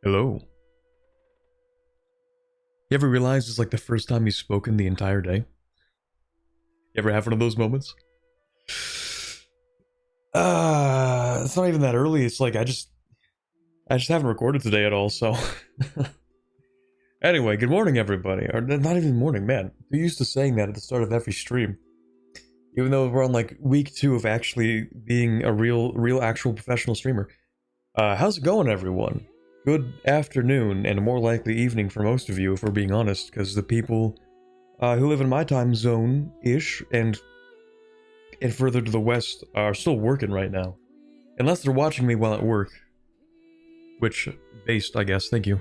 Hello. You ever realize it's like the first time you've spoken the entire day? You ever have one of those moments? It's not even that early. It's like I just haven't recorded today at all, so. Anyway, good morning everybody. Or not even morning, man. We're used to saying that at the start of every stream. Even though we're on like week 2 of actually being a real actual professional streamer. How's it going, everyone? Good afternoon, and more likely evening for most of you, if we're being honest, because the people who live in my time zone-ish and further to the west are still working right now. Unless they're watching me while at work. Which, based, I guess, thank you.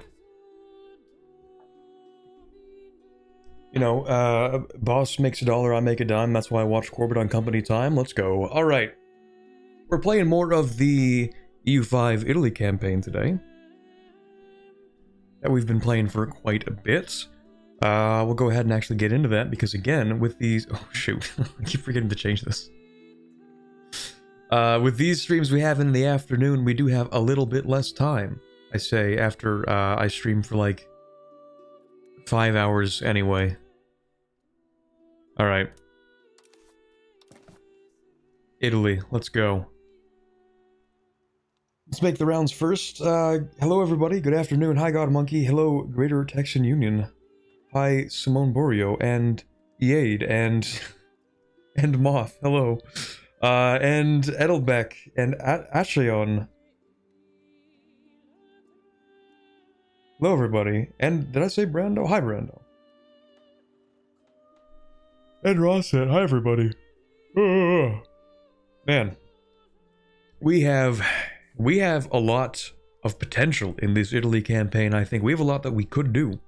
You know, boss makes $1, I make a dime, that's why I watch Corbett on company time. Let's go. Alright. We're playing more of the EU5 Italy campaign today. That we've been playing for quite a bit. We'll go ahead and actually get into that, because again, with these... Oh, shoot. I keep forgetting to change this. With these streams we have in the afternoon, we do have a little bit less time. I say, after I stream for like 5 hours anyway. Alright. Italy, let's go. Let's make the rounds first. Hello everybody, good afternoon. Hi God Monkey, hello Greater Texan Union. Hi Simone Borio, and Eade, and Moth, hello. And Edelbeck, and Asheon. Hello everybody, and did I say Brando? Hi Brando. And Ross said, hi everybody. Man, we have a lot of potential in this Italy campaign. I think we have a lot that we could do,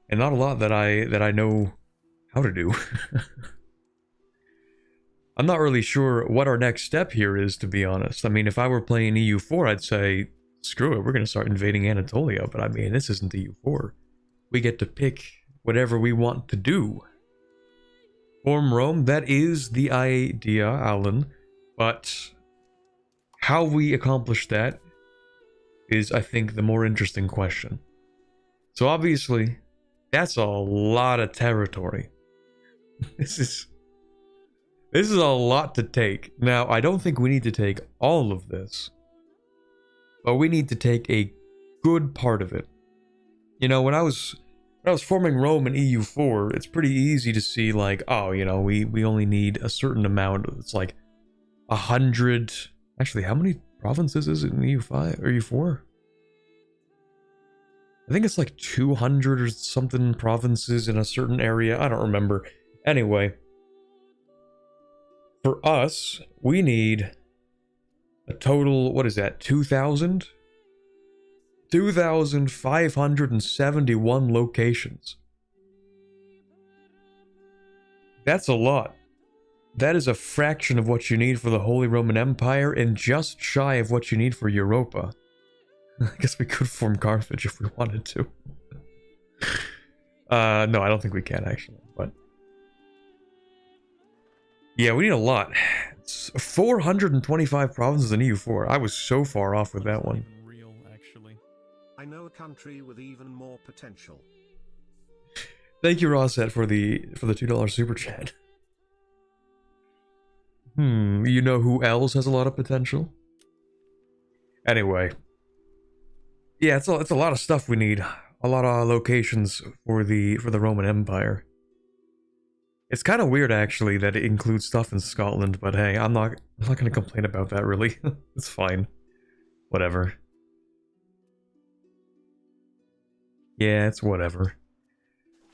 and not a lot that I know how to do. I'm not really sure what our next step here is, to be honest. I mean, if I were playing EU4, I'd say, screw it, we're going to start invading Anatolia. But I mean, this isn't EU4. We get to pick whatever we want to do. Form Rome, that is the idea, Alan. But how we accomplish that is, I think, the more interesting question. So obviously, that's a lot of territory. This is a lot to take. Now, I don't think we need to take all of this, but we need to take a good part of it. You know, when I was forming Rome in EU4, it's pretty easy to see like, oh, you know, we only need a certain amount. It's like 100. Actually, how many provinces is it in EU5 or EU4? I think it's like 200 or something provinces in a certain area. I don't remember. Anyway, for us, we need a total, what is that, 2,000? 2,571 locations. That's a lot. That is a fraction of what you need for the Holy Roman Empire, and just shy of what you need for Europa. I guess we could form Carthage if we wanted to. No, I don't think we can, actually, but... Yeah, we need a lot. It's 425 provinces in EU4. I was so far off with that one. Real, actually. I know a country with even more potential. Thank you, Rosset, for the $2 super chat. You know who else has a lot of potential? Anyway. Yeah, it's a lot of stuff we need. A lot of locations for the Roman Empire. It's kind of weird, actually, that it includes stuff in Scotland, but hey, I'm not going to complain about that, really. It's fine. Whatever. Yeah, it's whatever.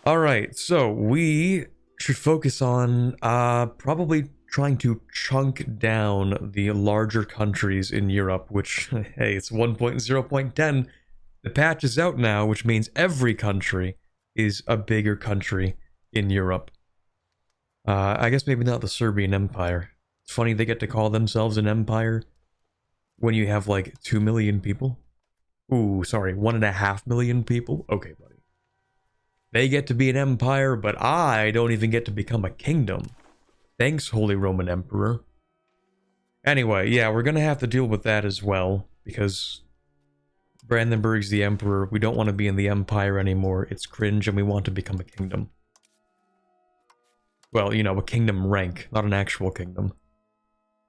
Alright, so we should focus on probably trying to chunk down the larger countries in Europe, which, hey, it's 1.0.10. The patch is out now, which means every country is a bigger country in Europe. I guess maybe not the Serbian Empire. It's funny they get to call themselves an empire when you have like 2 million people. Ooh, sorry, 1.5 million people? Okay, buddy. They get to be an empire, but I don't even get to become a kingdom. Thanks, Holy Roman Emperor. Anyway, yeah, we're gonna have to deal with that as well, because Brandenburg's the emperor. We don't want to be in the empire anymore. It's cringe and we want to become a kingdom. Well, you know, a kingdom rank, not an actual kingdom.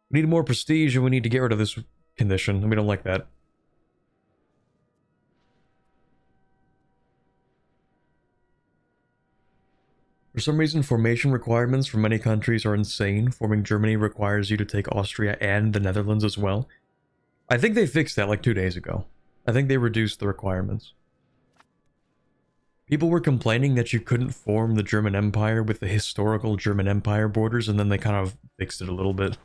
We need more prestige and we need to get rid of this condition, and we don't like that. For some reason, formation requirements for many countries are insane. Forming Germany requires you to take Austria and the Netherlands as well. I think they fixed that like 2 days ago. I think they reduced the requirements. People were complaining that you couldn't form the German Empire with the historical German Empire borders, and then they kind of fixed it a little bit.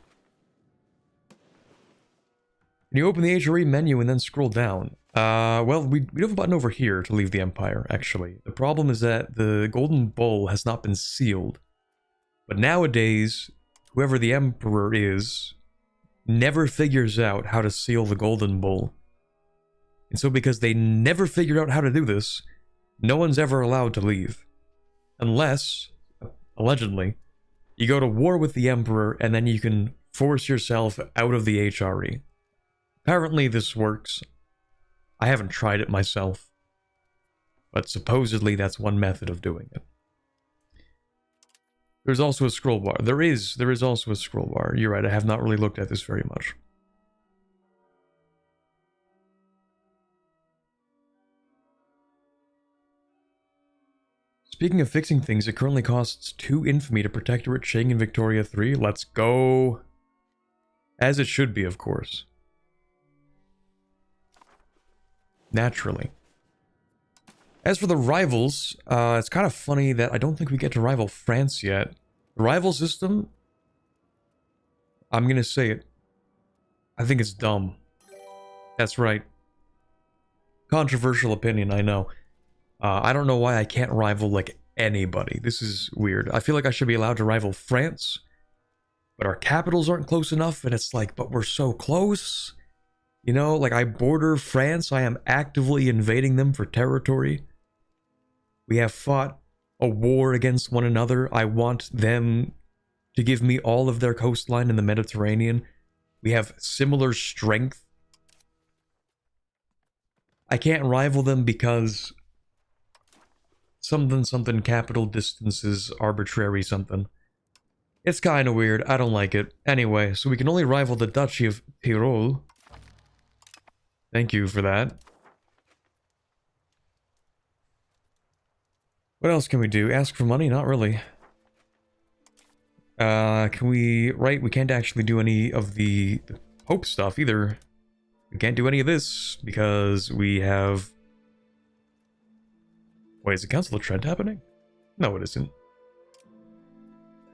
Can you open the HRE menu and then scroll down? Well, we have a button over here to leave the Empire, actually. The problem is that the Golden Bull has not been sealed. But nowadays, whoever the Emperor is, never figures out how to seal the Golden Bull. And so because they never figured out how to do this, no one's ever allowed to leave. Unless, allegedly, you go to war with the Emperor and then you can force yourself out of the HRE. Apparently this works. I haven't tried it myself. But supposedly that's one method of doing it. There's also a scroll bar. There is also a scroll bar. You're right, I have not really looked at this very much. Speaking of fixing things, it currently costs 2 infamy to Protectorate Qing in Victoria 3. Let's go. As it should be, of course. Naturally. As for the rivals, it's kind of funny that I don't think we get to rival France yet. The rival system, I'm gonna say it, I think it's dumb. That's right. Controversial opinion, I know. I don't know why I can't rival, like, anybody. This is weird. I feel like I should be allowed to rival France, but our capitals aren't close enough, and it's like, but we're so close. You know, like, I border France, I am actively invading them for territory. We have fought a war against one another. I want them to give me all of their coastline in the Mediterranean. We have similar strength. I can't rival them because something capital distances arbitrary something. It's kind of weird. I don't like it. Anyway, so we can only rival the Duchy of Tyrol. Thank you for that. What else can we do? Ask for money? Not really. Can we... Right, we can't actually do any of the Pope stuff either. We can't do any of this because we have... Wait, is the Council of Trent happening? No, it isn't.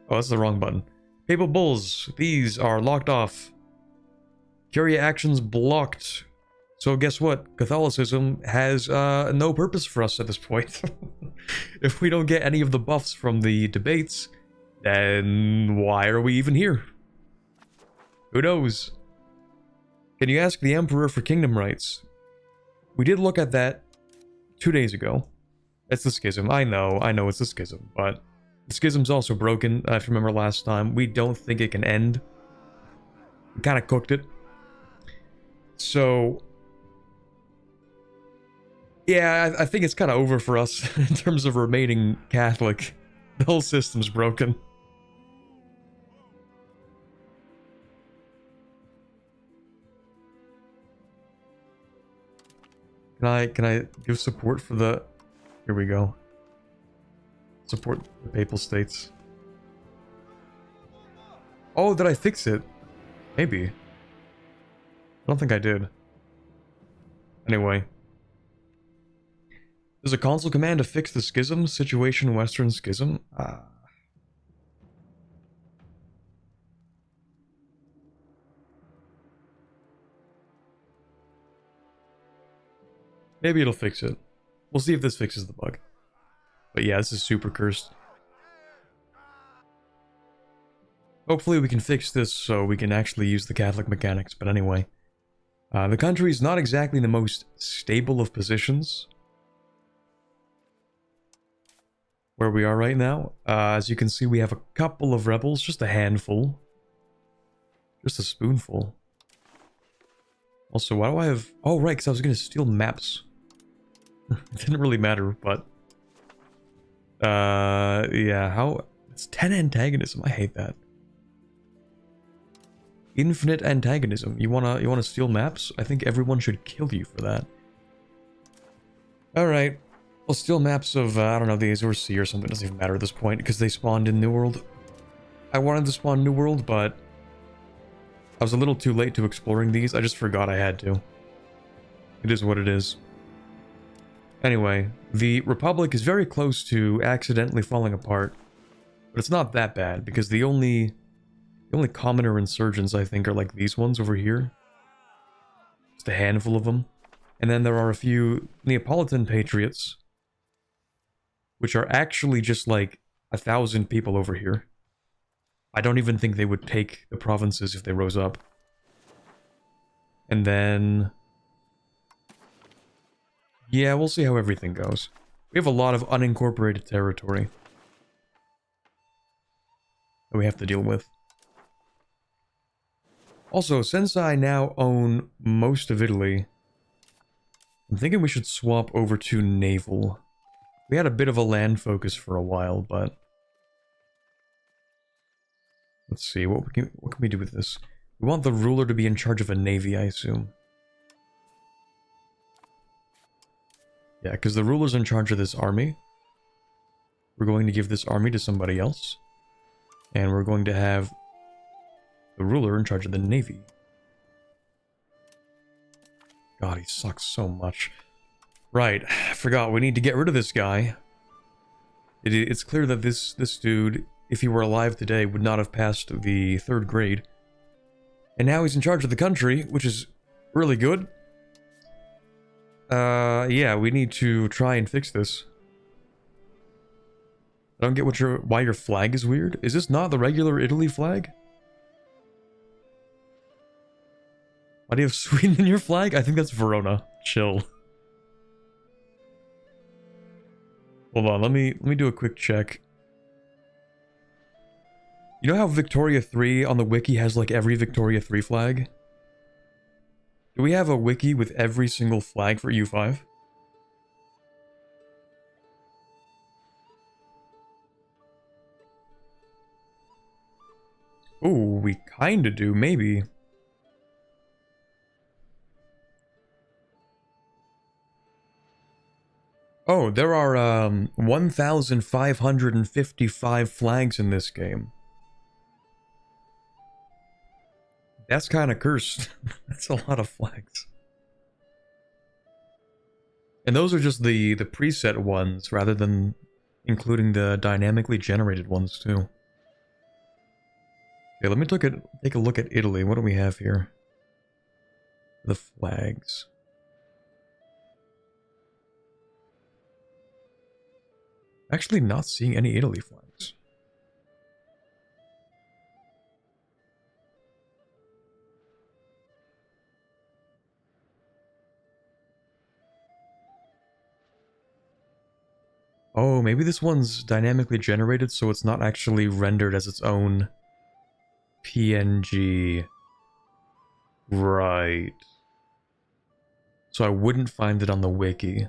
Oh, that's the wrong button. Papal Bulls. These are locked off. Curia actions blocked. So guess what? Catholicism has no purpose for us at this point. If we don't get any of the buffs from the debates, then why are we even here? Who knows? Can you ask the Emperor for kingdom rights? We did look at that 2 days ago. It's the schism. I know it's the schism, but the schism's also broken. If you remember last time, we don't think it can end. We kind of cooked it. So... yeah, I think it's kind of over for us in terms of remaining Catholic. The whole system's broken. Can I give support for the... Here we go. Support the Papal States. Oh, did I fix it? Maybe. I don't think I did. Anyway. There's a console command to fix the schism. Situation Western Schism. Maybe it'll fix it. We'll see if this fixes the bug. But yeah, this is super cursed. Hopefully we can fix this so we can actually use the Catholic mechanics. But anyway. The country is not exactly the most stable of positions. Where we are right now. As you can see, we have a couple of rebels. Just a handful. Just a spoonful. Also, why do I have... Oh, right, because I was going to steal maps. It didn't really matter, but... yeah, how... It's 10 antagonism. I hate that. Infinite antagonism. You wanna steal maps? I think everyone should kill you for that. Alright. We'll steal maps of, I don't know, the Azure Sea or something. It doesn't even matter at this point, because they spawned in New World. I wanted to spawn New World, but... I was a little too late to exploring these. I just forgot I had to. It is what it is. Anyway, the Republic is very close to accidentally falling apart. But it's not that bad, because the only commoner insurgents, I think, are like these ones over here. Just a handful of them. And then there are a few Neapolitan patriots, which are actually just like 1,000 people over here. I don't even think they would take the provinces if they rose up. And then... yeah, we'll see how everything goes. We have a lot of unincorporated territory that we have to deal with. Also, since I now own most of Italy, I'm thinking we should swap over to naval. We had a bit of a land focus for a while, but... let's see, what can we do with this? We want the ruler to be in charge of a navy, I assume. Yeah, because the ruler's in charge of this army. We're going to give this army to somebody else. And we're going to have the ruler in charge of the navy. God, he sucks so much. Right, I forgot, we need to get rid of this guy. It's clear that this dude, if he were alive today, would not have passed the 3rd grade. And now he's in charge of the country, which is really good. Yeah, we need to try and fix this. I don't get why your flag is weird. Is this not the regular Italy flag? Why do you have Sweden in your flag? I think that's Verona. Chill. Hold on, let me do a quick check. You know how Victoria 3 on the wiki has like every Victoria 3 flag? Do we have a wiki with every single flag for EU5? Oh, we kinda do, maybe. Oh, there are 1,555 flags in this game. That's kind of cursed. That's a lot of flags. And those are just the preset ones, rather than including the dynamically generated ones, too. Okay, let me take a look at Italy. What do we have here? The flags. Actually not seeing any Italy flags. Oh, maybe this one's dynamically generated, so it's not actually rendered as its own PNG. Right. So I wouldn't find it on the wiki.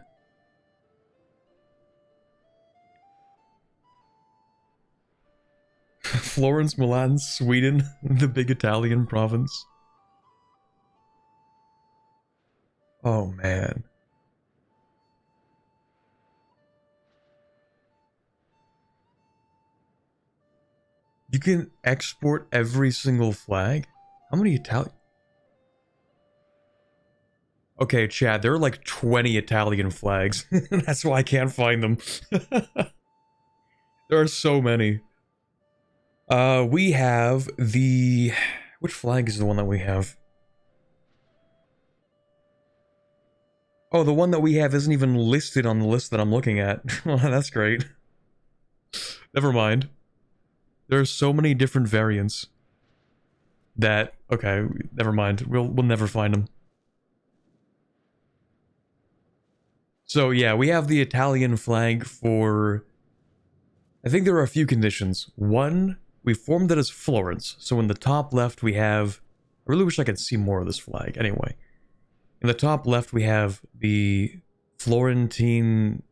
Florence, Milan, Sweden, the big Italian province. Oh, man. You can export every single flag? How many Italian... Okay, Chad, there are like 20 Italian flags. That's why I can't find them. There are so many. We have the... Which flag is the one that we have? Oh, the one that we have isn't even listed on the list that I'm looking at. Well, that's great. Never mind. There are so many different variants that... Okay, never mind. We'll never find them. So yeah, we have the Italian flag for... I think there are a few conditions. One, we formed it as Florence. So in the top left we have... I really wish I could see more of this flag. Anyway. In the top left, we have the Florentine...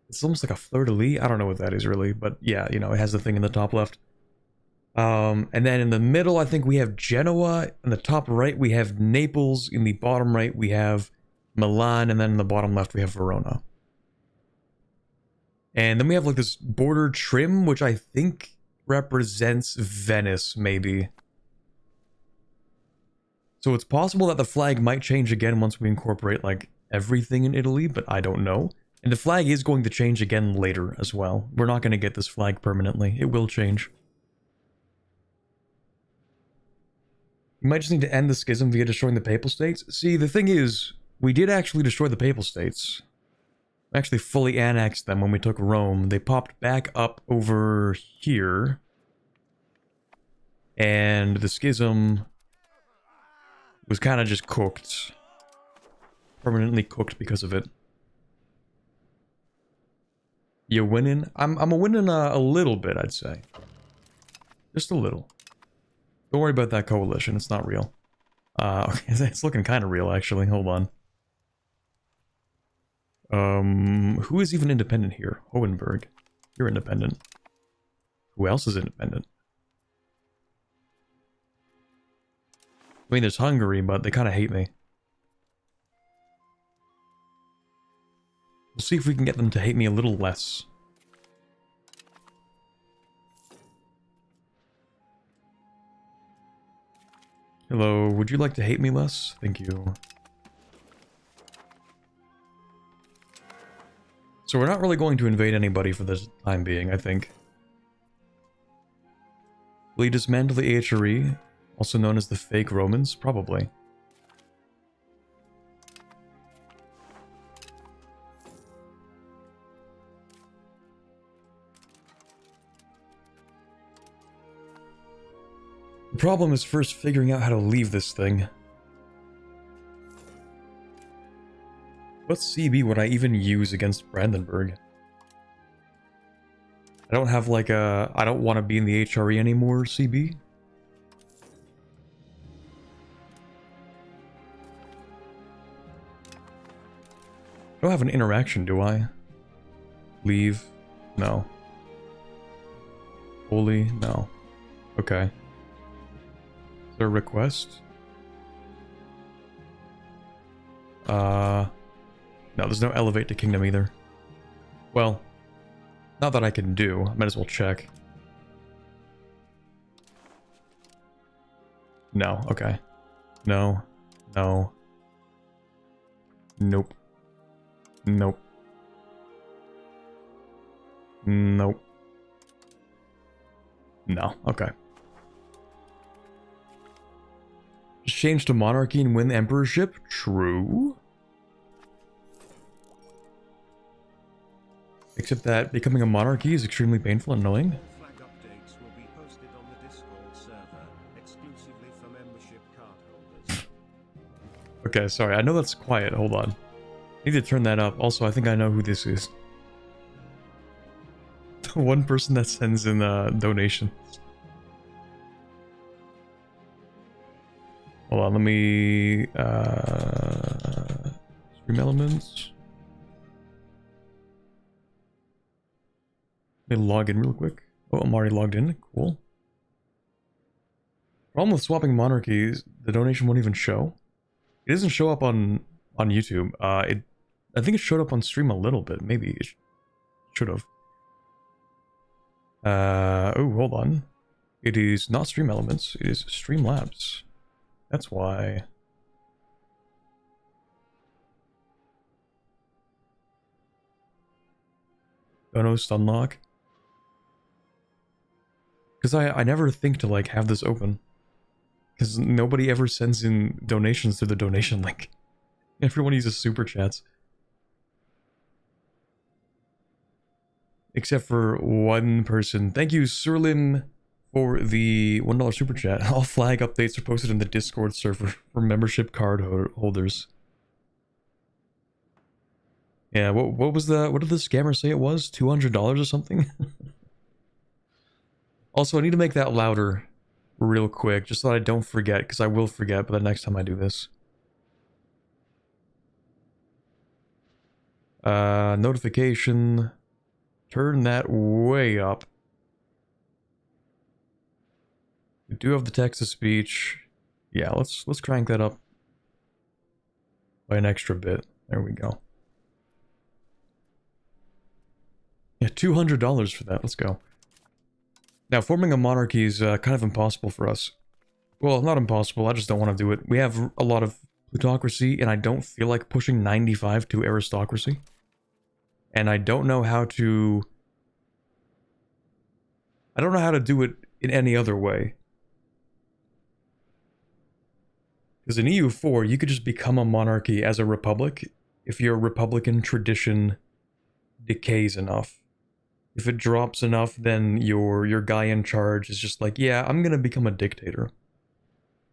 It's almost like a fleur-de-lis. I don't know what that is really, but yeah, you know, it has the thing in the top left. And then in the middle, I think we have Genoa. In the top right, we have Naples. In the bottom right, we have Milan. And then in the bottom left, we have Verona. And then we have like this border trim, which I think represents Venice, maybe. So it's possible that the flag might change again once we incorporate like everything in Italy, but I don't know. And the flag is going to change again later as well. We're not going to get this flag permanently. It will change. You might just need to end the schism via destroying the Papal States. See, the thing is, we did actually destroy the Papal States. We actually fully annexed them when we took Rome. They popped back up over here. And the schism was kind of just cooked. Permanently cooked because of it. You winning? I'm a winning a little bit, I'd say. Just a little. Don't worry about that coalition, it's not real. Okay, it's looking kind of real, actually. Hold on. Who is even independent here? Hohenberg. You're independent. Who else is independent? I mean, there's Hungary, but they kind of hate me. We'll see if we can get them to hate me a little less. Hello, would you like to hate me less? Thank you. So we're not really going to invade anybody for the time being, I think. Will you dismantle the HRE, also known as the fake Romans? Probably. The problem is first figuring out how to leave this thing. What CB would I even use against Brandenburg? I don't have like a... I don't want to be in the HRE anymore, CB. I don't have an interaction, do I? Leave? No. Holy? No. Okay. Is there a request? No, there's no elevate to kingdom either. Well, not that I can do. I might as well check. No, okay. No. No. Nope. Nope. Nope. No, okay. Just change to monarchy and win the emperorship? True. Except that becoming a monarchy is extremely painful and annoying. Flag updates will be posted on the Discord server, exclusively for membership card holders. Okay, sorry, I know that's quiet, hold on. I need to turn that up. Also, I think I know who this is. The one person that sends in donations. Hold on, let me... stream elements. Let me log in real quick. Oh, I'm already logged in. Cool. Problem with swapping monarchies, the donation won't even show. It doesn't show up on YouTube. I think it showed up on stream a little bit. Maybe it should have. Oh, hold on. It is not Stream Elements. It is Streamlabs. That's why. Dono Stunlock. Because I never think to like have this open. Because nobody ever sends in donations through the donation link. Everyone uses super chats. Except for one person. Thank you, Surlim, for the $1 super chat. All flag updates are posted in the Discord server for membership card holders. Yeah, what was the... What did the scammer say it was? $200 or something? Also, I need to make that louder real quick, just so that I don't forget, because I will forget by the next time I do this. Notification. Turn that way up. We do have the text-to-speech. Yeah, let's crank that up by an extra bit. There we go. Yeah, $200 for that. Let's go. Now, forming a monarchy is kind of impossible for us. Well, not impossible. I just don't want to do it. We have a lot of plutocracy, and I don't feel like pushing 95 to aristocracy. And I don't know how to... I don't know how to do it in any other way. Because in EU4, you could just become a monarchy as a republic if your republican tradition decays enough. If it drops enough, then your guy in charge is just like, yeah, I'm gonna become a dictator.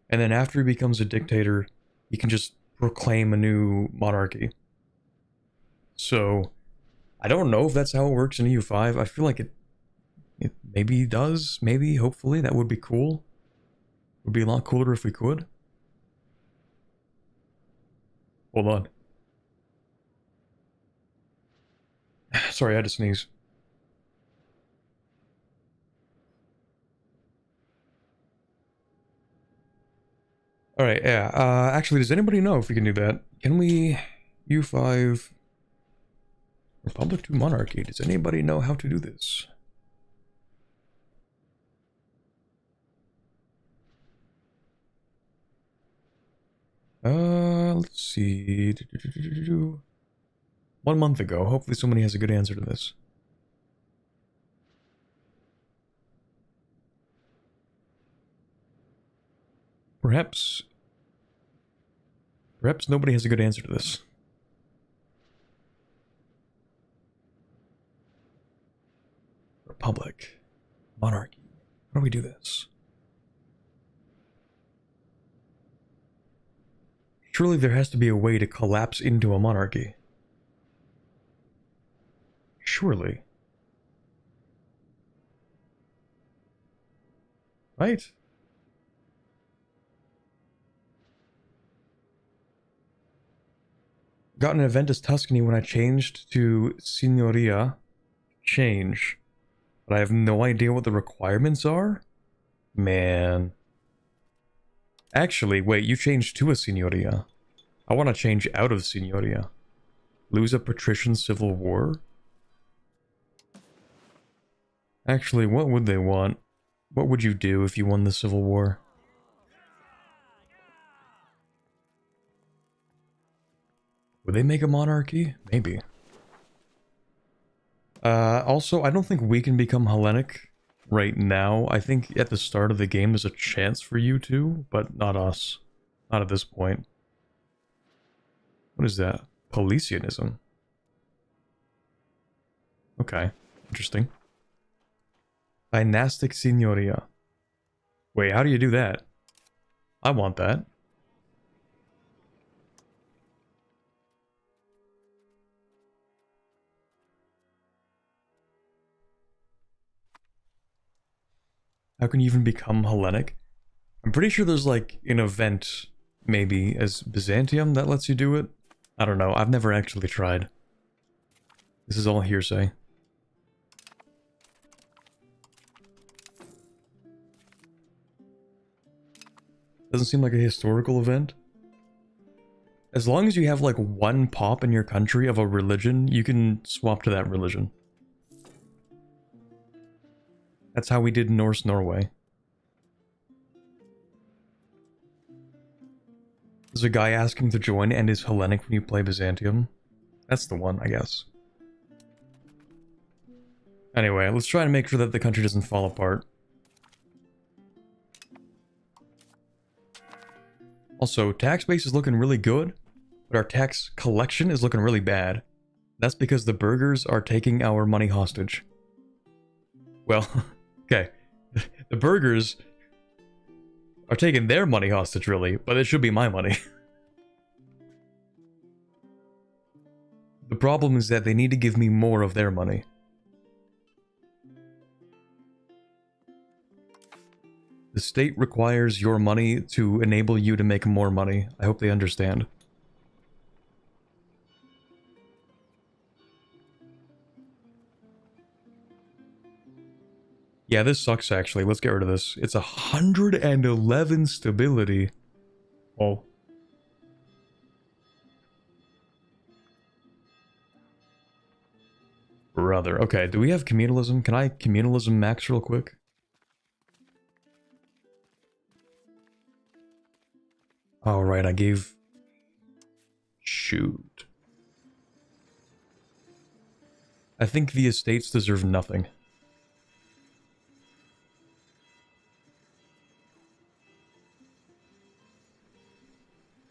And then after he becomes a dictator, he can just proclaim a new monarchy. So, I don't know if that's how it works in EU5. I feel like it maybe does, maybe, hopefully, that would be cool. Would be a lot cooler if we could. Hold on. Sorry, I had to sneeze. Alright, yeah, actually, does anybody know if we can do that? Can we... EU5... Republic to Monarchy, does anybody know how to do this? Let's see... 1 month ago, hopefully somebody has a good answer to this. Perhaps nobody has a good answer to this. Republic. Monarchy. How do we do this? Surely there has to be a way to collapse into a monarchy. Surely. Right? Got an event as Tuscany when I changed to Signoria. Change. But I have no idea what the requirements are? Man. Actually, wait, you changed to a Signoria. I want to change out of Signoria. Lose a patrician civil war? Actually, what would they want? What would you do if you won the civil war? Would they make a monarchy? Maybe. Also, I don't think we can become Hellenic right now. I think at the start of the game there's a chance for you to, but not us. Not at this point. What is that? Paulicianism. Okay, interesting. Dynastic Signoria. Wait, how do you do that? I want that. How can you even become Hellenic? I'm pretty sure there's like an event, maybe, as Byzantium that lets you do it. I don't know, I've never actually tried. This is all hearsay. Doesn't seem like a historical event. As long as you have like one pop in your country of a religion, you can swap to that religion. That's how we did Norse Norway. There's a guy asking to join and is Hellenic when you play Byzantium. That's the one, I guess. Anyway, let's try and make sure that the country doesn't fall apart. Also, tax base is looking really good, but our tax collection is looking really bad. That's because the burghers are taking our money hostage. Well, okay. The burghers are taking their money hostage, really, but it should be my money. The problem is that they need to give me more of their money. The state requires your money to enable you to make more money. I hope they understand. Yeah, this sucks actually. Let's get rid of this. It's 111 stability. Oh. Brother. Okay, do we have communalism? Can I communalism max real quick? Alright, I gave... Shoot. I think the estates deserve nothing.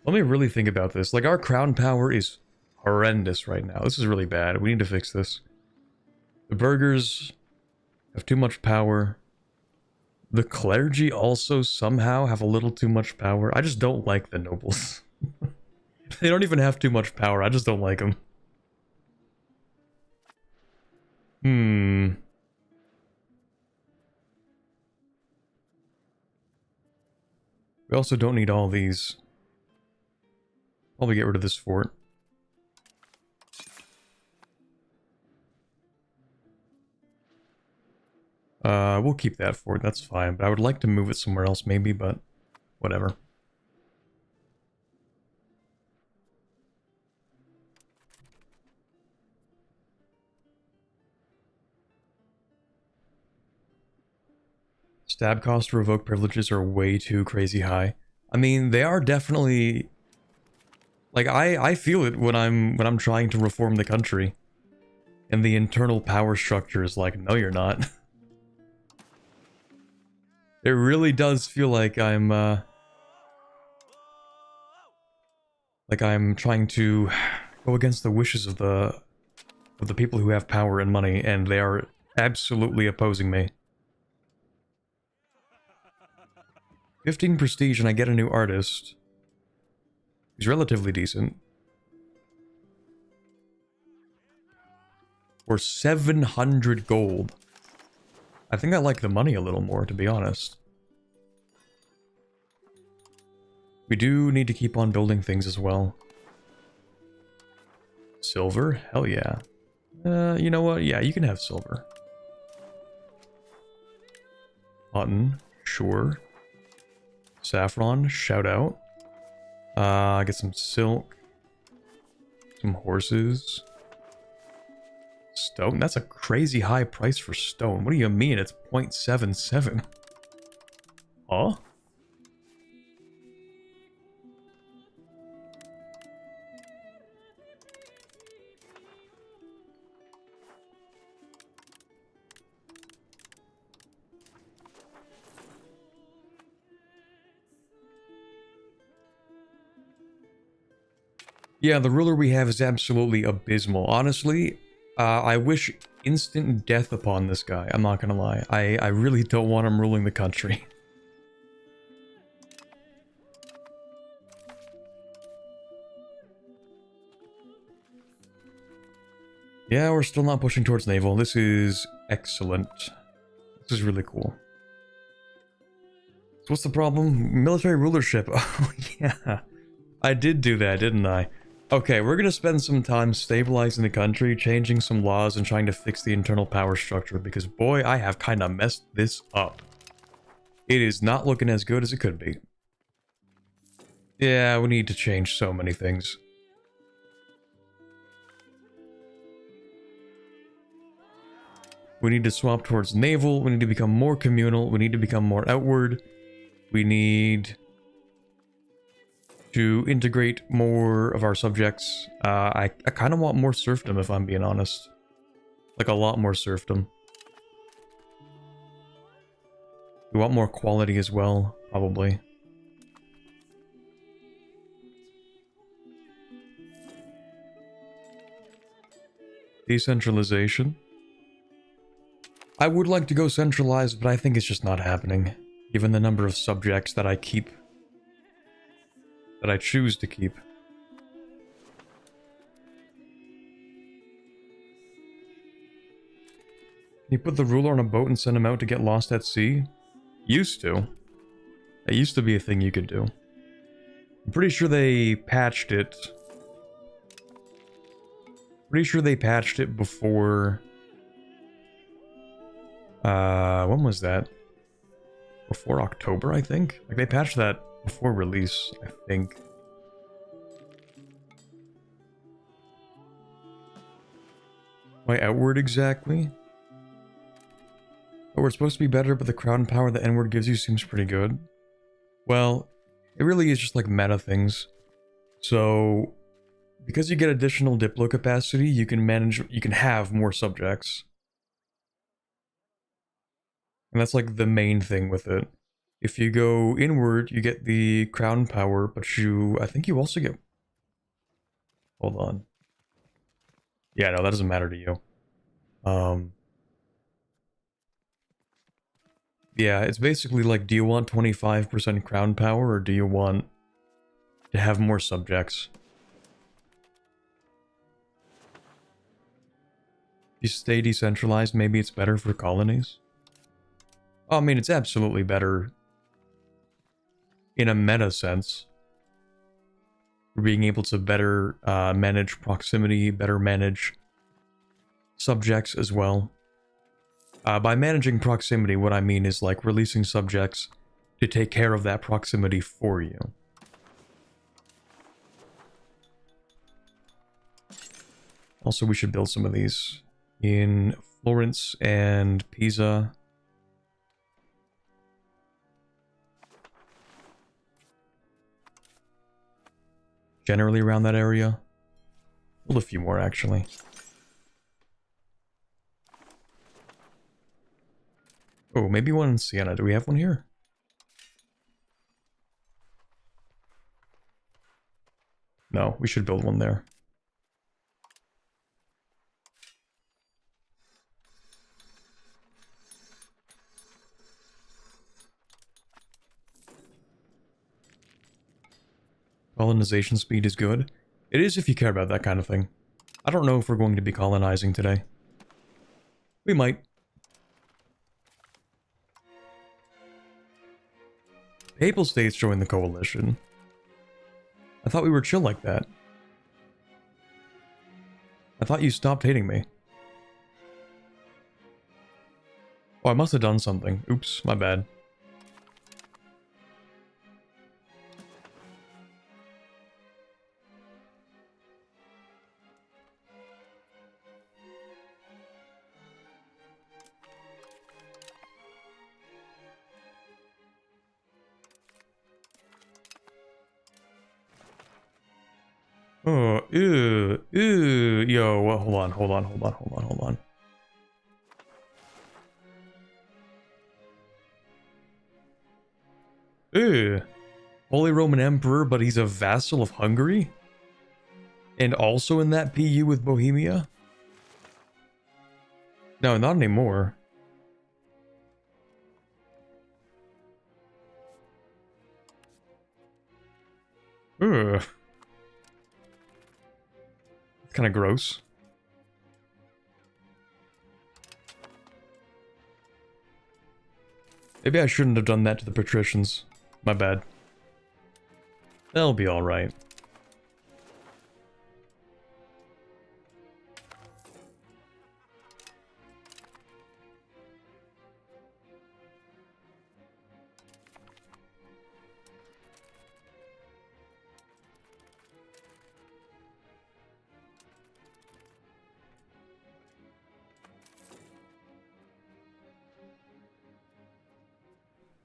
Let me really think about this. Like, our crown power is horrendous right now. This is really bad. We need to fix this. The burghers have too much power. The clergy also somehow have a little too much power. I just don't like the nobles. They don't even have too much power. I just don't like them. We also don't need all these. Probably get rid of this fort. We'll keep that fort, that's fine. But I would like to move it somewhere else maybe, but whatever. Stab cost to revoke privileges are way too crazy high. I mean, they are definitely... Like, I feel it when I'm trying to reform the country. And the internal power structure is like, no you're not. It really does feel like I'm trying to go against the wishes of the people who have power and money, and they are absolutely opposing me. 15 prestige and I get a new artist. He's relatively decent. For 700 gold. I think I like the money a little more, to be honest. We do need to keep on building things as well. Silver? Hell yeah. You know what? Yeah, you can have silver. Cotton? Sure. Saffron? Shout out. Get some silk. Some horses. Stone? That's a crazy high price for stone. What do you mean? It's 0.77. Huh? Yeah, the ruler we have is absolutely abysmal. Honestly, I wish instant death upon this guy. I'm not gonna lie. I really don't want him ruling the country. Yeah, we're still not pushing towards naval. This is excellent. This is really cool. So what's the problem? Military rulership. Oh, yeah. I did do that, didn't I? Okay, we're gonna spend some time stabilizing the country, changing some laws, and trying to fix the internal power structure, because boy, I have kind of messed this up. It is not looking as good as it could be. Yeah, we need to change so many things. We need to swap towards naval, we need to become more communal, we need to become more outward, we need to integrate more of our subjects. I kind of want more serfdom, if I'm being honest. Like, a lot more serfdom. We want more quality as well, probably. Decentralization. I would like to go centralized, but I think it's just not happening, given the number of subjects that I keep. That I choose to keep. Can you put the ruler on a boat and send him out to get lost at sea? Used to. It used to be a thing you could do. I'm pretty sure they patched it. Pretty sure they patched it before When was that? Before October, I think? Like, they patched that before release, I think. Why outward exactly? Oh, we're supposed to be better, but the crowd power that N-word gives you seems pretty good. Well, it really is just like meta things. So, because you get additional Diplo capacity, you can have more subjects. And that's like the main thing with it. If you go inward, you get the crown power, but I think you also get... Hold on. Yeah, no, that doesn't matter to you. Yeah, it's basically like, do you want 25% crown power, or do you want to have more subjects? If you stay decentralized, maybe it's better for colonies? Oh, I mean, it's absolutely better in a meta sense. For being able to better manage proximity, better manage subjects as well. By managing proximity, what I mean is like releasing subjects to take care of that proximity for you. Also, we should build some of these in Florence and Pisa. Generally around that area. Build a few more, actually. Oh, maybe one in Siena. Do we have one here? No, we should build one there. Colonization speed is good. It is if you care about that kind of thing. I don't know if we're going to be colonizing today. We might. Papal States joined the coalition. I thought we were chill like that. I thought you stopped hating me. Oh, I must have done something. Oops, my bad. Oh, ew, yo, well, hold on. Ew. Holy Roman Emperor, but he's a vassal of Hungary? And also in that PU with Bohemia? No, not anymore. Ugh. It's kind of gross. Maybe I shouldn't have done that to the patricians. My bad. They'll be alright.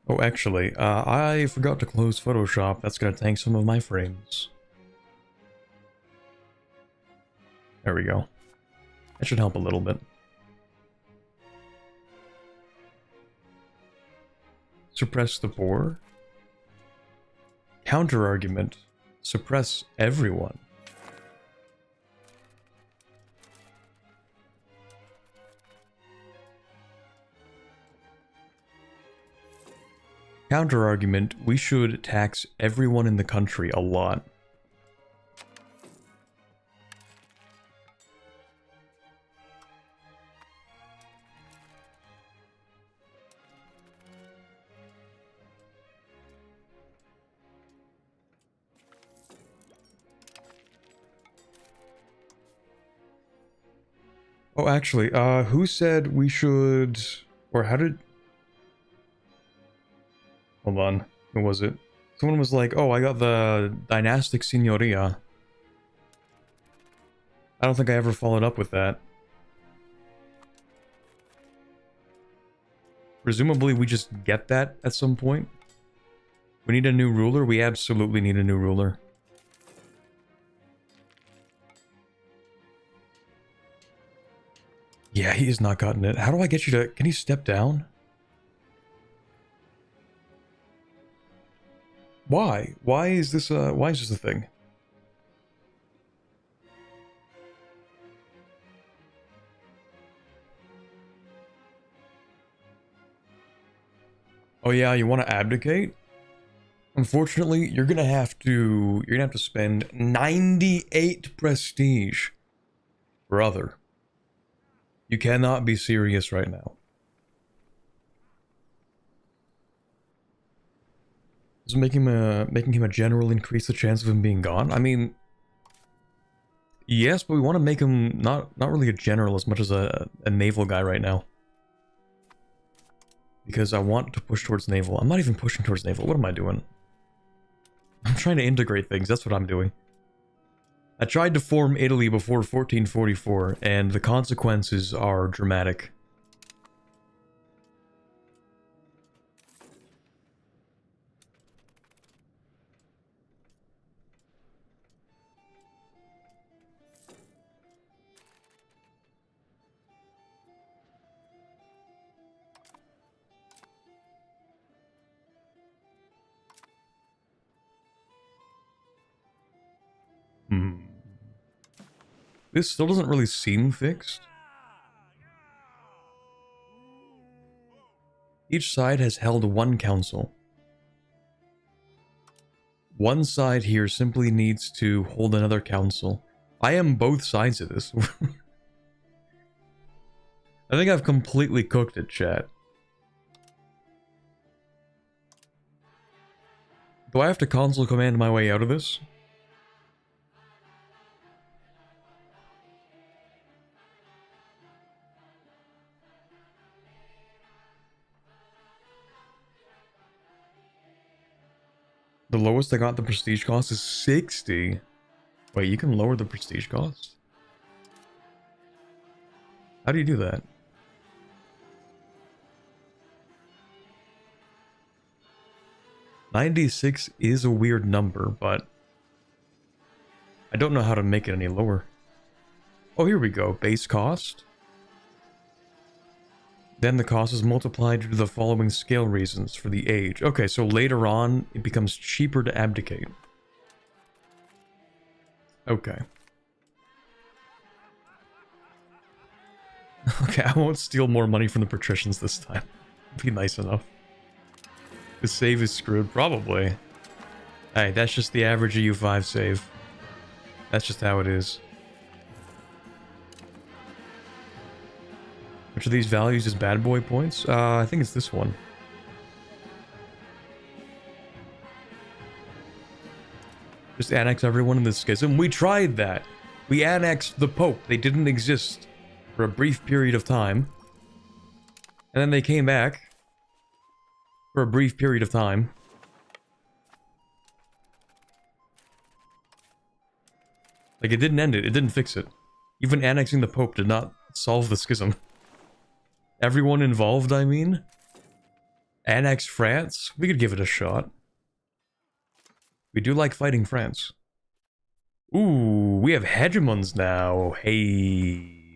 Oh, actually, I forgot to close Photoshop. That's gonna tank some of my frames. There we go. That should help a little bit. Suppress the poor. Counter-argument. Suppress everyone. Counter-argument, we should tax everyone in the country a lot. Oh, actually, who said we should Or how did... Hold on. Who was it? Someone was like, oh, I got the dynastic signoria. I don't think I ever followed up with that. Presumably we just get that at some point. We need a new ruler? We absolutely need a new ruler. Yeah, he has not gotten it. How do I get you to... Can you step down? Why? Why is this a thing? Oh yeah, you want to abdicate? Unfortunately, you're gonna have to spend 98 prestige. Brother. You cannot be serious right now. Does making him a general increase the chance of him being gone? I mean, yes, but we want to make him not really a general as much as a naval guy right now. Because I want to push towards naval. I'm not even pushing towards naval. What am I doing? I'm trying to integrate things. That's what I'm doing. I tried to form Italy before 1444, and the consequences are dramatic. This still doesn't really seem fixed. Each side has held one council. One side here simply needs to hold another council. I am both sides of this. I think I've completely cooked it, chat. Do I have to console command my way out of this? The lowest I got the prestige cost is 60. Wait, you can lower the prestige cost? How do you do that? $96 is a weird number, but I don't know how to make it any lower. Oh, here we go. Base cost. Then the cost is multiplied due to the following scale reasons for the age. Okay, so later on, it becomes cheaper to abdicate. Okay. Okay, I won't steal more money from the patricians this time. Be nice enough. The save is screwed, probably. Hey, that's just the average EU5 save. That's just how it is. Which of these values is bad boy points? I think it's this one. Just annex everyone in the schism. We tried that. We annexed the Pope. They didn't exist for a brief period of time. And then they came back for a brief period of time. Like, it didn't end it. It didn't fix it. Even annexing the Pope did not solve the schism. Everyone involved, I mean? Annex France? We could give it a shot. We do like fighting France. Ooh, we have hegemons now. Hey.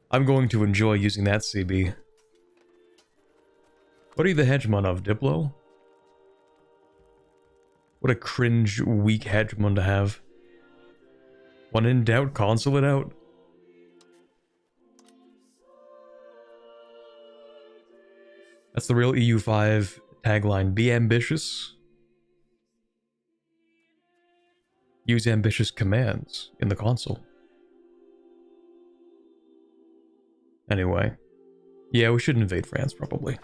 I'm going to enjoy using that CB. What are you the hegemon of, Diplo? What a cringe, weak hegemon to have. When in doubt, console it out. That's the real EU5 tagline. Be ambitious. Use ambitious commands in the console. Anyway. Yeah, we should invade France, probably.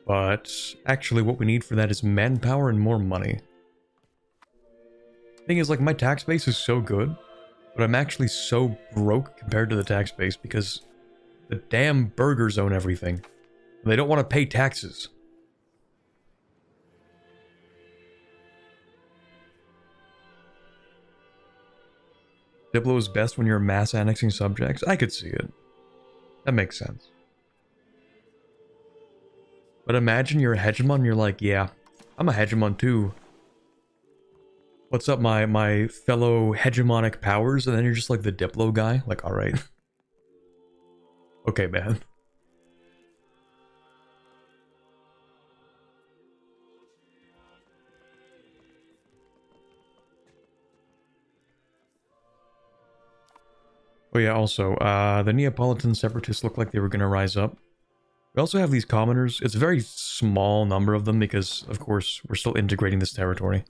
But actually what we need for that is manpower and more money. Thing is, like, my tax base is so good. But I'm actually so broke compared to the tax base because the damn burgers own everything. They don't want to pay taxes. Diplo is best when you're mass annexing subjects? I could see it. That makes sense. But imagine you're a hegemon, you're like, yeah, I'm a hegemon too. What's up, my fellow hegemonic powers? And then you're just like the Diplo guy. Like, alright. Okay, man. Oh yeah, also, the Neapolitan separatists look like they were gonna rise up. We also have these commoners. It's a very small number of them because, of course, we're still integrating this territory.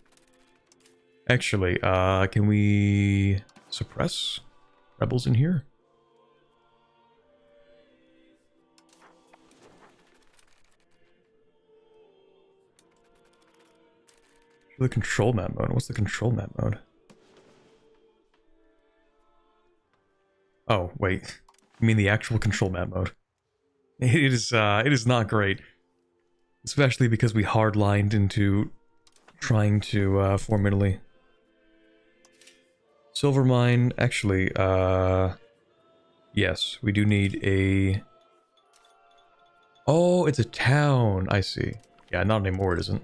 Actually, can we suppress rebels in here? The control map mode. What's the control map mode? Oh, wait. You mean the actual control map mode? It is not great. Especially because we hardlined into trying to form Italy. Silver mine, actually, yes, we do need a... Oh, it's a town, I see. Yeah, not anymore, it isn't.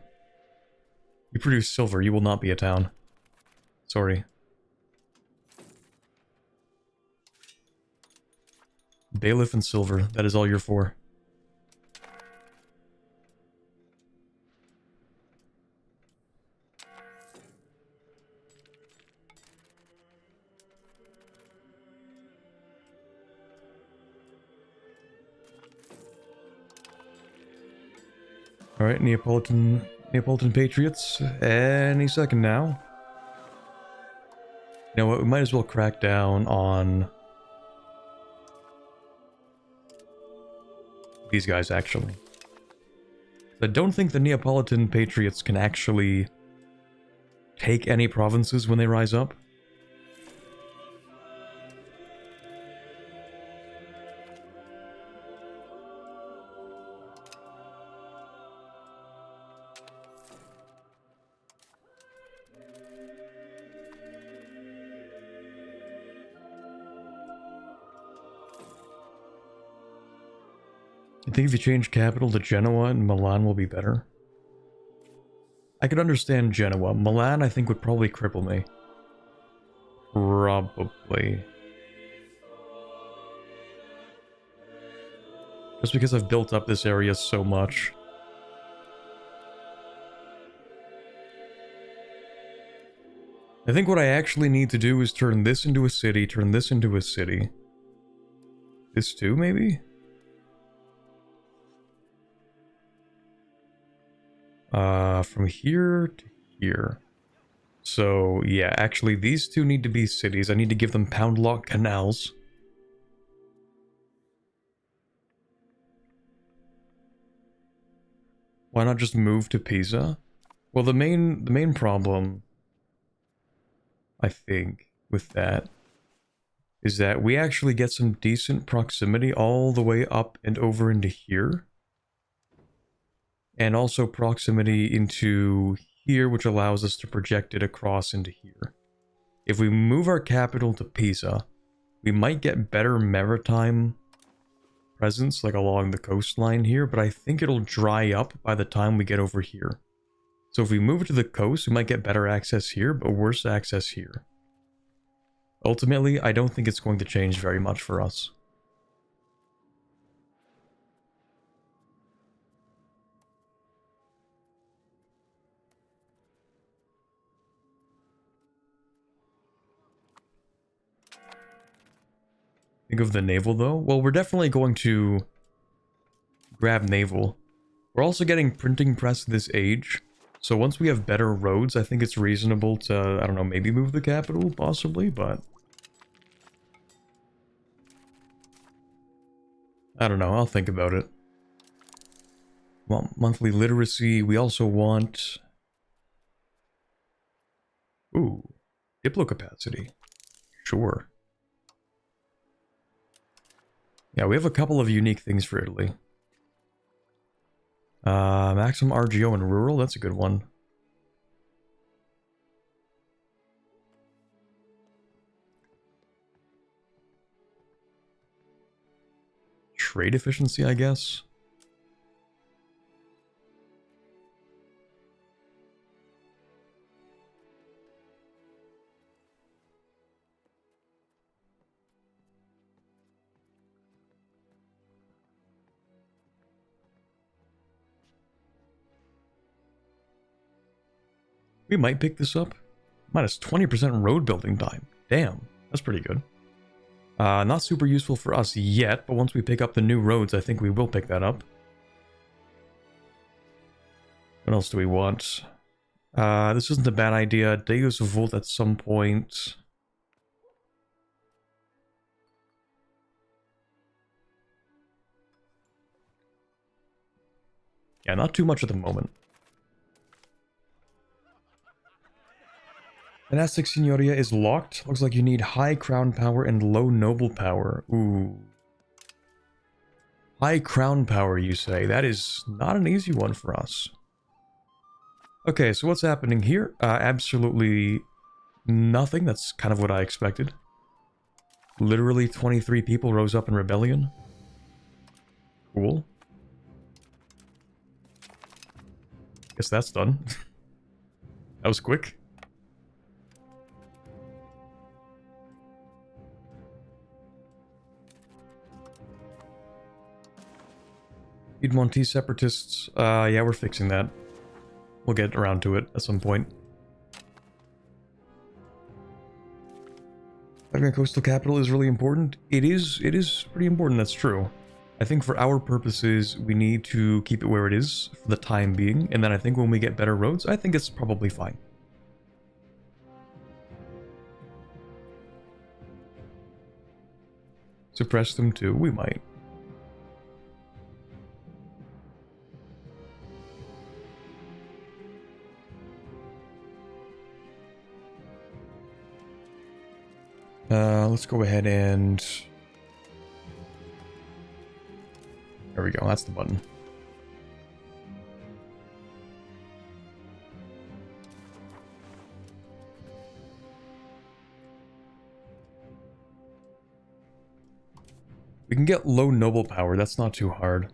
You produce silver, you will not be a town. Sorry. Bailiff and silver, that is all you're for. Alright, Neapolitan Patriots, any second now. You know what, we might as well crack down on these guys, actually. I don't think the Neapolitan Patriots can actually take any provinces when they rise up. I think if you change capital to Genoa and Milan will be better. I could understand Genoa. Milan, I think, would probably cripple me. Probably. Just because I've built up this area so much. I think what I actually need to do is turn this into a city, turn this into a city. This too, maybe? From here to here. So, yeah, actually, these two need to be cities. I need to give them pound lock canals. Why not just move to Pisa? Well, the main problem, I think, with that is that we actually get some decent proximity all the way up and over into here. And also proximity into here, which allows us to project it across into here. If we move our capital to Pisa, we might get better maritime presence, like along the coastline here, but I think it'll dry up by the time we get over here. So if we move it to the coast, we might get better access here, but worse access here. Ultimately, I don't think it's going to change very much for us. Think of the naval, though? Well, we're definitely going to grab naval. We're also getting printing press this age. So once we have better roads, I think it's reasonable to, I don't know, maybe move the capital, possibly, but... I don't know, I'll think about it. Want monthly literacy, we also want... Ooh, Diplo capacity. Sure. Yeah, we have a couple of unique things for Italy. Maximum RGO in rural, that's a good one. Trade efficiency, I guess. We might pick this up. Minus 20% road building time. Damn, that's pretty good. Not super useful for us yet, but once we pick up the new roads, I think we will pick that up. What else do we want? This isn't a bad idea. Deus Volt at some point. Yeah, not too much at the moment. Monastic Signoria is locked. Looks like you need high crown power and low noble power. Ooh. High crown power, you say? That is not an easy one for us. Okay, so what's happening here? Absolutely nothing. That's kind of what I expected. Literally 23 people rose up in rebellion. Cool. Guess that's done. That was quick. Piedmontese separatists. Yeah, we're fixing that. We'll get around to it at some point. Having a coastal capital is really important. It is pretty important, that's true. I think for our purposes, we need to keep it where it is for the time being, and then I think when we get better roads, I think it's probably fine. Suppress them too, we might. Let's go ahead and... There we go, that's the button. We can get low noble power, that's not too hard.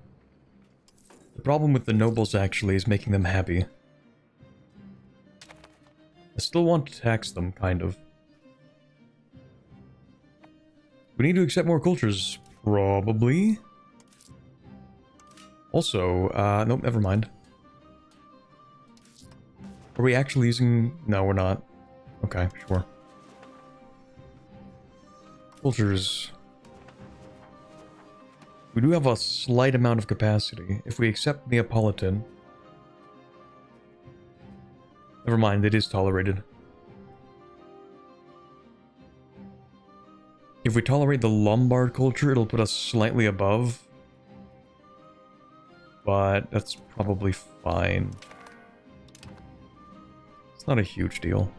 The problem with the nobles actually is making them happy. I still want to tax them, kind of. We need to accept more cultures, probably. Also, nope, never mind. Are we actually using... No, we're not. Okay, sure. Cultures. We do have a slight amount of capacity. If we accept Neapolitan... Never mind, it is tolerated. If we tolerate the Lombard culture, it'll put us slightly above. But that's probably fine. It's not a huge deal.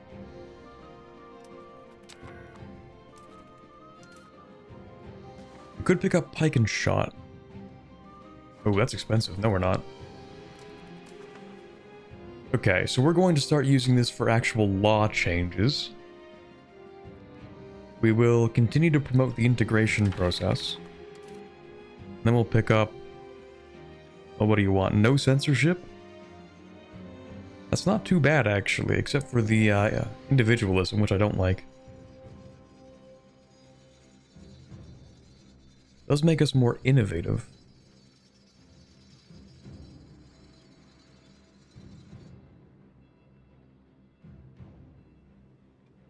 We could pick up pike and shot. Oh, that's expensive. No, we're not. Okay, so we're going to start using this for actual law changes. We will continue to promote the integration process. Then we'll pick up... Oh, what do you want? No censorship? That's not too bad, actually, except for the individualism, which I don't like. Does make us more innovative.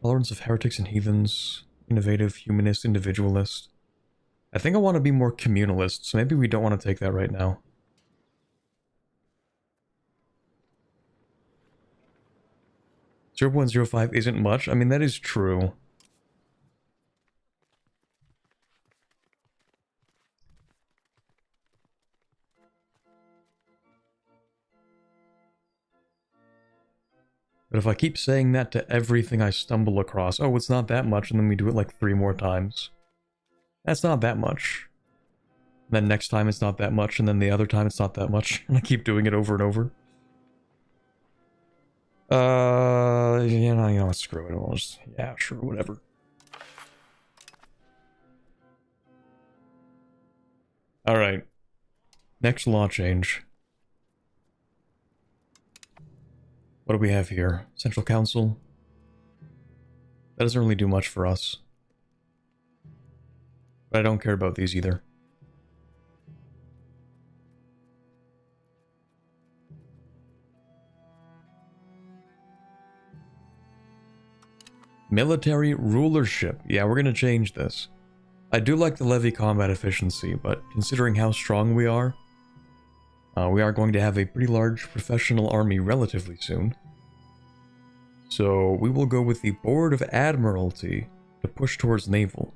Tolerance of heretics and heathens. Innovative, humanist, individualist. I think I want to be more communalist, so maybe we don't want to take that right now. .05 isn't much. I mean, that is true. But if I keep saying that to everything I stumble across, oh, it's not that much, and then we do it like 3 more times. That's not that much. And then next time it's not that much, and then the other time it's not that much. And I keep doing it over and over. You know what, screw it. I'll just, yeah, sure, whatever. Alright. Next law change. What do we have here? Central Council. That doesn't really do much for us. But I don't care about these either. Military rulership. Yeah, we're gonna change this. I do like the levy combat efficiency, but considering how strong we are going to have a pretty large professional army relatively soon. So we will go with the Board of Admiralty to push towards naval.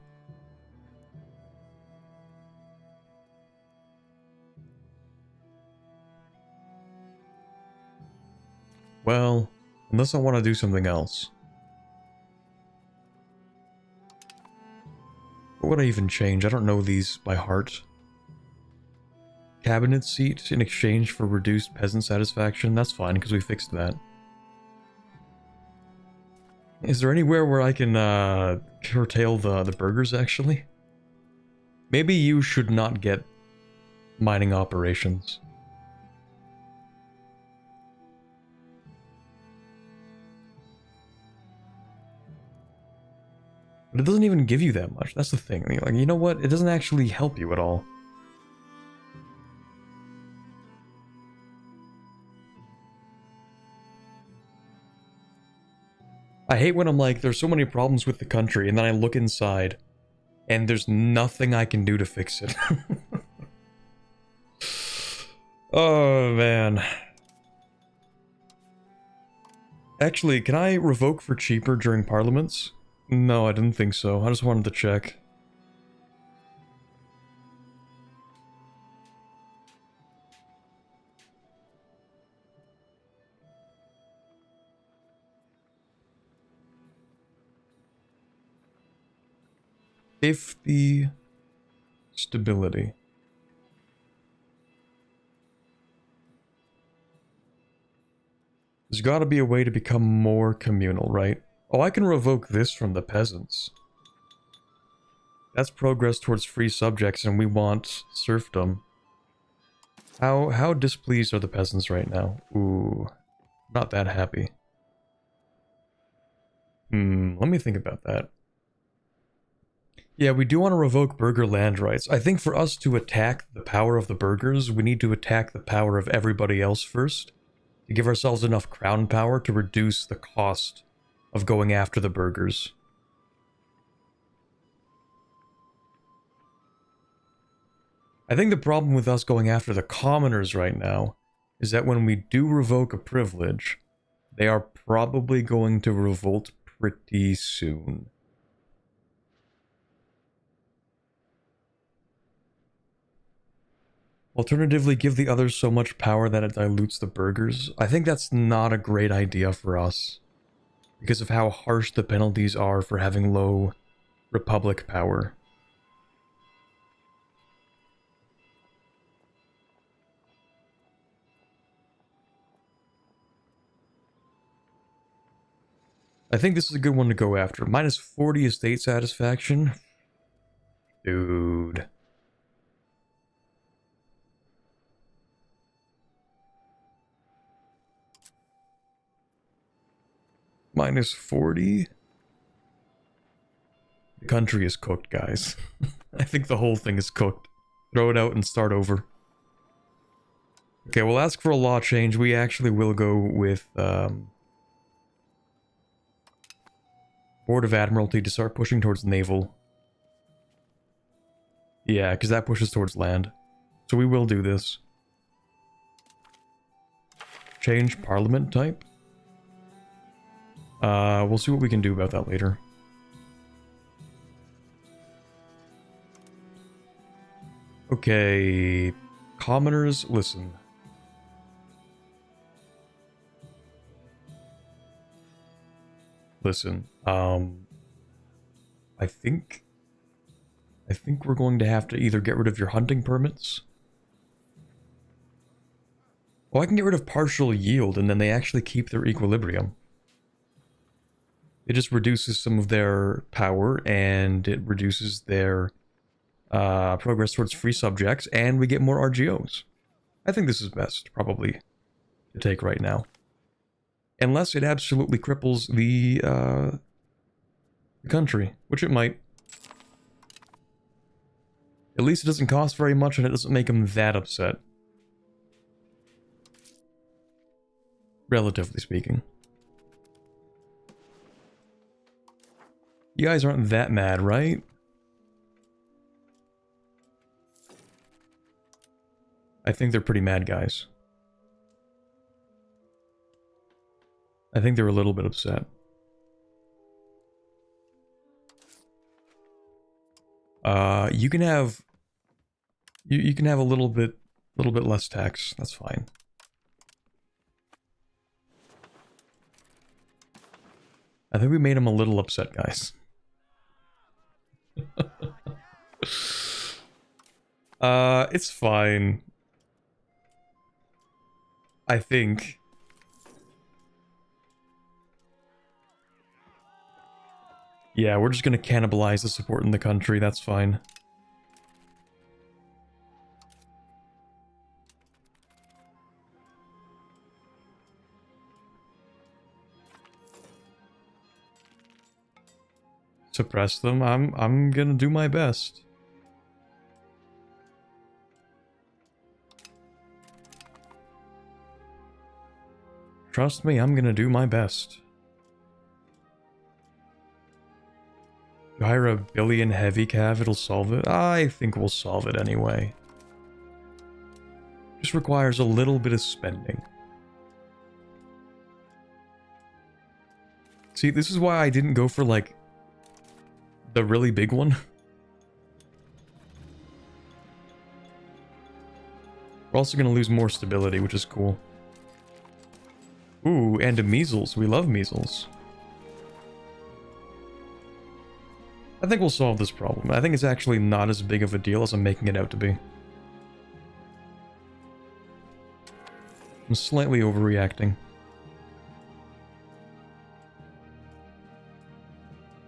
Well, unless I want to do something else. What would I even change? I don't know these by heart. Cabinet seat in exchange for reduced peasant satisfaction? That's fine, because we fixed that. Is there anywhere where I can curtail the burgers, actually? Maybe you should not get mining operations. But it doesn't even give you that much. That's the thing. Like, you know what? It doesn't actually help you at all. I hate when I'm like, there's so many problems with the country, and then I look inside, and there's nothing I can do to fix it. Oh, man. Actually, can I revoke for cheaper during parliaments? No, I didn't think so. I just wanted to check. If the stability. There's got to be a way to become more communal, right? Oh, I can revoke this from the peasants. That's progress towards free subjects, and we want serfdom. How displeased are the peasants right now? Ooh, not that happy. Let me think about that. Yeah, we do want to revoke burger land rights. I think for us to attack the power of the burgers, we need to attack the power of everybody else first, to give ourselves enough crown power to reduce the cost of going after the burgers. I think the problem with us going after the commoners right now is that when we do revoke a privilege, they are probably going to revolt pretty soon. Alternatively, give the others so much power that it dilutes the burgers. I think that's not a great idea for us, because of how harsh the penalties are for having low republic power. I think this is a good one to go after. Minus 40 estate satisfaction. Dude. Minus 40? The country is cooked, guys. I think the whole thing is cooked. Throw it out and start over. Okay, we'll ask for a law change. We actually will go with Board of Admiralty to start pushing towards naval. Yeah, because that pushes towards land. So we will do this. Change parliament type. We'll see what we can do about that later. Okay, commoners, listen. Listen, I think we're going to have to either get rid of your hunting permits. Well, I can get rid of partial yield, and then they actually keep their equilibrium. It just reduces some of their power, and it reduces their progress towards free subjects, and we get more RGOs. I think this is best, probably, to take right now. Unless it absolutely cripples the country, which it might. At least it doesn't cost very much, and it doesn't make them that upset. Relatively speaking. You guys aren't that mad, right? I think they're pretty mad, guys. I think they're a little bit upset. You can have... You can have a little bit less tax. That's fine. I think we made him a little upset, guys. It's fine. I think. Yeah, we're just gonna cannibalize the support in the country, that's fine. Suppress them. I'm gonna do my best. Trust me, I'm gonna do my best. You hire a billion heavy cav, it'll solve it? I think we'll solve it anyway. Just requires a little bit of spending. See, this is why I didn't go for, like, the really big one. We're also gonna lose more stability, which is cool. Ooh, and a measles. We love measles. I think we'll solve this problem. I think it's actually not as big of a deal as I'm making it out to be. I'm slightly overreacting.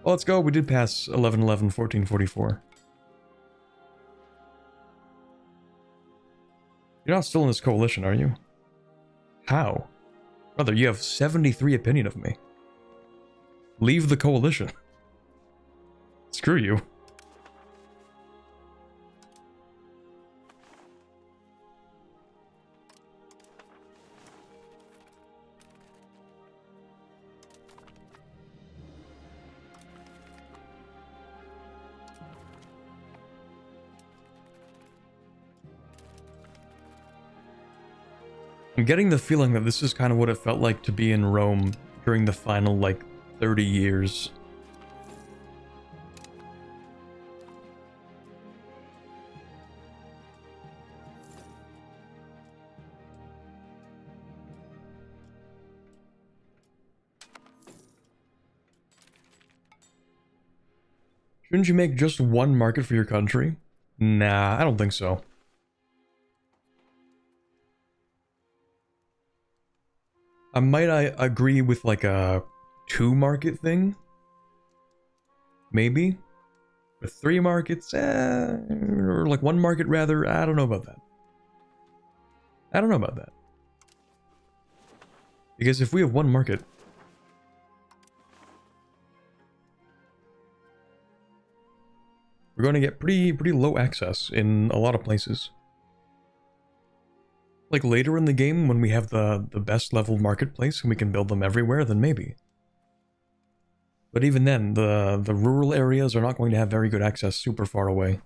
Well, let's go. We did pass 1111, 1444. You're not still in this coalition, are you? How? Brother, you have 73 opinion of me. Leave the coalition. Screw you. I'm getting the feeling that this is kind of what it felt like to be in Rome during the final, like, 30 years. Shouldn't you make just one market for your country? Nah, I don't think so. I agree with like a 2-market thing? Maybe? But 3 markets? Or like 1 market rather? I don't know about that. I don't know about that. Because if we have 1 market... we're going to get pretty low access in a lot of places. Like later in the game, when we have the best level marketplace and we can build them everywhere, then maybe. But even then, the rural areas are not going to have very good access super far away.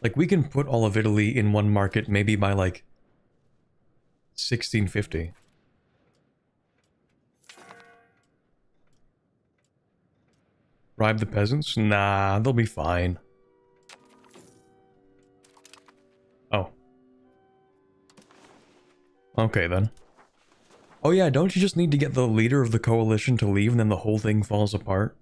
Like, we can put all of Italy in 1 market maybe by, like, 1650. Bribe the peasants? Nah, they'll be fine. Oh. Okay, then. Oh yeah, don't you just need to get the leader of the coalition to leave and then the whole thing falls apart?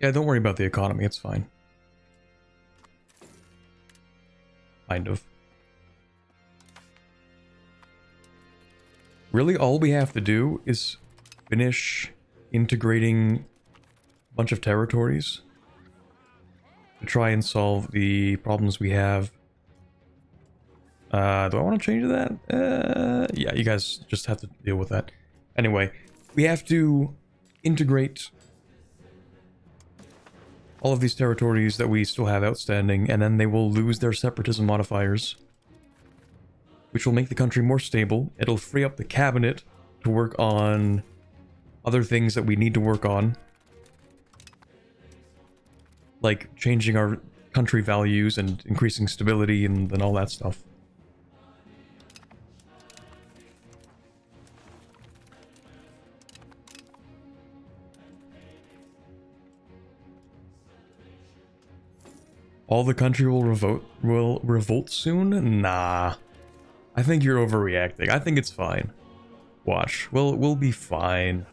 Yeah, don't worry about the economy, it's fine. Kind of. Really, all we have to do is finish integrating a bunch of territories to try and solve the problems we have. Do I want to change that? Yeah, you guys just have to deal with that. Anyway, we have to integrate all of these territories that we still have outstanding, and then they will lose their separatism modifiers, which will make the country more stable. It'll free up the cabinet to work on other things that we need to work on, like changing our country values and increasing stability and all that stuff. All the country will revolt soon? Nah. I think you're overreacting. I think it's fine. Watch. We'll be fine.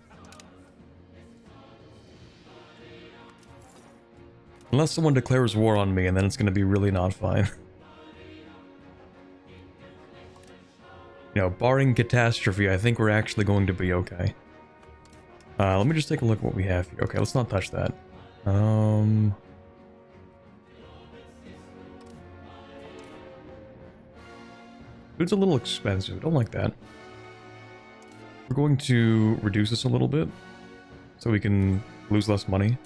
Unless someone declares war on me, and then it's gonna be really not fine. You know, barring catastrophe, I think we're actually going to be okay. Let me just take a look at what we have here. Okay, let's not touch that. Food's a little expensive. Don't like that. We're going to reduce this a little bit so we can lose less money.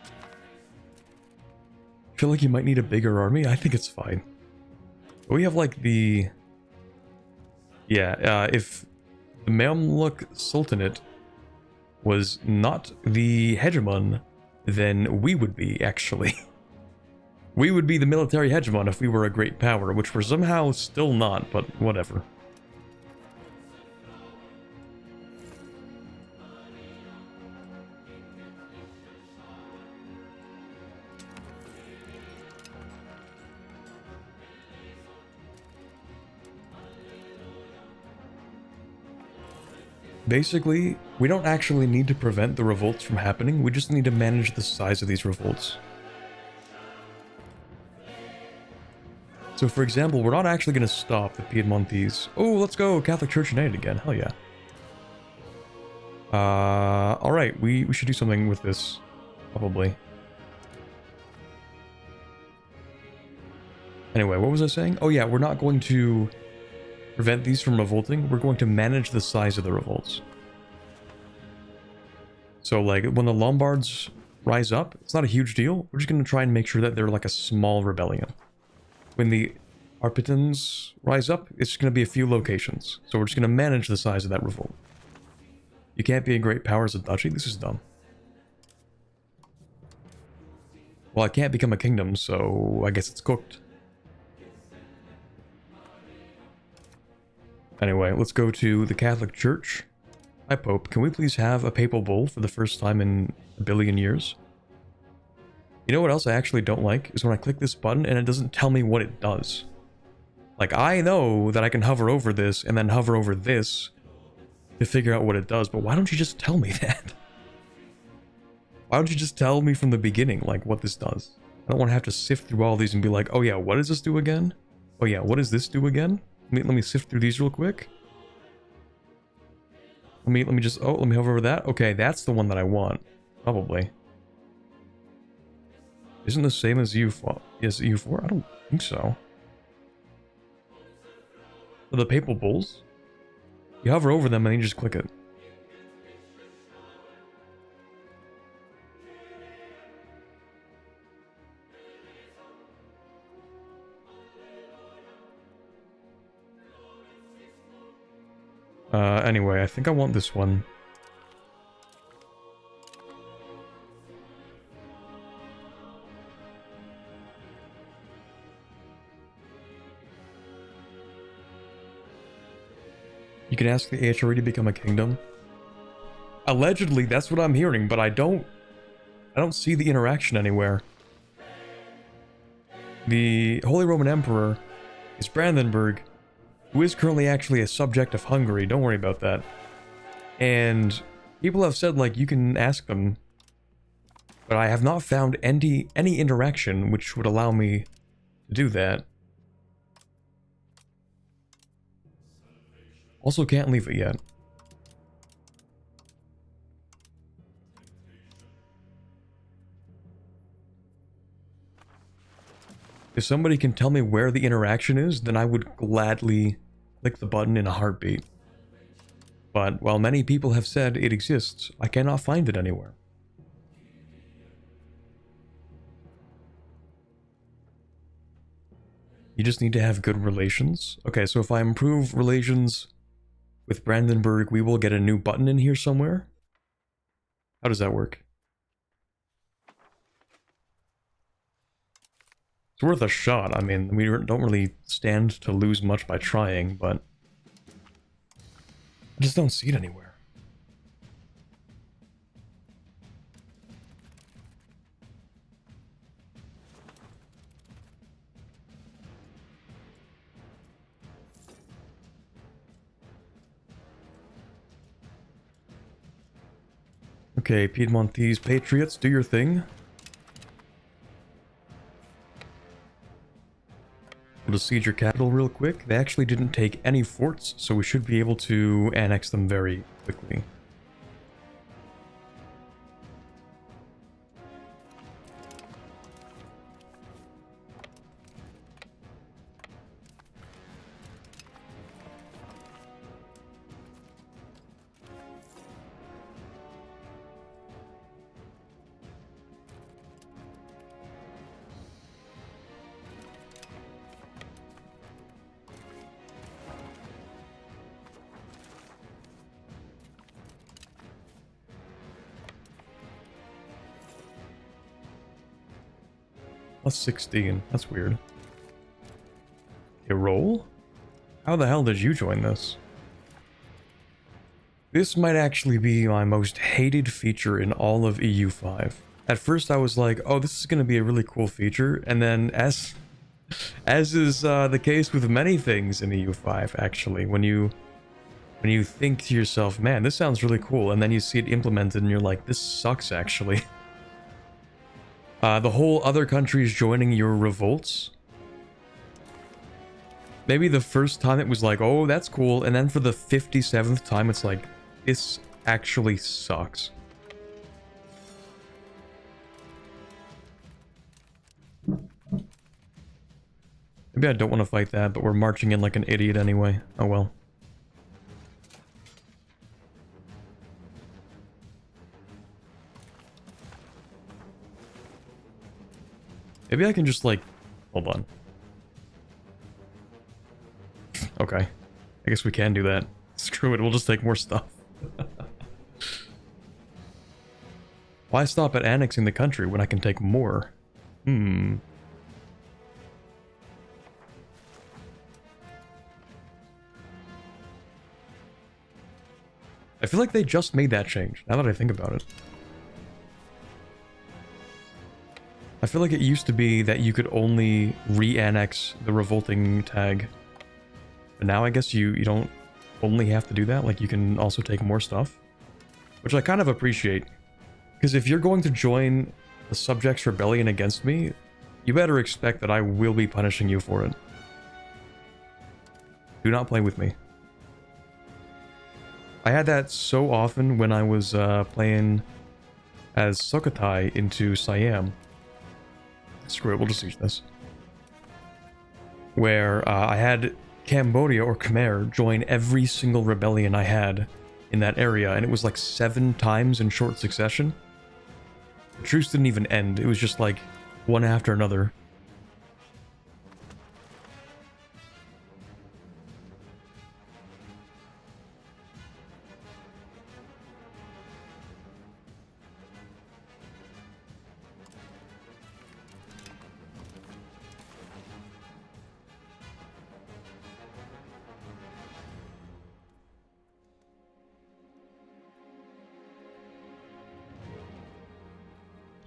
I feel like you might need a bigger army. I think it's fine. But we have like the... Yeah, if the Mamluk Sultanate was not the hegemon, then we would be, actually. We would be the military hegemon if we were a great power, which we're somehow still not, but whatever. Basically, we don't actually need to prevent the revolts from happening, we just need to manage the size of these revolts. So for example, we're not actually going to stop the Piedmontese. Oh, let's go! Catholic Church United again, hell yeah. Alright, we should do something with this, probably. Anyway, what was I saying? Oh yeah, we're not going to prevent these from revolting, we're going to manage the size of the revolts. So like, when the Lombards rise up, it's not a huge deal, we're just going to try and make sure that they're like a small rebellion. When the Arpitans rise up, it's just going to be a few locations, so we're just going to manage the size of that revolt. You can't be a great power as a duchy? This is dumb. Well, I can't become a kingdom, so I guess it's cooked. Anyway, let's go to the Catholic Church. Hi, Pope. Can we please have a papal bull for the first time in a billion years? You know what else I actually don't like? Is when I click this button and it doesn't tell me what it does. Like, I know that I can hover over this and then hover over this to figure out what it does, but why don't you just tell me that? Why don't you just tell me from the beginning, like, what this does? I don't want to have to sift through all these and be like, oh yeah, what does this do again? Oh yeah, what does this do again? Let me sift through these real quick. Let me hover over that. Okay, that's the one that I want. Probably. Isn't the same as EU5? Is it EU4? I don't think so. For the papal bulls? You hover over them and then you just click it. Anyway, I think I want this one. You can ask the HRE to become a kingdom. Allegedly, that's what I'm hearing, but I don't see the interaction anywhere. The Holy Roman Emperor is Brandenburg, who is currently actually a subject of Hungary. Don't worry about that. And people have said, like, you can ask them, but I have not found any interaction which would allow me to do that. Also can't leave it yet. If somebody can tell me where the interaction is, then I would gladly click the button in a heartbeat. But while many people have said it exists, I cannot find it anywhere. You just need to have good relations. Okay, so if I improve relations with Brandenburg, we will get a new button in here somewhere? How does that work? It's worth a shot. I mean, we don't really stand to lose much by trying, but I just don't see it anywhere. Okay, Piedmontese Patriots, do your thing. We'll just siege your capital real quick. They actually didn't take any forts, so we should be able to annex them very quickly. Plus 16. That's weird. A roll? How the hell did you join this? This might actually be my most hated feature in all of EU5. At first I was like, oh, this is going to be a really cool feature, and then as is the case with many things in EU5, actually, when you think to yourself, man, this sounds really cool, and then you see it implemented and you're like, this sucks, actually. The whole other countries joining your revolts. Maybe the first time it was like, oh, that's cool, and then for the 57th time it's like, this actually sucks. Maybe I don't want to fight that, but we're marching in like an idiot anyway. Oh well. Maybe I can just like... Hold on. Okay. I guess we can do that. Screw it, we'll just take more stuff. Why stop at annexing the country when I can take more? I feel like they just made that change, now that I think about it. I feel like it used to be that you could only re-annex the revolting tag. But now I guess you don't only have to do that, like you can also take more stuff. Which I kind of appreciate. Because if you're going to join the subjects rebellion against me, you better expect that I will be punishing you for it. Do not play with me. I had that so often when I was playing as Sukhothai into Siam. Screw it, we'll just use this. Where I had Cambodia or Khmer join every single rebellion I had in that area, and it was like 7 times in short succession. The truce didn't even end, it was just like one after another.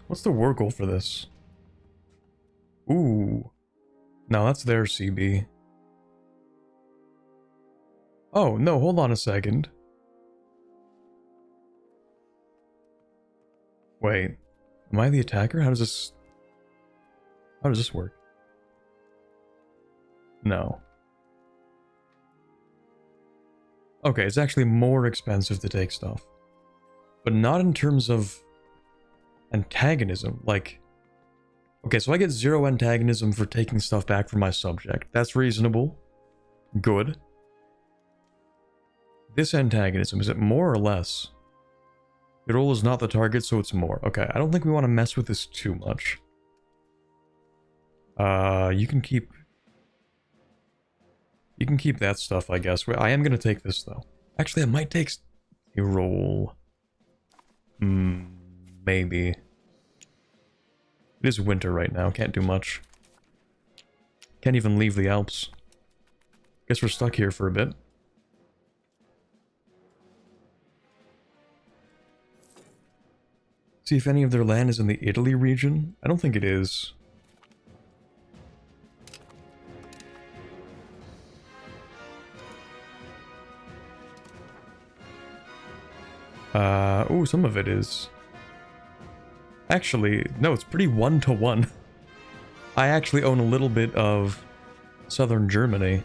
What's the war goal for this? Ooh. No, that's their CB. Oh, no, hold on a second. Wait. Am I the attacker? How does this work? No. Okay, it's actually more expensive to take stuff. But not in terms of antagonism. Like, okay, so I get 0 antagonism for taking stuff back from my subject. That's reasonable. Good. This antagonism, is it more or less? Your role is not the target, so it's more. Okay, I don't think we want to mess with this too much. You can keep that stuff, I guess. I am gonna take this, though. Actually, I might take a roll. Maybe. It is winter right now, can't do much. Can't even leave the Alps. Guess we're stuck here for a bit. See if any of their land is in the Italy region. I don't think it is. Oh, some of it is. Actually, no, it's pretty 1-to-1. I actually own a little bit of southern Germany.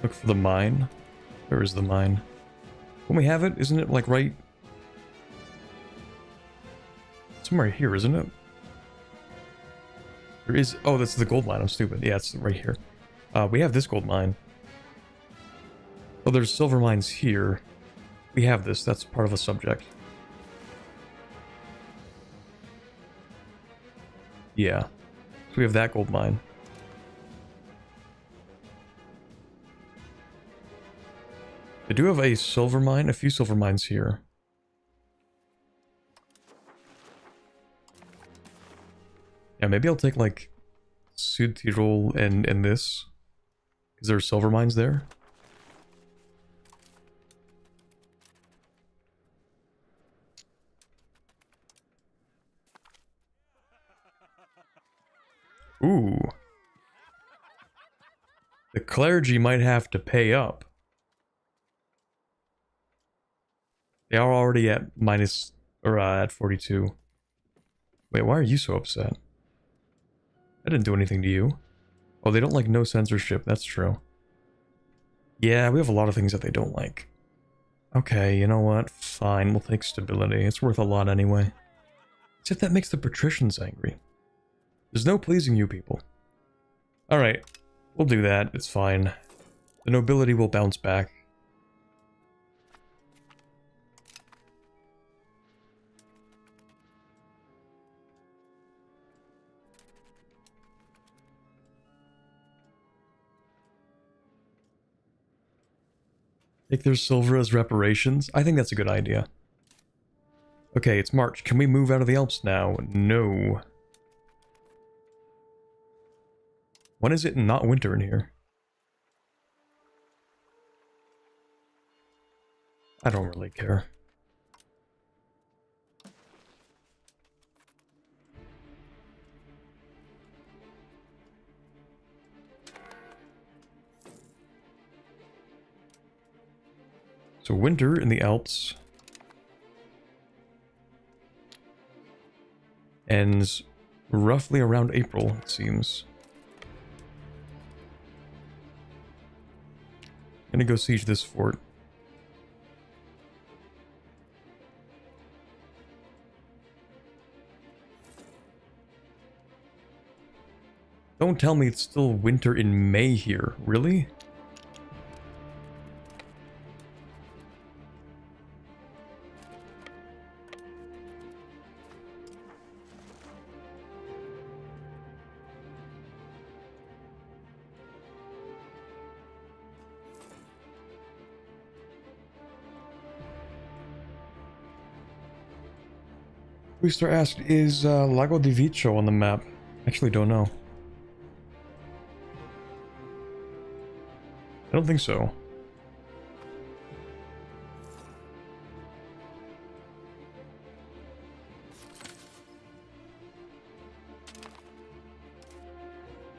Look for the mine. Where is the mine? When we have it, isn't it like right... somewhere here, isn't it? There is... oh, that's the gold mine. I'm stupid. Yeah, it's right here. We have this gold mine. Oh, there's silver mines here. We have this. That's part of a subject. Yeah. So we have that gold mine. I do have a silver mine, a few silver mines here. Yeah, maybe I'll take like Südtirol and this. Is there silver mines there? Ooh. The clergy might have to pay up. They are already at minus, or at 42. Wait, why are you so upset? I didn't do anything to you. Oh, they don't like no censorship, that's true. Yeah, we have a lot of things that they don't like. Okay, you know what? Fine, we'll take stability. It's worth a lot anyway. Except that makes the patricians angry. There's no pleasing you people. Alright, we'll do that, it's fine. The nobility will bounce back. Take their silver as reparations? I think that's a good idea. Okay, it's March. Can we move out of the Alps now? No. When is it not winter in here? I don't really care. So winter in the Alps ends roughly around April, it seems. Gonna go siege this fort. Don't tell me it's still winter in May here, really? Booster asked, is Lago di Vico on the map? Actually, don't know. I don't think so.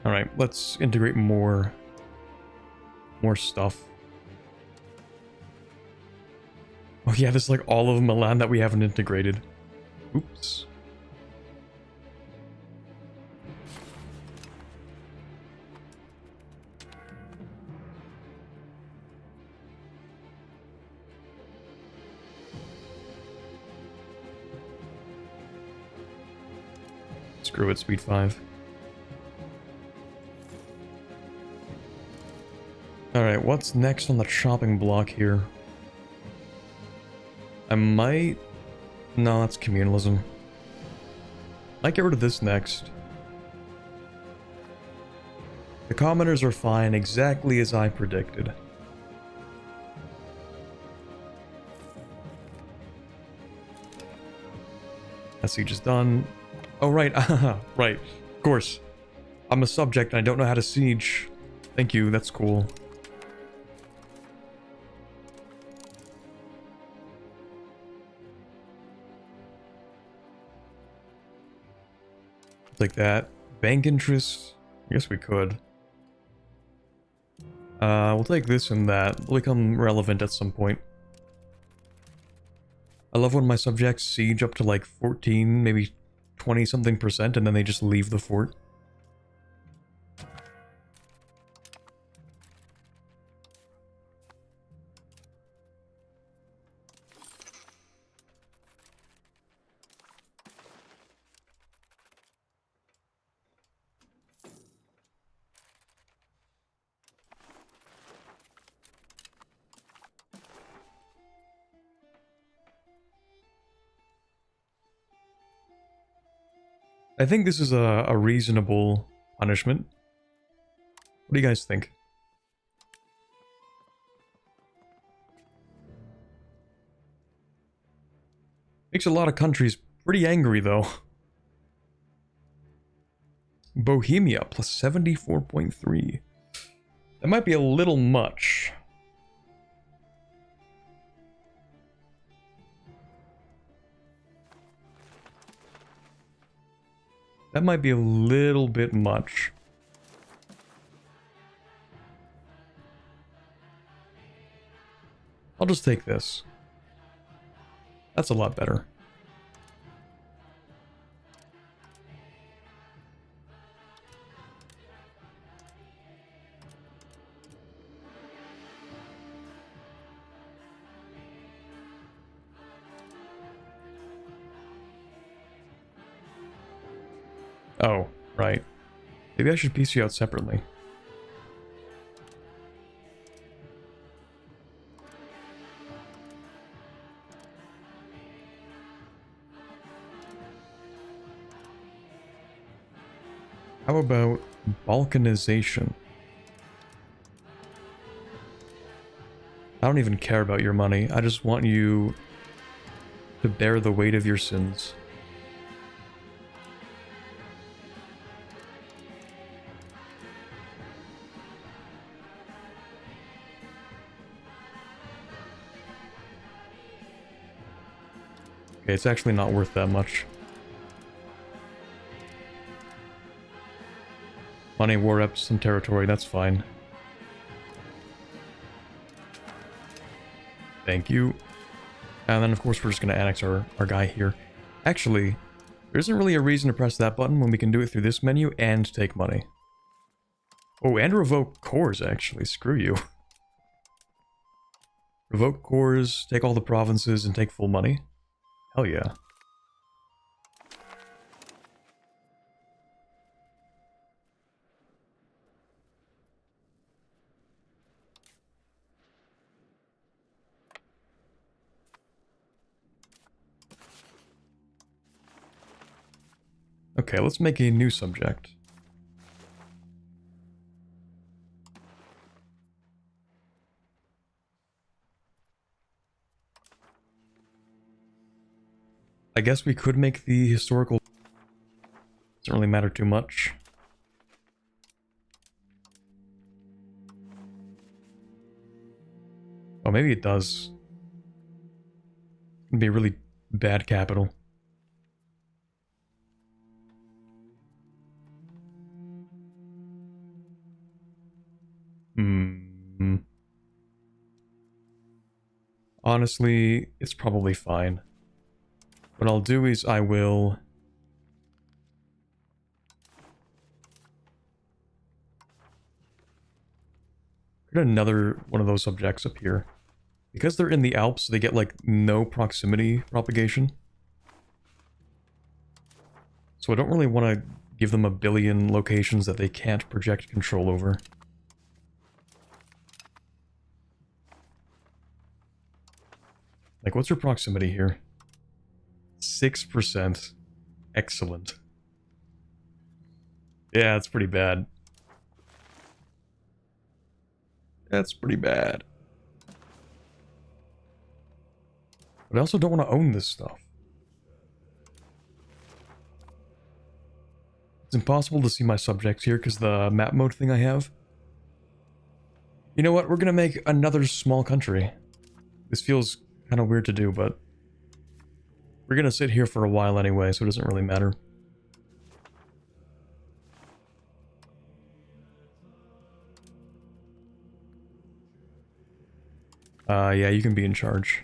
Alright, let's integrate more stuff. Oh yeah, there's like all of Milan that we haven't integrated. Oops. Screw it, speed 5. Alright, what's next on the chopping block here? I might... No, that's communalism. Might get rid of this next. The commoners are fine, exactly as I predicted. That siege is done. Oh, right. Right. Of course. I'm a subject and I don't know how to siege. Thank you, that's cool. Like that. Bank interest? I guess we could. We'll take this and that. It'll become relevant at some point. I love when my subjects siege up to like 14, maybe 20 something percent, and then they just leave the fort. I think this is a reasonable punishment. What do you guys think? Makes a lot of countries pretty angry, though. Bohemia, plus 74.3. That might be a little much. That might be a little bit much. I'll just take this. That's a lot better. Oh, right. Maybe I should piece you out separately. How about balkanization? I don't even care about your money. I just want you to bear the weight of your sins. Okay, it's actually not worth that much. Money, war reps, some territory, that's fine. Thank you. And then, of course, we're just going to annex our guy here. Actually, there isn't really a reason to press that button when we can do it through this menu and take money. Oh, and revoke cores, actually. Screw you. Revoke cores, take all the provinces, and take full money. Hell yeah. Okay, let's make a new subject. I guess we could make the historical... Doesn't really matter too much. Oh, maybe it does. It'd be a really bad capital. Honestly, it's probably fine. What I'll do is I will... Put another one of those objects up here. Because they're in the Alps, they get, like, no proximity propagation. So I don't really want to give them a billion locations that they can't project control over. Like, what's your proximity here? 6%. Excellent. Yeah, it's pretty bad. That's pretty bad. But I also don't want to own this stuff. It's impossible to see my subjects here because the map mode thing I have. You know what? We're gonna make another small country. This feels kind of weird to do, but we're gonna sit here for a while anyway, so it doesn't really matter. Yeah, you can be in charge.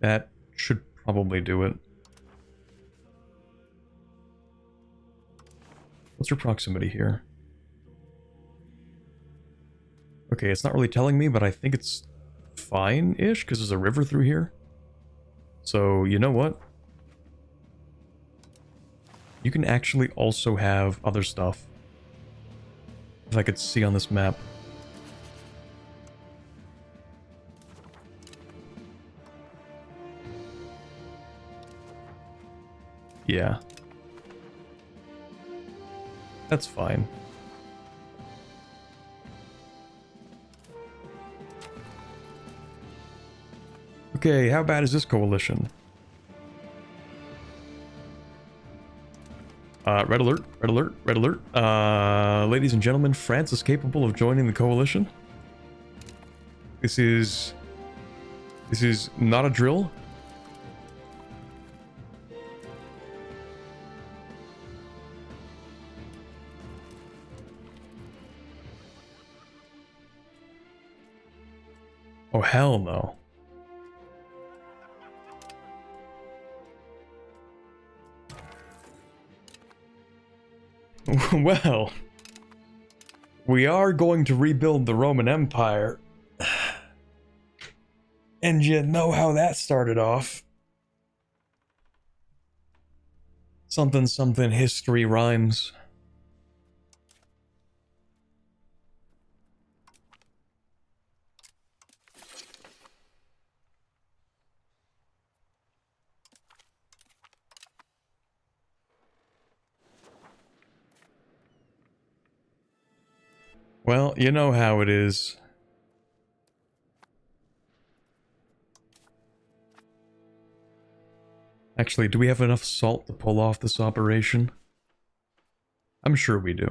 That should probably do it. What's your proximity here? Okay, it's not really telling me, but I think it's fine-ish, because there's a river through here. So, you know what? You can actually also have other stuff. If I could see on this map. Yeah. That's fine. Okay, how bad is this coalition? Red alert, red alert, red alert. Ladies and gentlemen, France is capable of joining the coalition. This is not a drill. Oh, hell no. Well, we are going to rebuild the Roman Empire. And you know how that started off. Something, something, history rhymes. Well, you know how it is. Actually, do we have enough salt to pull off this operation? I'm sure we do.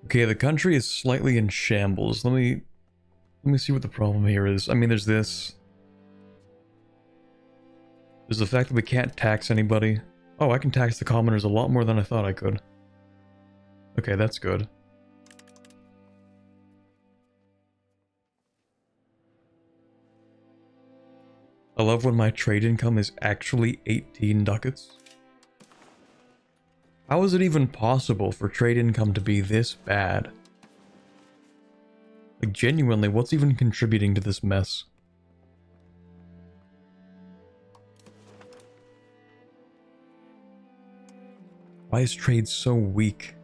Okay, the country is slightly in shambles. Let me see what the problem here is. I mean, there's this. There's the fact that we can't tax anybody. Oh, I can tax the commoners a lot more than I thought I could. Okay, that's good. I love when my trade income is actually 18 ducats. How is it even possible for trade income to be this bad? Like, genuinely, what's even contributing to this mess? Why is trade so weak?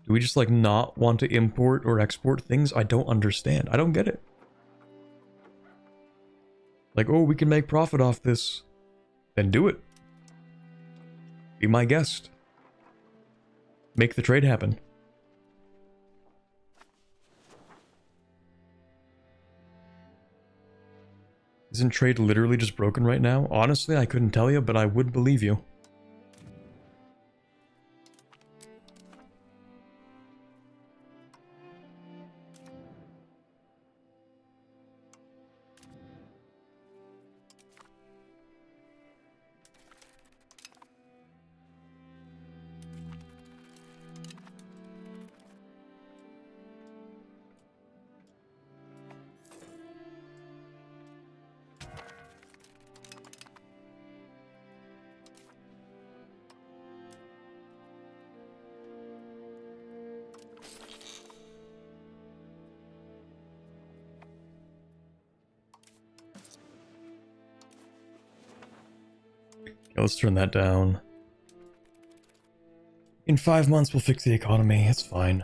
Do we just like not want to import or export things? I don't understand. I don't get it. Like, oh, we can make profit off this. Then do it. Be my guest. Make the trade happen. Isn't trade literally just broken right now? Honestly, I couldn't tell you, but I would believe you. Yeah, let's turn that down. In 5 months, we'll fix the economy. It's fine.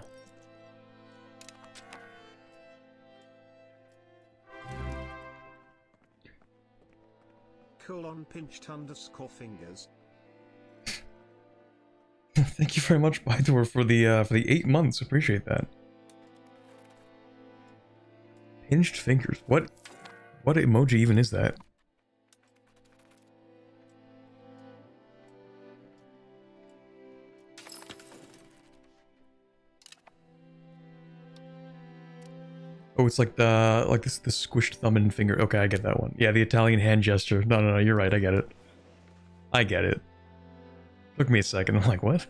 _pinched_fingers. Thank you very much, Bydor, for the 8 months. Appreciate that. Pinched fingers. What emoji even is that? Oh, it's like the squished thumb and finger. Okay, I get that one. Yeah, the Italian hand gesture. No, you're right. I get it. I get it. Took me a second. I'm like, what?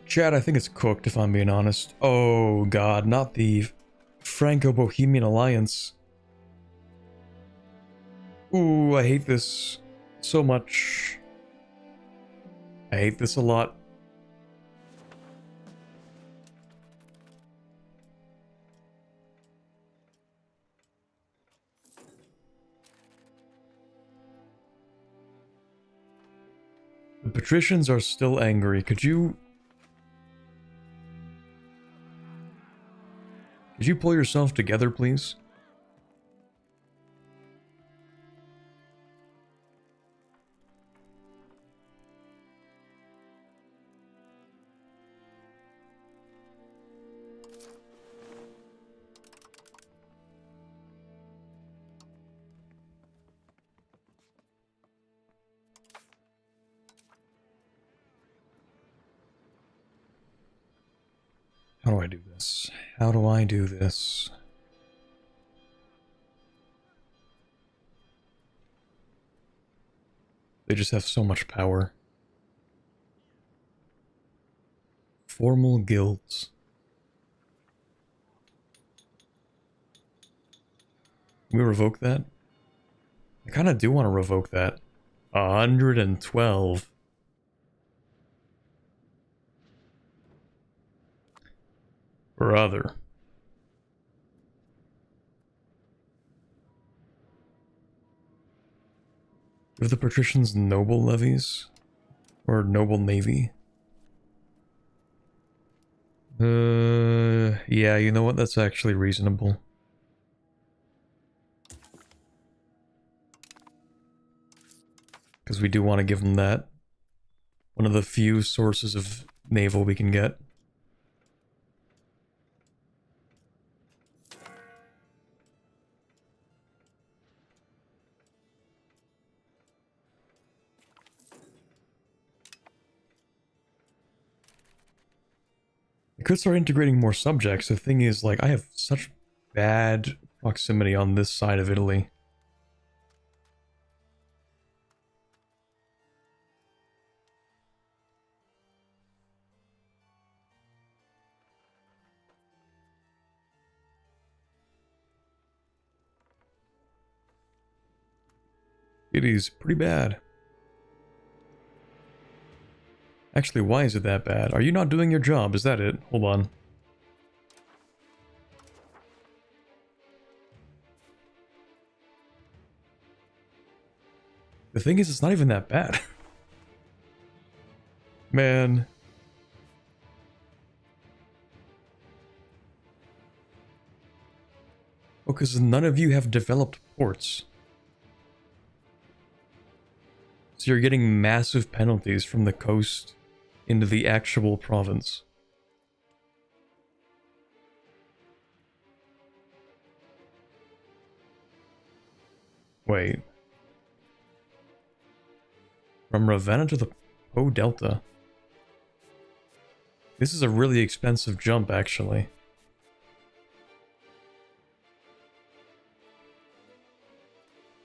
Chad, I think it's cooked, if I'm being honest. Oh, God, not the Franco-Bohemian Alliance. Ooh, I hate this so much. I hate this a lot. The patricians are still angry. Could you pull yourself together, please? How do I do this? How do I do this? They just have so much power. Formal guilds. Can we revoke that? I kind of do want to revoke that. 112. Brother. Give the patricians noble levies? Or noble navy? Yeah, you know what? That's actually reasonable. Because we do want to give them that. One of the few sources of naval we can get. I could start integrating more subjects. The thing is, like, I have such bad proximity on this side of Italy. It is pretty bad. Actually, why is it that bad? Are you not doing your job? Is that it? Hold on. The thing is, it's not even that bad. Man. Oh, because none of you have developed ports. So you're getting massive penalties from the coast into the actual province. Wait. From Ravenna to the Po Delta. This is a really expensive jump, actually.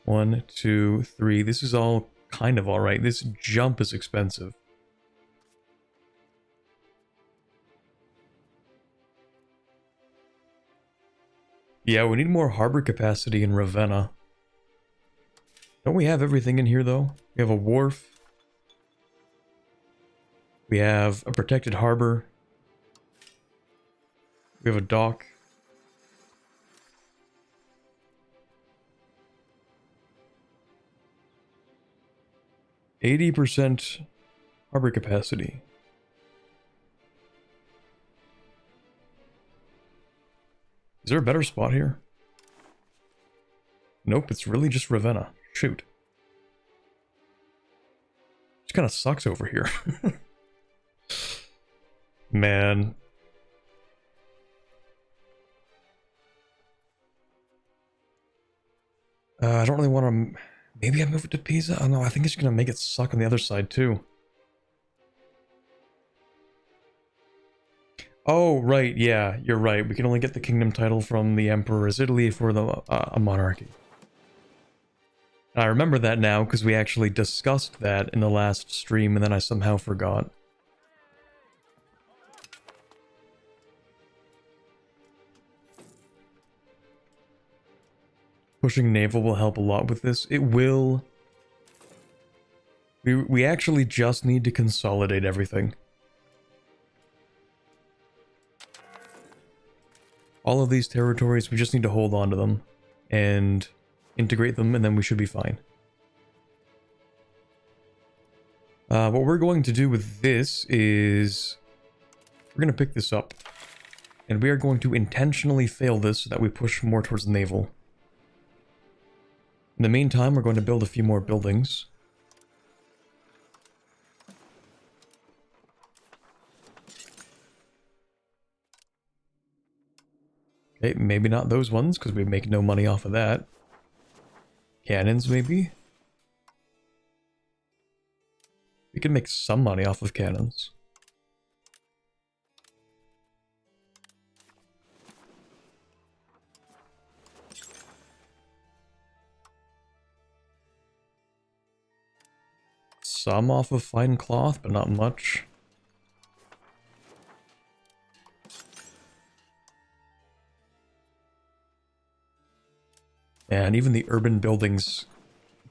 One, two, three. This is all kind of alright. This jump is expensive. Yeah, we need more harbor capacity in Ravenna. Don't we have everything in here, though? We have a wharf. We have a protected harbor. We have a dock. %80 harbor capacity. Is there a better spot here? Nope, it's really just Ravenna. Shoot. It kind of sucks over here. Man. I don't really want to... Maybe I move it to Pisa? Oh no, I think it's going to make it suck on the other side too. Oh, right, yeah, you're right. We can only get the kingdom title from the Emperor's Italy for the a monarchy. I remember that now because we actually discussed that in the last stream and then I somehow forgot. Pushing naval will help a lot with this. It will. We actually just need to consolidate everything. All of these territories, we just need to hold on to them and integrate them, and then we should be fine. What we're going to do with this is we're going to pick this up, and we are going to intentionally fail this so that we push more towards the naval. In the meantime, we're going to build a few more buildings. Okay, maybe not those ones, because we make no money off of that. Cannons, maybe? We can make some money off of cannons. Some off of fine cloth, but not much. And even the urban buildings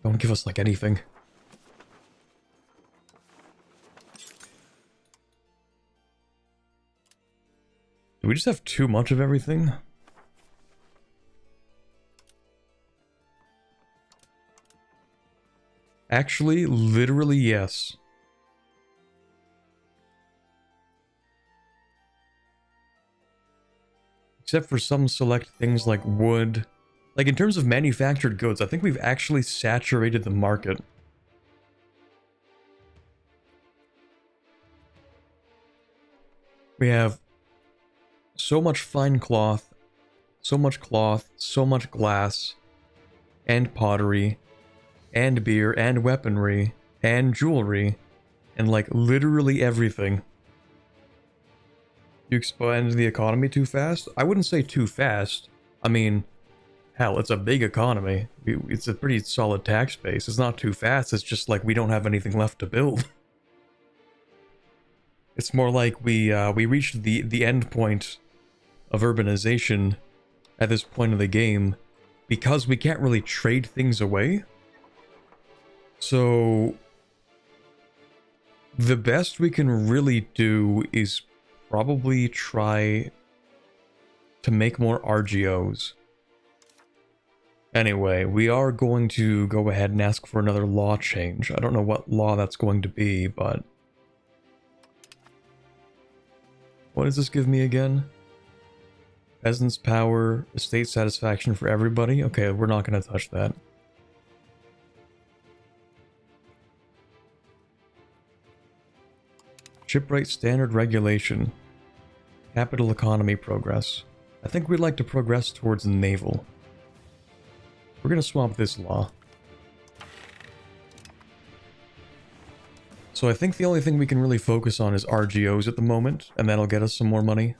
don't give us, like, anything. Do we just have too much of everything? Actually, literally, yes. Except for some select things like wood. Like, in terms of manufactured goods, I think we've actually saturated the market. We have so much fine cloth, so much glass, and pottery, and beer, and weaponry, and jewelry, and, like, literally everything. You expand the economy too fast? I wouldn't say too fast. I mean... Hell, it's a big economy. It's a pretty solid tax base. It's not too fast, it's just like we don't have anything left to build. It's more like we reached the end point of urbanization at this point of the game because we can't really trade things away. So the best we can really do is probably try to make more RGOs. Anyway, we are going to go ahead and ask for another law change. I don't know what law that's going to be, but... What does this give me again? Peasants' power, estate satisfaction for everybody? Okay, we're not going to touch that. Shipwright standard regulation. Capital economy progress. I think we'd like to progress towards naval. We're going to swap this law. So I think the only thing we can really focus on is RGOs at the moment, and that'll get us some more money.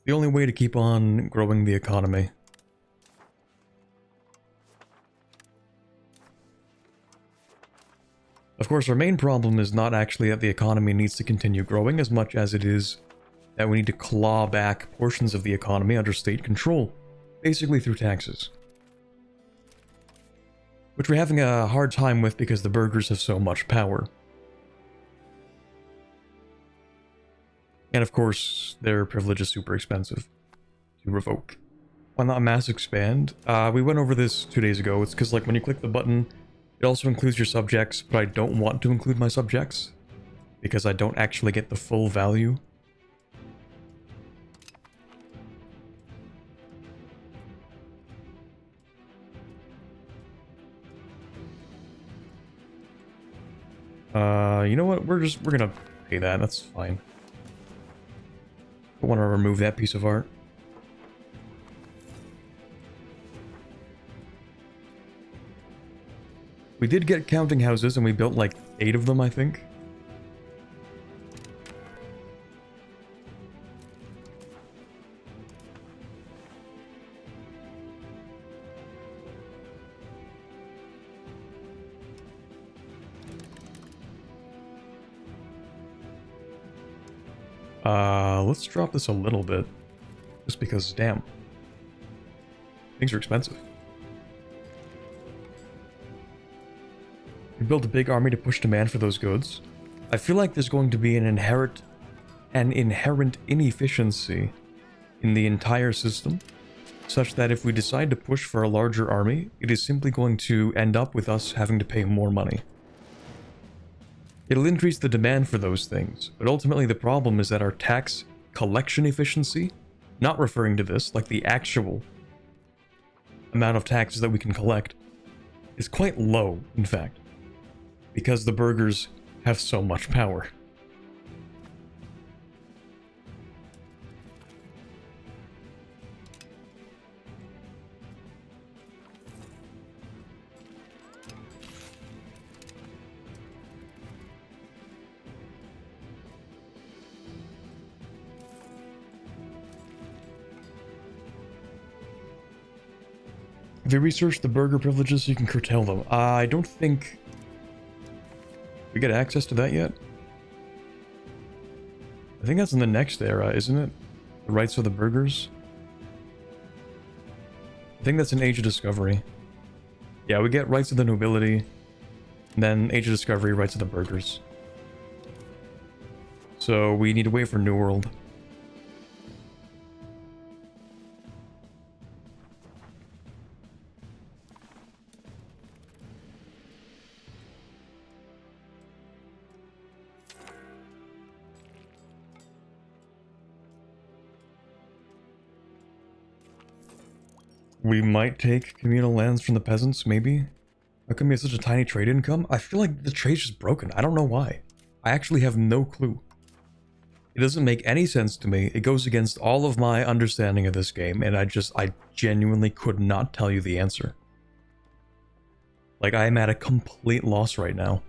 The only way to keep on growing the economy. Of course, our main problem is not actually that the economy needs to continue growing as much as it is that we need to claw back portions of the economy under state control, basically through taxes. Which we're having a hard time with because the burghers have so much power. And of course, their privilege is super expensive to revoke. Why not mass expand? We went over this 2 days ago. It's because like when you click the button, it also includes your subjects, but I don't want to include my subjects because I don't actually get the full value. You know what? We're gonna pay that. That's fine. I want to remove that piece of art. We did get counting houses, and we built like 8 of them, I think. Let's drop this a little bit. Just because, damn. Things are expensive. We built a big army to push demand for those goods. I feel like there's going to be an inherent inefficiency in the entire system, such that if we decide to push for a larger army, it is simply going to end up with us having to pay more money. It'll increase the demand for those things, but ultimately the problem is that our tax collection efficiency, not referring to this, like the actual amount of taxes that we can collect, is quite low, in fact, because the burghers have so much power. Have you researched the burgher privileges so you can curtail them? I don't think we get access to that yet. I think that's in the next era, isn't it? The rights of the burghers? I think that's in Age of Discovery. Yeah, we get rights of the nobility, and then Age of Discovery, rights of the burghers. So we need to wait for New World. We might take communal lands from the peasants, maybe? How come we have such a tiny trade income? I feel like the trade's just broken. I don't know why. I actually have no clue. It doesn't make any sense to me. It goes against all of my understanding of this game, and I genuinely could not tell you the answer. Like, I am at a complete loss right now.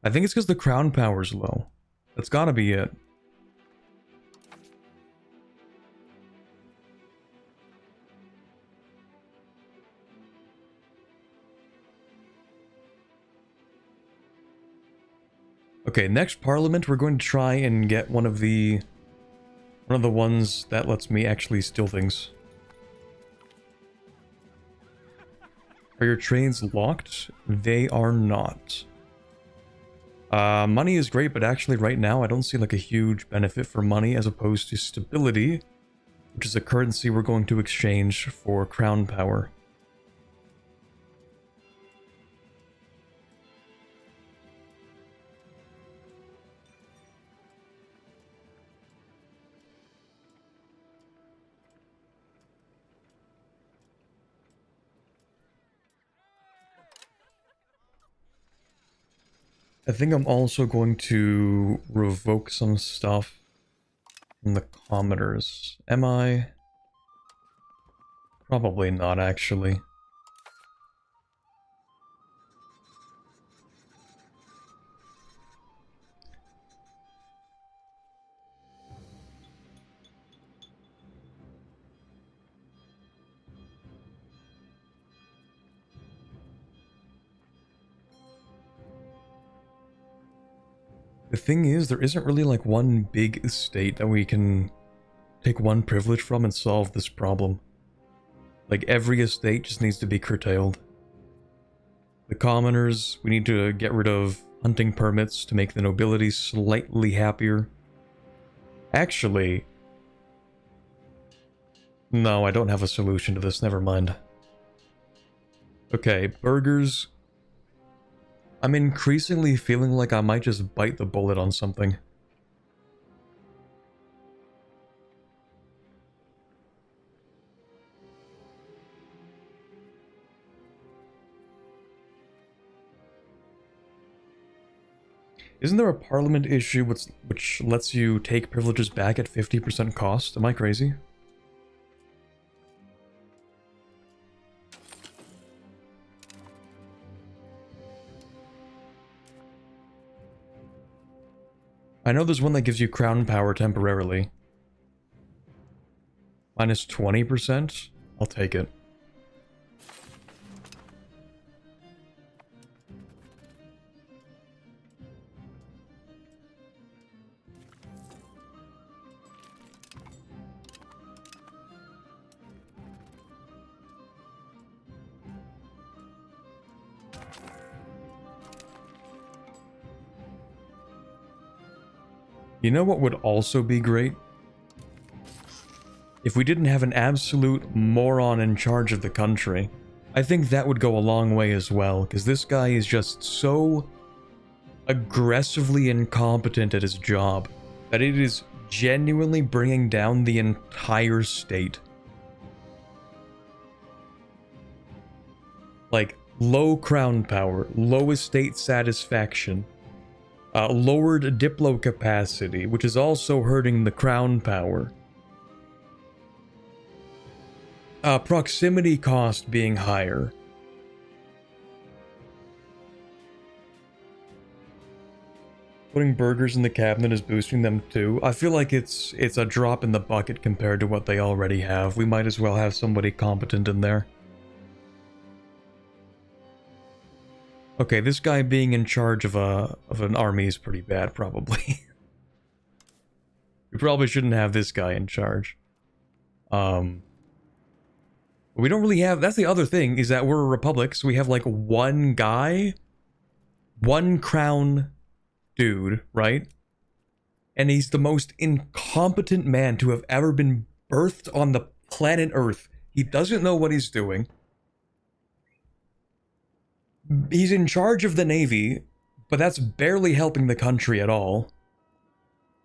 I think it's because the crown power's low. That's gotta be it. Okay, next parliament, we're going to try and get one of the ones that lets me actually steal things. Are your trades locked? They are not. Money is great, but actually right now I don't see like a huge benefit for money as opposed to stability, which is a currency we're going to exchange for crown power. I think I'm also going to revoke some stuff from the commoners. Am I? Probably not, actually. The thing is, there isn't really like one big estate that we can take one privilege from and solve this problem. Like every estate just needs to be curtailed. The commoners, we need to get rid of hunting permits to make the nobility slightly happier. Actually, no, I don't have a solution to this, never mind. Okay, burgers. I'm increasingly feeling like I might just bite the bullet on something. Isn't there a parliament issue which lets you take privileges back at 50% cost? Am I crazy? I know there's one that gives you crown power temporarily. Minus 20%? I'll take it. You know what would also be great? If we didn't have an absolute moron in charge of the country. I think that would go a long way as well, because this guy is just so aggressively incompetent at his job that it is genuinely bringing down the entire state. Like, low crown power, low estate satisfaction, lowered diplo capacity, which is also hurting the crown power. Proximity cost being higher. Putting burgers in the cabinet is boosting them too. I feel like it's a drop in the bucket compared to what they already have. We might as well have somebody competent in there. Okay, this guy being in charge of an army is pretty bad, probably. We probably shouldn't have this guy in charge. We don't really have... That's the other thing, is that we're a republic, so we have, like, one guy, one crown dude, right? And he's the most incompetent man to have ever been birthed on the planet Earth. He doesn't know what he's doing. He's in charge of the Navy, but that's barely helping the country at all.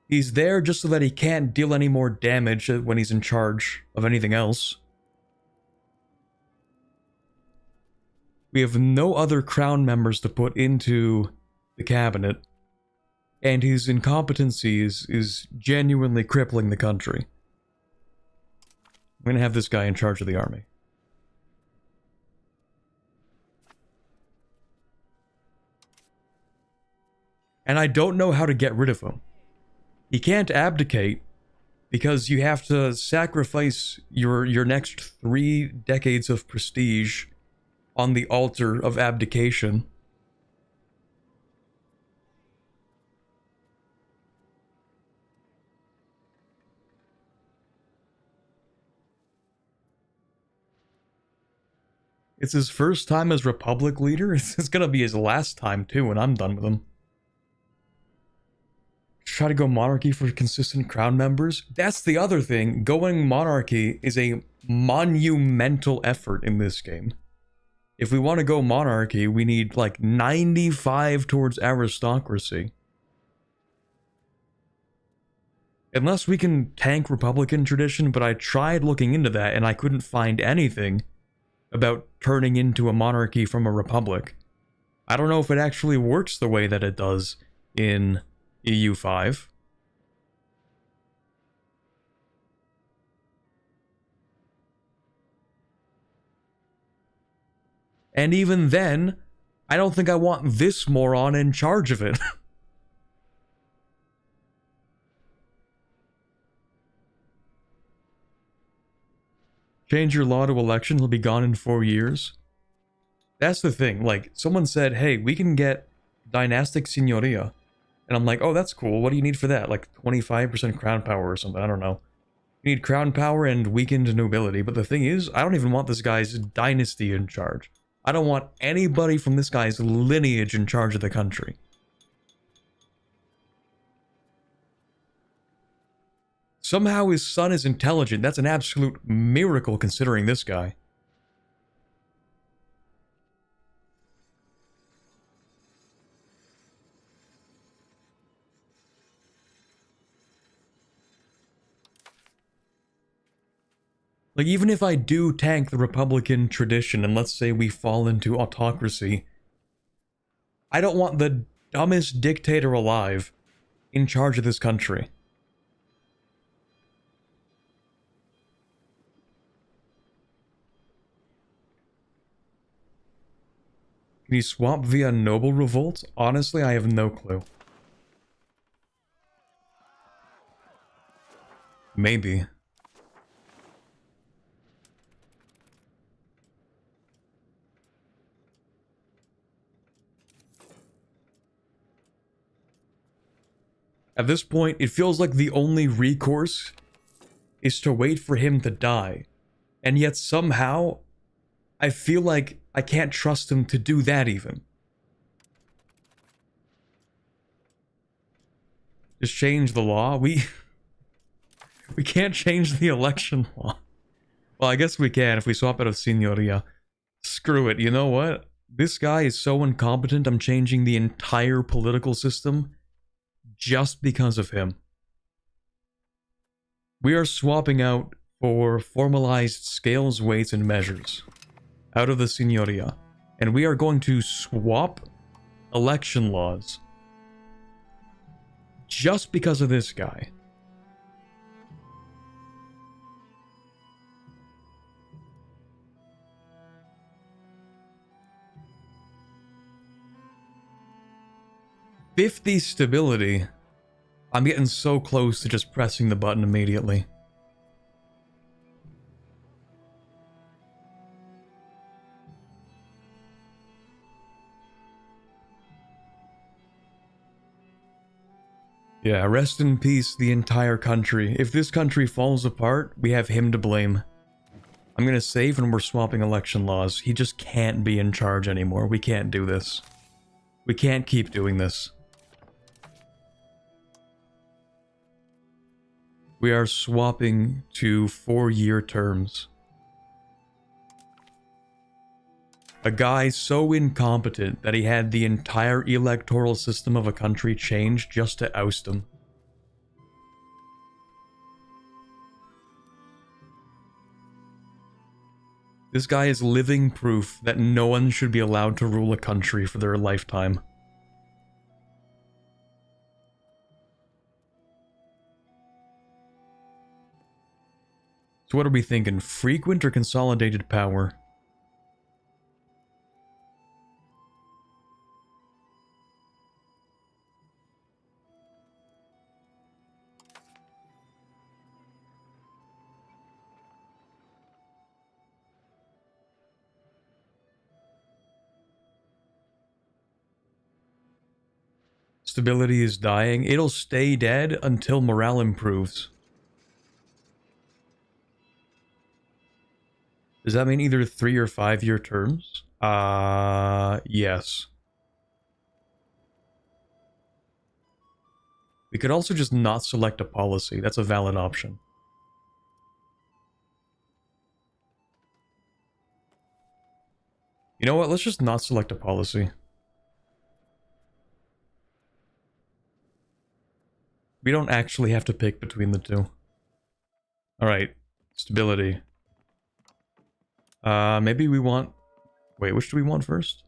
He's there just so that he can't deal any more damage when he's in charge of anything else. We have no other crown members to put into the cabinet, and his incompetency is genuinely crippling the country. I'm gonna have this guy in charge of the army. And I don't know how to get rid of him. He can't abdicate because you have to sacrifice your next 3 decades of prestige on the altar of abdication. It's his first time as Republic leader. It's gonna be his last time too when I'm done with him. Try to go monarchy for consistent crown members. That's the other thing. Going monarchy is a monumental effort in this game. If we want to go monarchy, we need like 95 towards aristocracy. Unless we can tank Republican tradition, but I tried looking into that and I couldn't find anything about turning into a monarchy from a republic. I don't know if it actually works the way that it does in EU5. And even then, I don't think I want this moron in charge of it. Change your law to election, he'll be gone in 4 years. That's the thing, like, someone said, hey, we can get dynastic signoria. And I'm like, oh, that's cool, what do you need for that? Like 25% crown power or something, I don't know. You need crown power and weakened nobility, but the thing is, I don't even want this guy's dynasty in charge. I don't want anybody from this guy's lineage in charge of the country. Somehow his son is intelligent. That's an absolute miracle considering this guy. Like, even if I do tank the Republican tradition, and let's say we fall into autocracy, I don't want the dumbest dictator alive in charge of this country. Can you swap via noble revolt? Honestly, I have no clue. Maybe. At this point, it feels like the only recourse is to wait for him to die. And yet somehow, I feel like I can't trust him to do that even. Just change the law? We can't change the election law. Well, I guess we can if we swap out of Signoria. Screw it, you know what? This guy is so incompetent, I'm changing the entire political system just because of him. We are swapping out for formalized scales, weights, and measures out of the Signoria. And we are going to swap election laws just because of this guy. $50 stability. I'm getting so close to just pressing the button immediately. Yeah, rest in peace, the entire country. If this country falls apart, we have him to blame. I'm gonna save and we're swapping election laws. He just can't be in charge anymore. We can't do this. We can't keep doing this. We are swapping to 4-year terms. A guy so incompetent that he had the entire electoral system of a country changed just to oust him. This guy is living proof that no one should be allowed to rule a country for their lifetime. So what are we thinking? Frequent or consolidated power? Stability is dying. It'll stay dead until morale improves. Does that mean either 3 or 5 year terms? Yes. We could also just not select a policy. That's a valid option. You know what? Let's just not select a policy. We don't actually have to pick between the two. Alright. Stability. Maybe we want... Wait, which do we want first?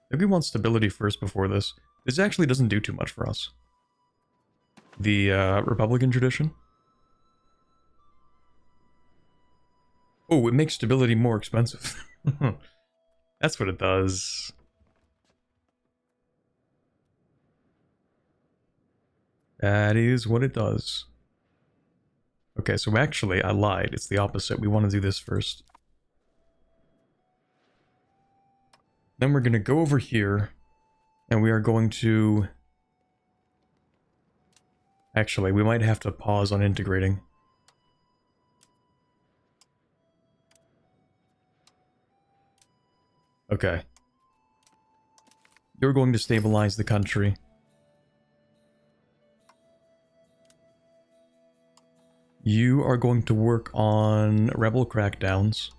Maybe we want stability first before this. This actually doesn't do too much for us. The, Republican tradition. Oh, it makes stability more expensive. That's what it does. That is what it does. Okay, so actually, I lied. It's the opposite. We want to do this first. Then we're going to go over here, and we are going to... Actually, we might have to pause on integrating. Okay. You're going to stabilize the country. You are going to work on rebel crackdowns.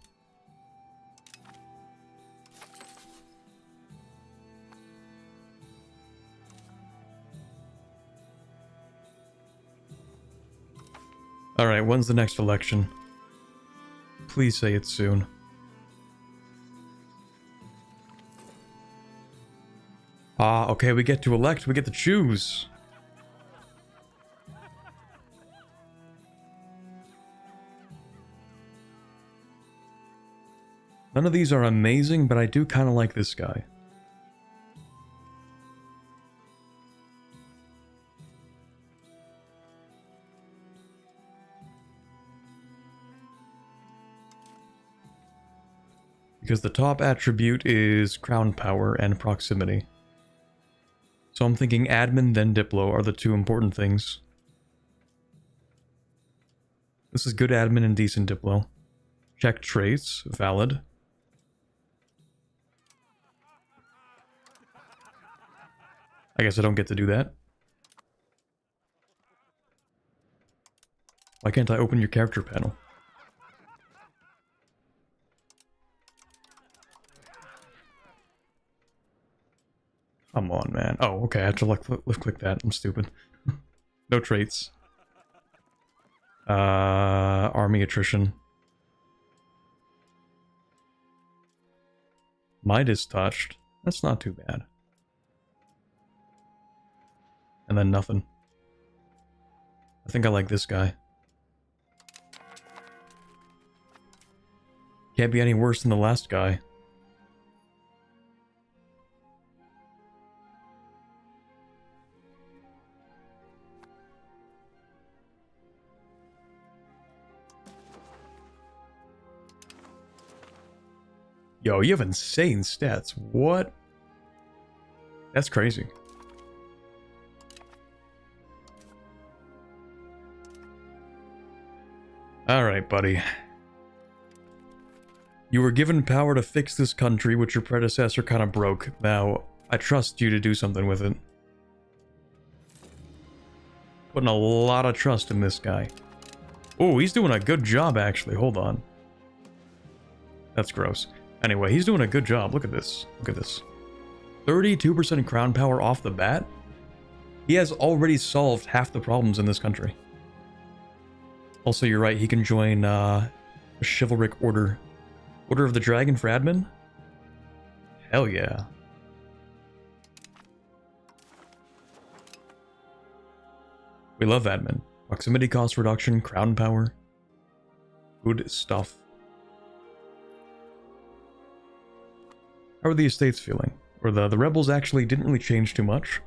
Alright, when's the next election? Please say it's soon. Ah, okay, we get to elect, we get to choose. None of these are amazing, but I do kind of like this guy. Because the top attribute is crown power and proximity. So I'm thinking admin then Diplo are the two important things. This is good admin and decent Diplo. Check traits, valid. I guess I don't get to do that. Why can't I open your character panel? Come on, man. Oh, okay, I have to left click that. I'm stupid. No traits. Army attrition. Midas touched. That's not too bad. And then nothing. I think I like this guy. Can't be any worse than the last guy. Yo, you have insane stats. What? That's crazy. Alright, buddy. You were given power to fix this country, which your predecessor kind of broke. Now, I trust you to do something with it. Putting a lot of trust in this guy. Oh, he's doing a good job, actually. Hold on. That's gross. Anyway, he's doing a good job. Look at this. Look at this. 32% crown power off the bat? He has already solved half the problems in this country. Also, you're right. He can join a chivalric order. Order of the Dragon for admin? Hell yeah. We love admin. Proximity cost reduction, crown power. Good stuff. How are the estates feeling? Or the rebels actually didn't really change too much.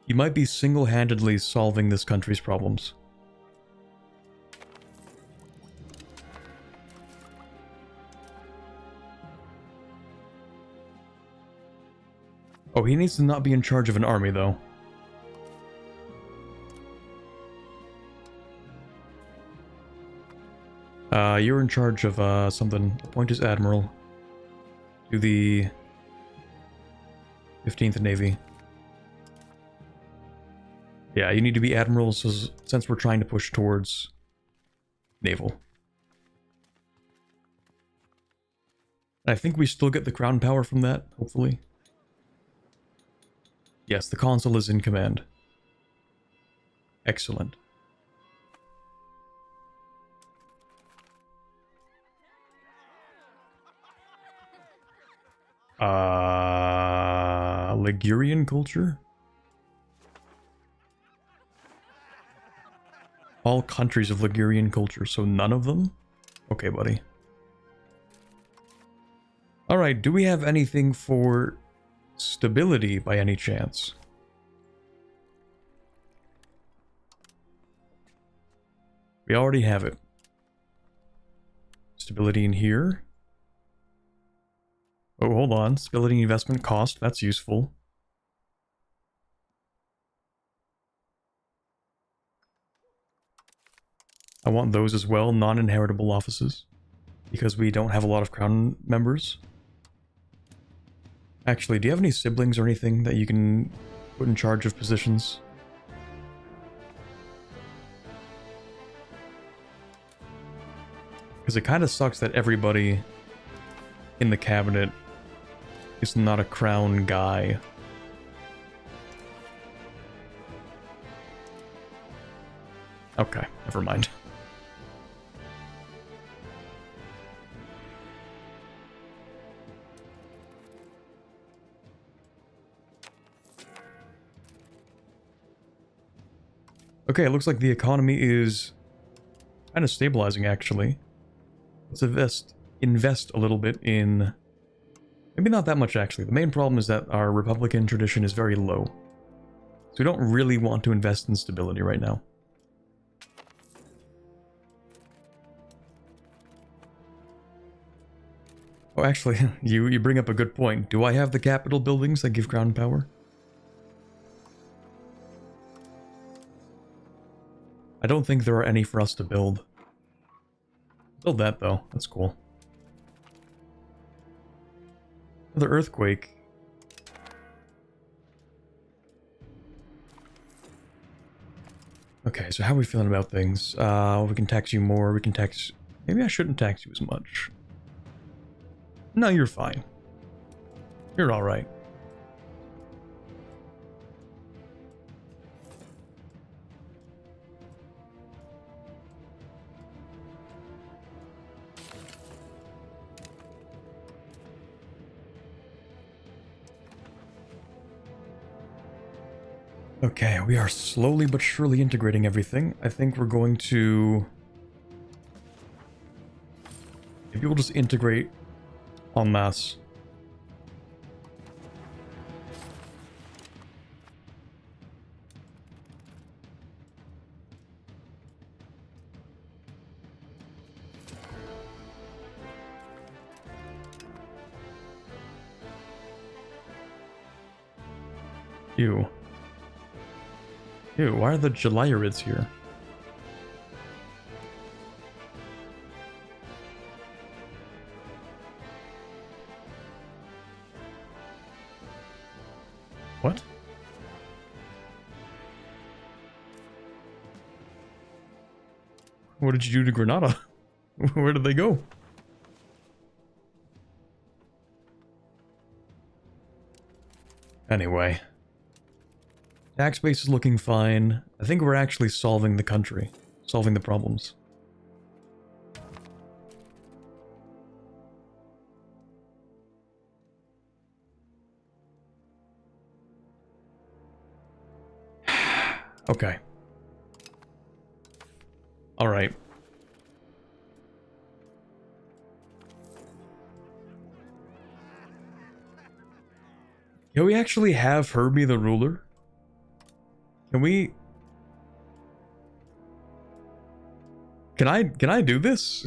He might be single-handedly solving this country's problems. Oh, he needs to not be in charge of an army, though. You're in charge of something. Appoint as admiral to the 15th Navy. Yeah, you need to be admiral since we're trying to push towards naval. I think we still get the crown power from that, hopefully. Yes, the consul is in command. Excellent. Ligurian culture? All countries of Ligurian culture, so none of them? Okay, buddy. Alright, do we have anything for stability by any chance? We already have it. Stability in here. Oh, hold on. Stability investment cost, that's useful. I want those as well, non-inheritable offices. Because we don't have a lot of crown members. Actually, do you have any siblings or anything that you can put in charge of positions? Because it kind of sucks that everybody in the cabinet is not a crown guy. Okay, never mind. Okay, it looks like the economy is kind of stabilizing, actually. Let's invest a little bit in... Maybe not that much, actually. The main problem is that our Republican tradition is very low. So we don't really want to invest in stability right now. Oh, actually, you bring up a good point. Do I have the capital buildings that give crown power? I don't think there are any for us to build. Build that, though. That's cool. Another earthquake. Okay, so how are we feeling about things? We can tax you more, we can tax... Maybe I shouldn't tax you as much. No, you're fine. You're alright. Okay, we are slowly but surely integrating everything. I think we're going to... Maybe we'll just integrate en masse. Ew. Ew, why are the Jellyrids here? What? What did you do to Granada? Where did they go? Anyway. Tax base is looking fine. I think we're actually solving the country. Solving the problems. Okay. Alright. Can we actually have her be the ruler? Can we... Can I do this?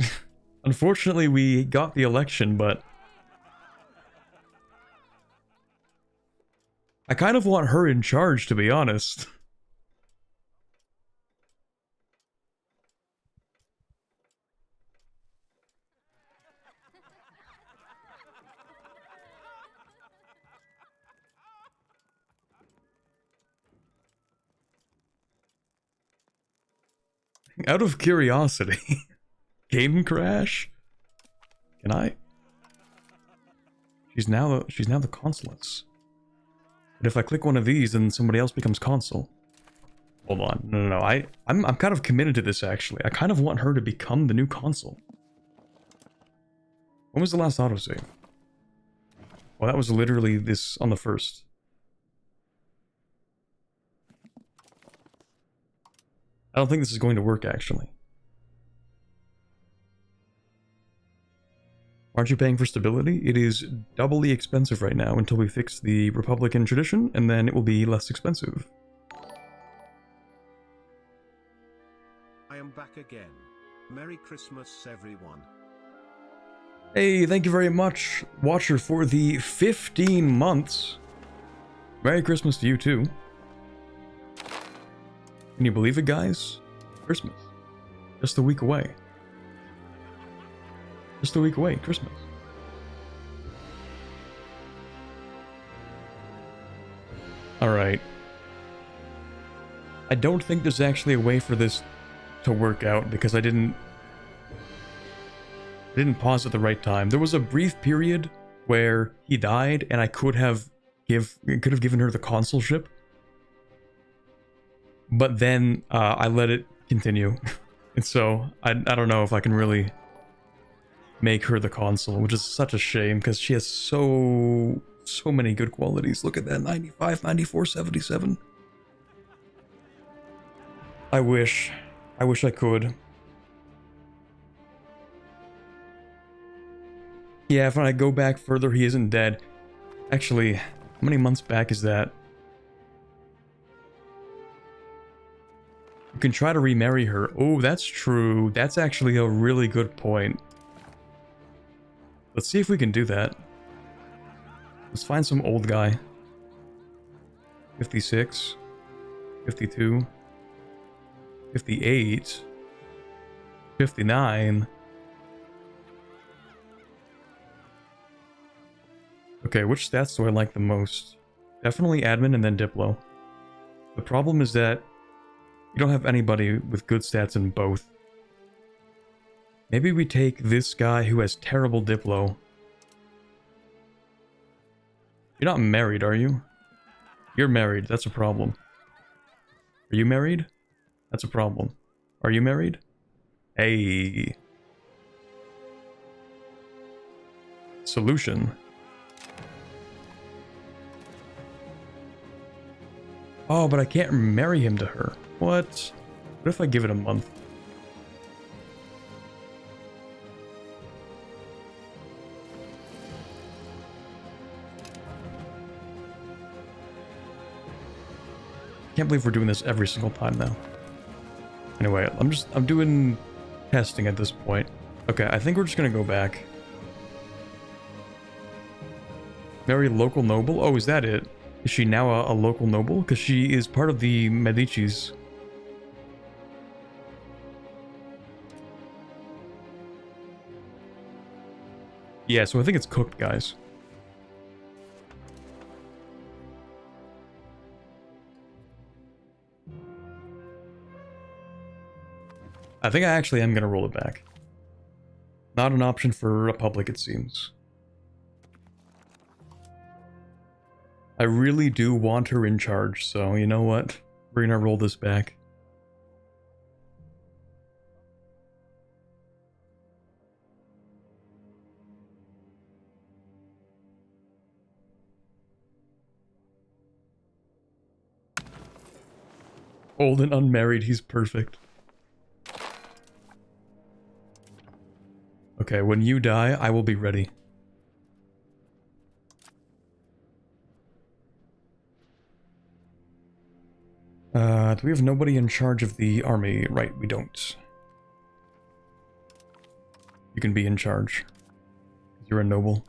Unfortunately, we got the election, but... I kind of want her in charge, to be honest. Out of curiosity. Game crash? Can I? She's now the consuless. But if I click one of these, then somebody else becomes consul. Hold on. No. I'm kind of committed to this, actually. I kind of want her to become the new consul. When was the last autosave? Well, that was literally this on the 1st. I don't think this is going to work, actually. Aren't you paying for stability? It is doubly expensive right now until we fix the Republican tradition, and then it will be less expensive. I am back again. Merry Christmas, everyone. Hey, thank you very much, Watcher, for the 15 months. Merry Christmas to you, too. Can you believe it, guys? Christmas. Just a week away. Just a week away, Christmas. Alright. I don't think there's actually a way for this to work out because I didn't pause at the right time. There was a brief period where he died and I could have given her the consulship. But then I let it continue. And so I don't know if I can really make her the consul, which is such a shame because she has so many good qualities. Look at that, 95, 94, 77. I wish I could. Yeah, if I go back further, he isn't dead. Actually, how many months back is that? You can try to remarry her. Oh, that's true. That's actually a really good point. Let's see if we can do that. Let's find some old guy. 56. 52. 58. 59. Okay, which stats do I like the most? Definitely admin and then Diplo. The problem is that you don't have anybody with good stats in both. Maybe we take this guy who has terrible Diplo. You're not married, are you? You're married, that's a problem. Are you married? That's a problem. Are you married? Hey. Solution. Oh, but I can't marry him to her. What? What if I give it a month? Can't believe we're doing this every single time now. Anyway, I'm doing testing at this point. Okay, I think we're just gonna go back. Marry local noble? Oh, is that it? Is she now a local noble? Because she is part of the Medicis. Yeah, so I think it's cooked, guys. I think I actually am going to roll it back. Not an option for Republic, it seems. I really do want her in charge, so you know what? We're going to roll this back. Old and unmarried, he's perfect. Okay, when you die, I will be ready. Do we have nobody in charge of the army? Right, we don't. You can be in charge. You're a noble.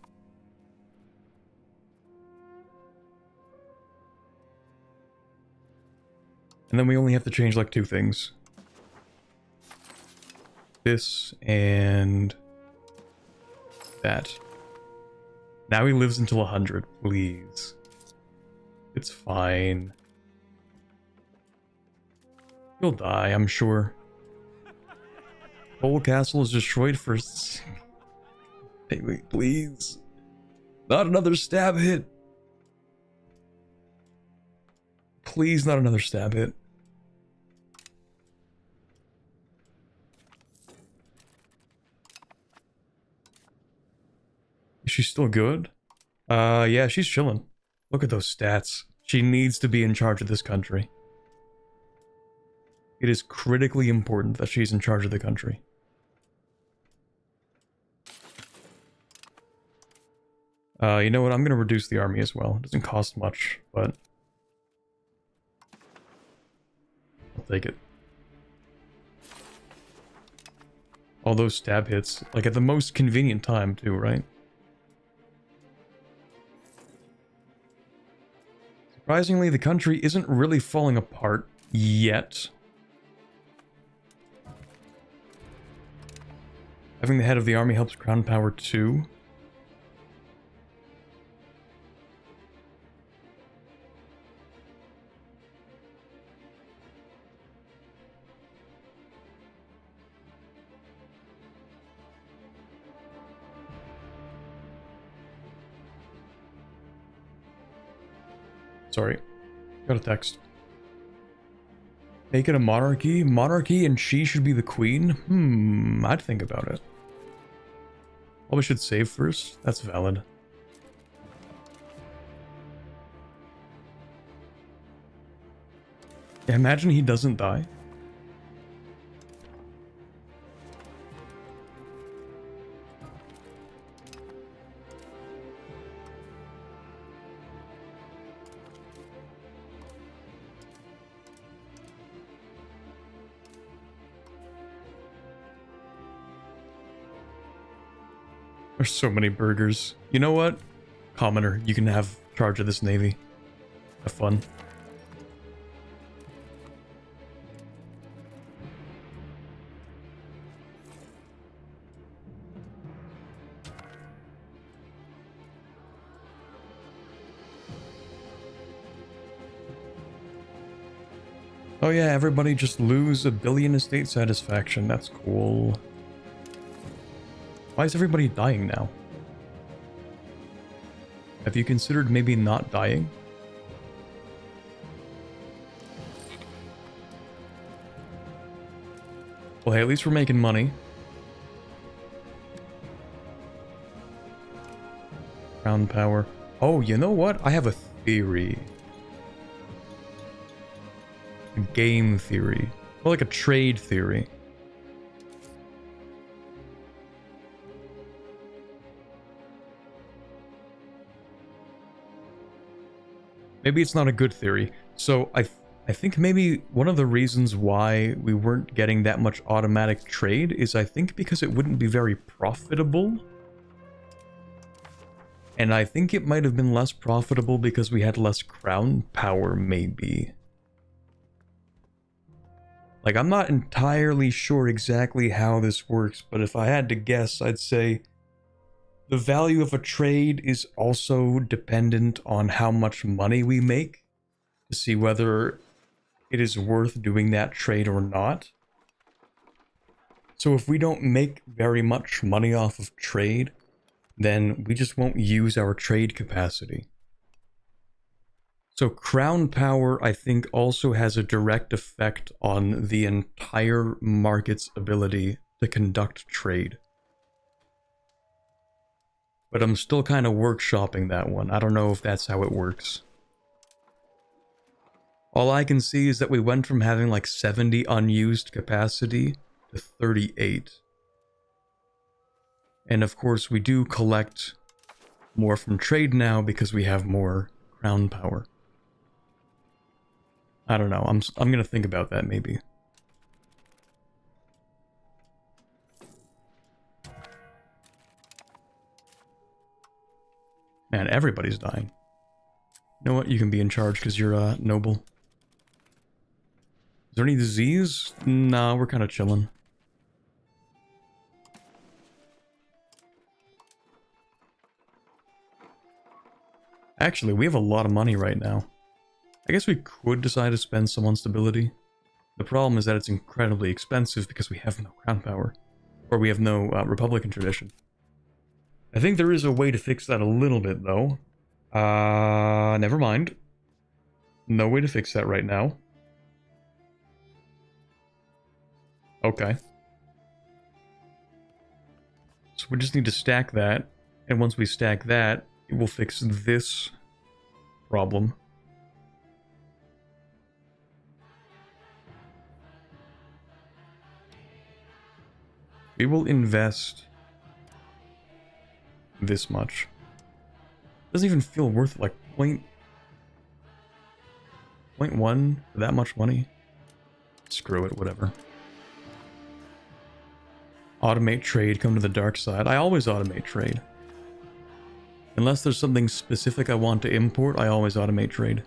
And then we only have to change like 2 things. This and that. Now he lives until 100, please. It's fine. He'll die, I'm sure. Whole castle is destroyed for... Hey, wait, please. Not another stab hit. Please, not another stab hit. Is she still good? Yeah, she's chilling. Look at those stats. She needs to be in charge of this country. It is critically important that she's in charge of the country. You know what? I'm gonna reduce the army as well. It doesn't cost much, but... I'll take it. All those stab hits. Like, at the most convenient time, too, right? Surprisingly, the country isn't really falling apart yet. Having the head of the army helps crown power too. Sorry, got a text. Make it a monarchy? Monarchy and she should be the queen? I'd think about it. Probably should save first. That's valid. Yeah, imagine he doesn't die. There's so many burgers. You know what? Commoner, you can have charge of this navy. Have fun. Oh yeah, everybody just lose 1 billion estate satisfaction. That's cool. Why is everybody dying now? Have you considered maybe not dying? Well, hey, at least we're making money. Crown power. Oh, you know what? I have a theory. A game theory. Well, like a trade theory. Maybe it's not a good theory. So I think maybe one of the reasons why we weren't getting that much automatic trade is I think because it wouldn't be very profitable. And I think it might have been less profitable because we had less crown power, maybe. Like, I'm not entirely sure exactly how this works, but if I had to guess, I'd say the value of a trade is also dependent on how much money we make to see whether it is worth doing that trade or not. So if we don't make very much money off of trade, then we just won't use our trade capacity. So crown power, I think, also has a direct effect on the entire market's ability to conduct trade. But I'm still kind of workshopping that one. I don't know if that's how it works. All I can see is that we went from having like 70 unused capacity to 38. And of course we do collect more from trade now because we have more crown power. I don't know. I'm gonna think about that maybe. Man, everybody's dying. You know what? You can be in charge because you're noble. Is there any disease? Nah, we're kind of chilling. Actually, we have a lot of money right now. I guess we could decide to spend some on stability. The problem is that it's incredibly expensive because we have no crown power. Or we have no Republican tradition. I think there is a way to fix that a little bit, though. Never mind. No way to fix that right now. Okay. So we just need to stack that, and once we stack that, it will fix this problem. We will invest this much. Doesn't even feel worth like point 0.1 for that much money. Screw it, whatever. Automate trade, come to the dark side. I always automate trade. Unless there's something specific I want to import, I always automate trade.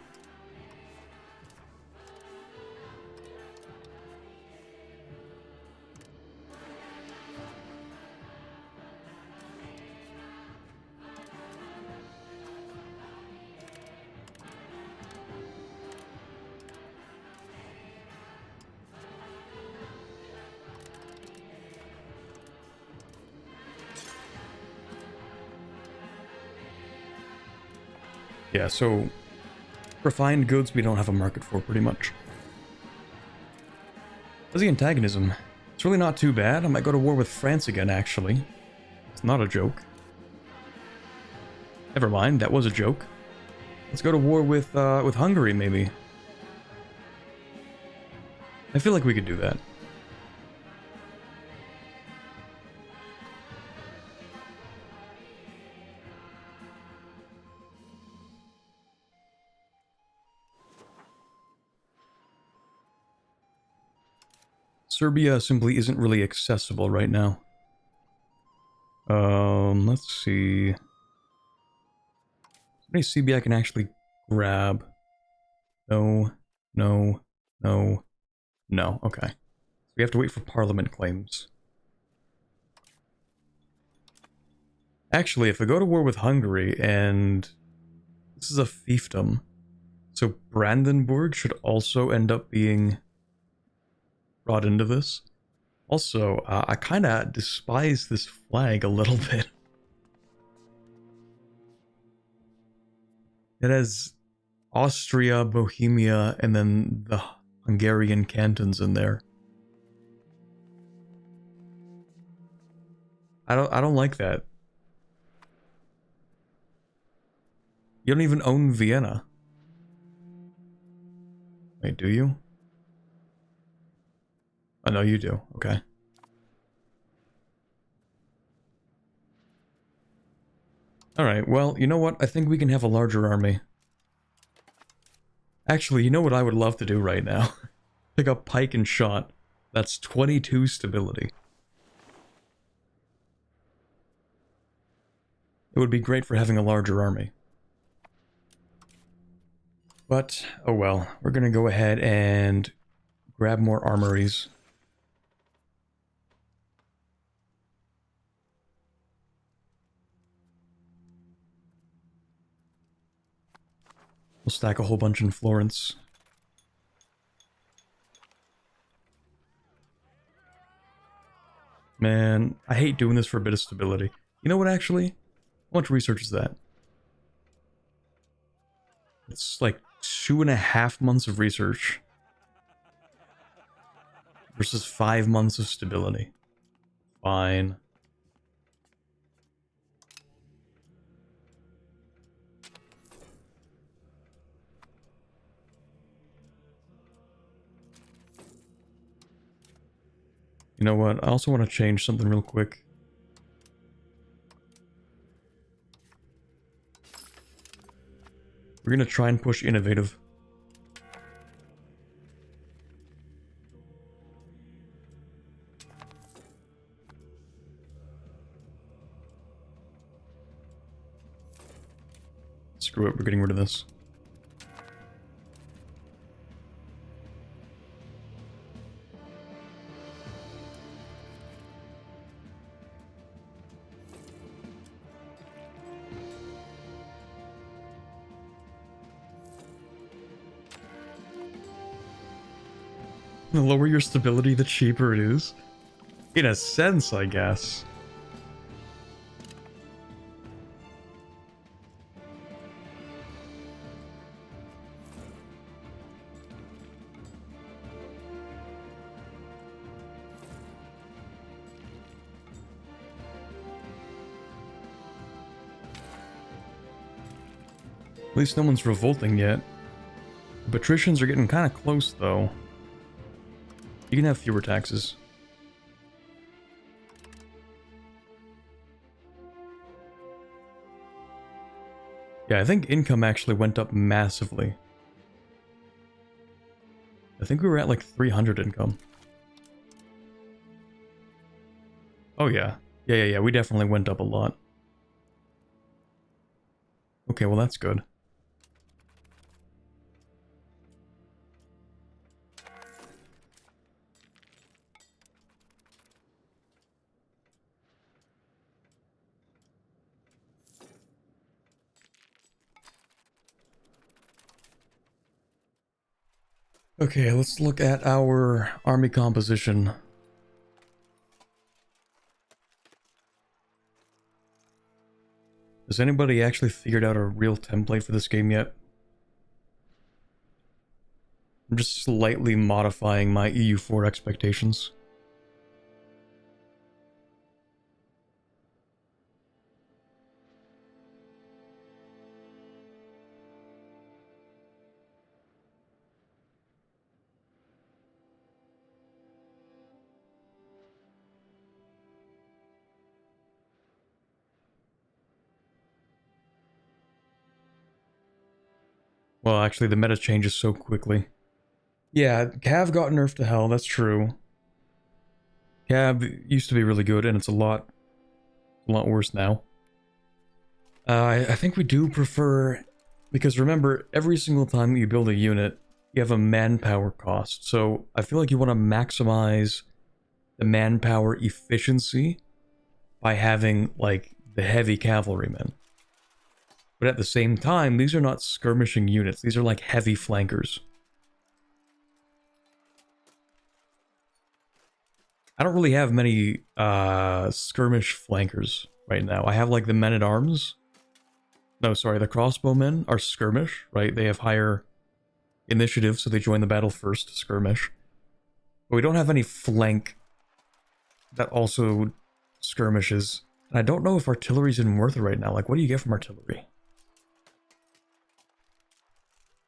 Yeah, so refined goods we don't have a market for, pretty much. How's the antagonism? It's really not too bad. I might go to war with France again, actually. It's not a joke. Never mind, that was a joke. Let's go to war with Hungary, maybe. I feel like we could do that. Serbia simply isn't really accessible right now. Let's see. How many CB I can actually grab? No, no, no, no. Okay. We have to wait for Parliament claims. Actually, if I go to war with Hungary, and this is a fiefdom, so Brandenburg should also end up being brought into this. Also, I kind of despise this flag a little bit. It has Austria, Bohemia, and then the Hungarian cantons in there. I don't like that. You don't even own Vienna. Wait, do you? Oh, no, you do. Okay. Alright, well, you know what? I think we can have a larger army. Actually, you know what I would love to do right now? Pick up pike and shot. That's 22 stability. It would be great for having a larger army. But, oh well. We're gonna go ahead and grab more armories. We'll stack a whole bunch in Florence. Man, I hate doing this for a bit of stability. You know what, actually? How much research is that? It's like 2.5 months of research versus 5 months of stability. Fine. You know what? I also want to change something real quick. We're going to try and push innovative. Screw it, we're getting rid of this. The lower your stability, the cheaper it is. In a sense, I guess. At least no one's revolting yet. The patricians are getting kind of close, though. You can have fewer taxes. Yeah, I think income actually went up massively. I think we were at like 300 income. Oh yeah. Yeah, we definitely went up a lot. Okay, well that's good. Okay, let's look at our army composition. Has anybody actually figured out a real template for this game yet? I'm just slightly modifying my EU4 expectations. Well, actually, the meta changes so quickly. Yeah, Cav got nerfed to hell, that's true. Cav used to be really good, and it's a lot worse now. I think we do prefer... Because remember, every single time you build a unit, you have a manpower cost. So I feel like you want to maximize the manpower efficiency by having, like, the heavy cavalrymen. But at the same time, these are not skirmishing units. These are like heavy flankers. I don't really have many skirmish flankers right now. I have like the men-at-arms. No, sorry, the crossbowmen are skirmish, right? They have higher initiative, so they join the battle first to skirmish. But we don't have any flank that also skirmishes. And I don't know if artillery's even worth it right now. Like, what do you get from artillery?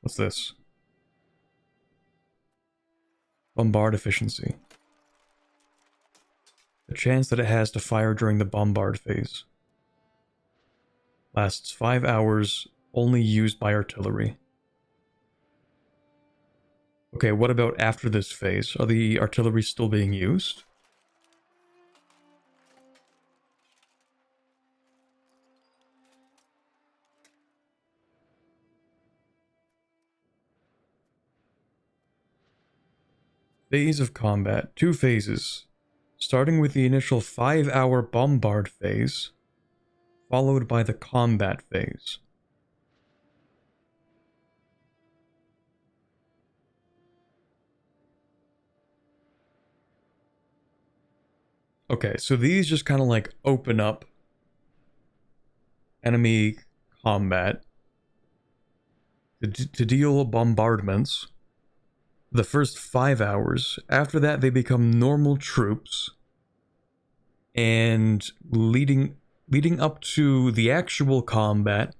What's this? Bombard efficiency. The chance that it has to fire during the bombard phase. Lasts 5 hours, only used by artillery. Okay, what about after this phase? Are the artillery still being used? Phase of combat. 2 phases. Starting with the initial 5-hour bombard phase, followed by the combat phase. Okay, so these just kind of like open up enemy combat to deal bombardments. The first 5 hours. After that, they become normal troops. And leading up to the actual combat,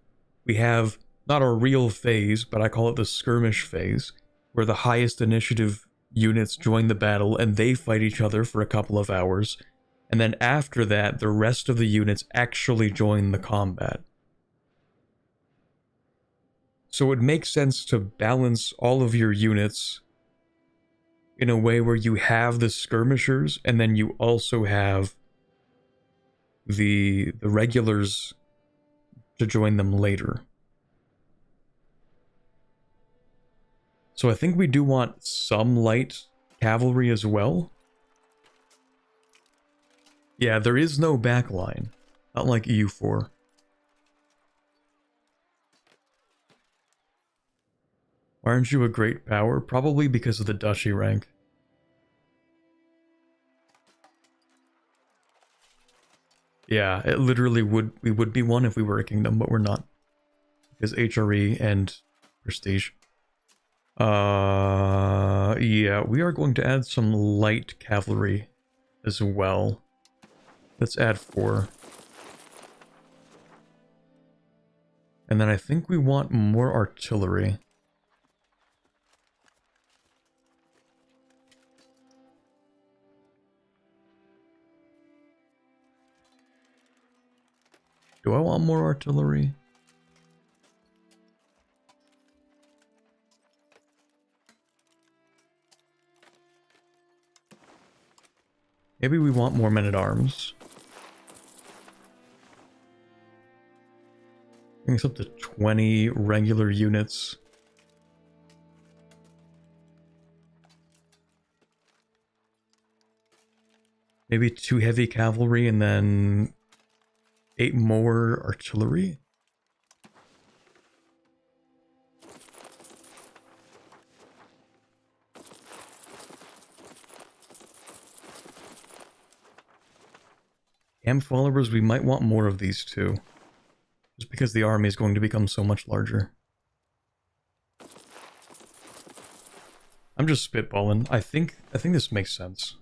we have not a real phase, but I call it the skirmish phase, where the highest initiative units join the battle and they fight each other for a couple of hours. And then after that, the rest of the units actually join the combat. So it makes sense to balance all of your units in a way where you have the skirmishers and then you also have the regulars to join them later. So I think we do want some light cavalry as well. Yeah, there is no backline, not like EU4. Why aren't you a great power? Probably because of the duchy rank. Yeah, it literally would. We would be one if we were a kingdom, but we're not because HRE and prestige. Yeah, we are going to add some light cavalry as well. Let's add 4. And then I think we want more artillery. Do I want more artillery? Maybe we want more men-at-arms. Bring us up to 20 regular units. Maybe 2 heavy cavalry and then 8 more artillery? Camp followers, we might want more of these too. Just because the army is going to become so much larger. I'm just spitballing. I think this makes sense.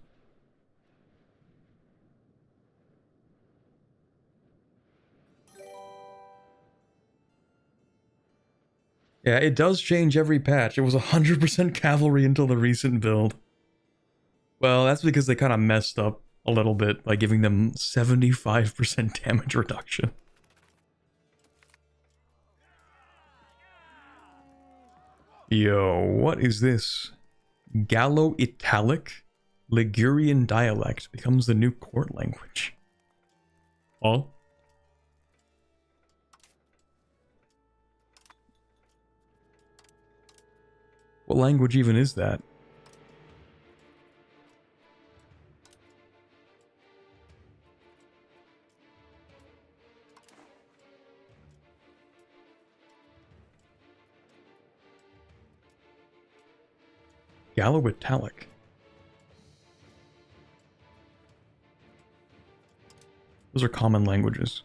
Yeah, it does change every patch. It was 100% cavalry until the recent build. Well, that's because they kind of messed up a little bit by giving them 75% damage reduction. Yo, what is this? Gallo-Italic Ligurian dialect becomes the new court language. Oh? What language even is that? Gallo-Italic. Those are common languages.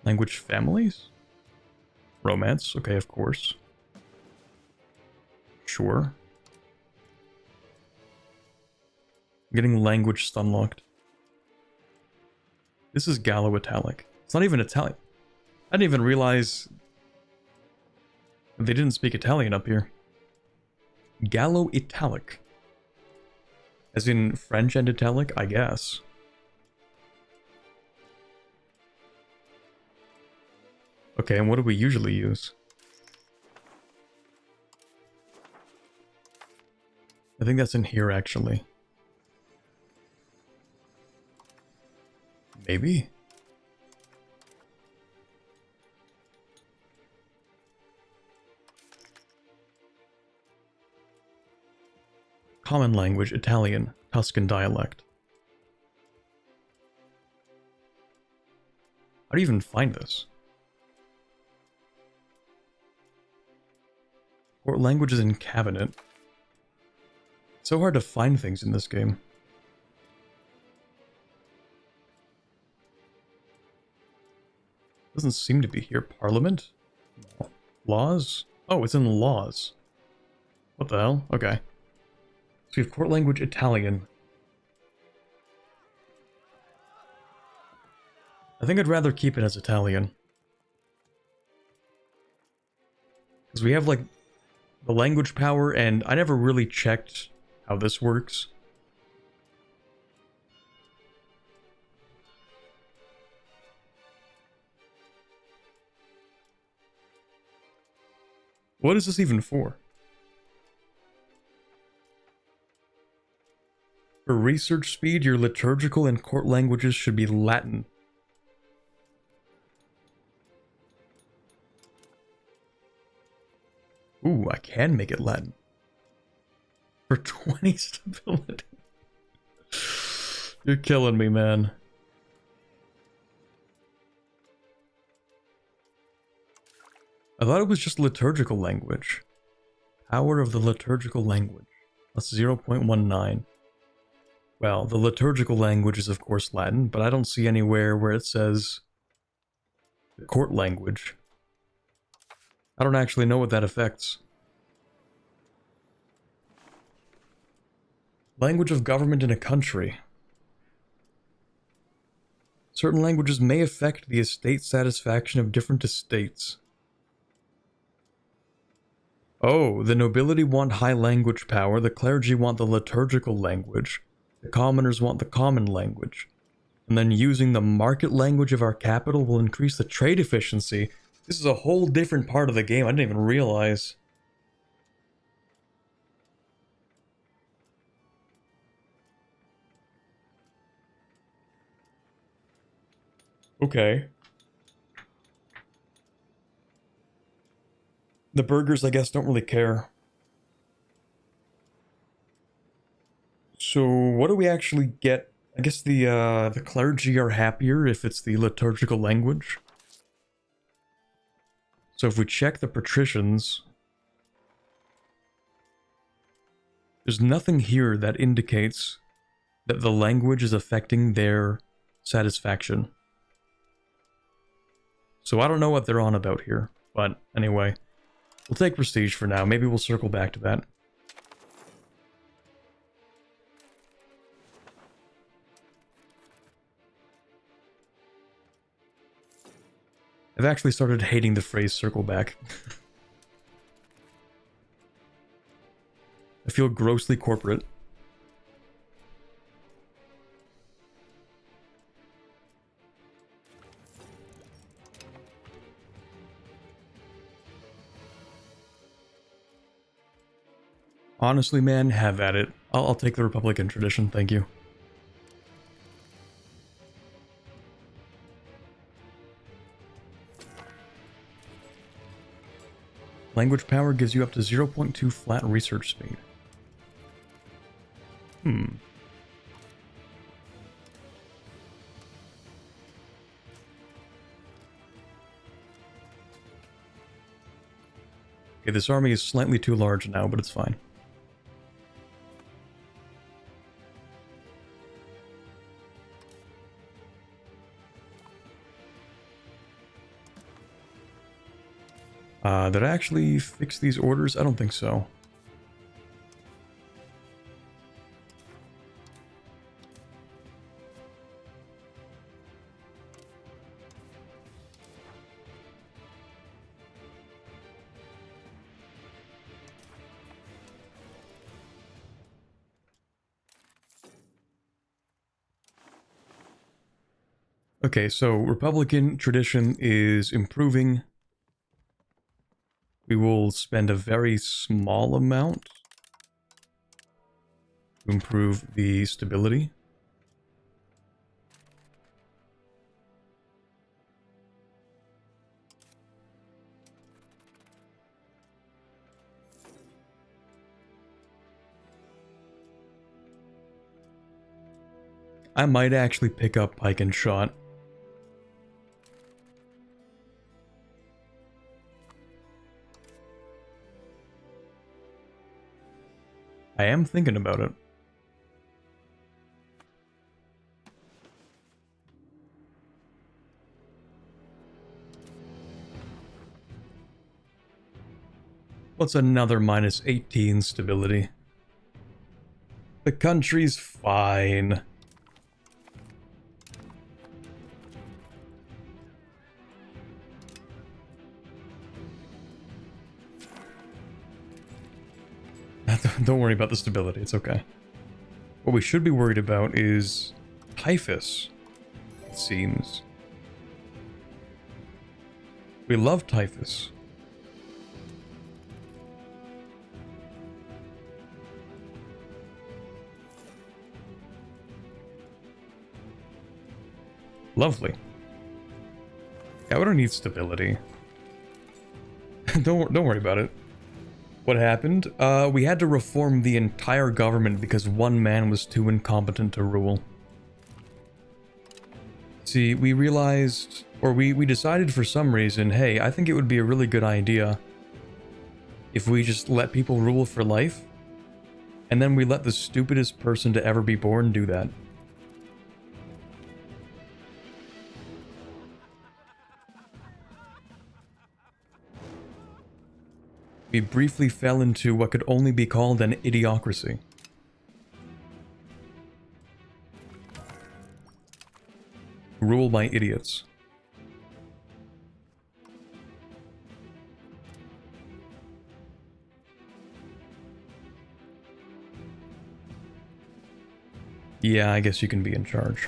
Language families? Romance, okay, of course. Sure. I'm getting language stunlocked. This is Gallo-Italic. It's not even Italian. I didn't even realize they didn't speak Italian up here. Gallo-Italic. As in French and Italic, I guess. Okay, and what do we usually use? I think that's in here, actually. Maybe? Common language, Italian, Tuscan dialect. How do you even find this? What languages in cabinet? It's so hard to find things in this game. Doesn't seem to be here. Parliament? No. Laws? Oh, it's in laws. What the hell? Okay. So we have court language Italian. I think I'd rather keep it as Italian. Because we have like the language power, and I never really checked how this works. What is this even for? For research speed, your liturgical and court languages should be Latin. Ooh, I can make it Latin. For 20 stability. You're killing me, man. I thought it was just liturgical language. Power of the liturgical language. That's 0.19. Well, the liturgical language is of course Latin, but I don't see anywhere where it says the court language. I don't actually know what that affects. Language of government in a country. Certain languages may affect the estate satisfaction of different estates. Oh, the nobility want high language power, the clergy want the liturgical language, the commoners want the common language. And then using the market language of our capital will increase the trade efficiency. This is a whole different part of the game I didn't even realize. Okay. The burgers, I guess, don't really care. So, what do we actually get? I guess the clergy are happier if it's the liturgical language. So if we check the patricians, there's nothing here that indicates that the language is affecting their satisfaction. So I don't know what they're on about here, but anyway, we'll take prestige for now. Maybe we'll circle back to that. I've actually started hating the phrase circle back. I feel grossly corporate. Honestly, man, have at it. I'll take the Republican tradition, thank you. Language power gives you up to 0.2 flat research speed. Okay, this army is slightly too large now, but it's fine. Did I actually fix these orders? I don't think so. Okay, so Republican tradition is improving. We will spend a very small amount to improve the stability. I might actually pick up pike and shot. I am thinking about it. What's another minus 18 stability? The country's fine. Don't worry about the stability, it's okay. What we should be worried about is typhus, it seems. We love typhus. Lovely. Yeah, we don't need stability. Don't worry about it. What happened? We had to reform the entire government because one man was too incompetent to rule. See, we realized, or we decided for some reason, hey, I think it would be a really good idea if we just let people rule for life And then we let the stupidest person to ever be born do that. We briefly fell into what could only be called an idiocracy. Ruled by idiots. Yeah, I guess you can be in charge.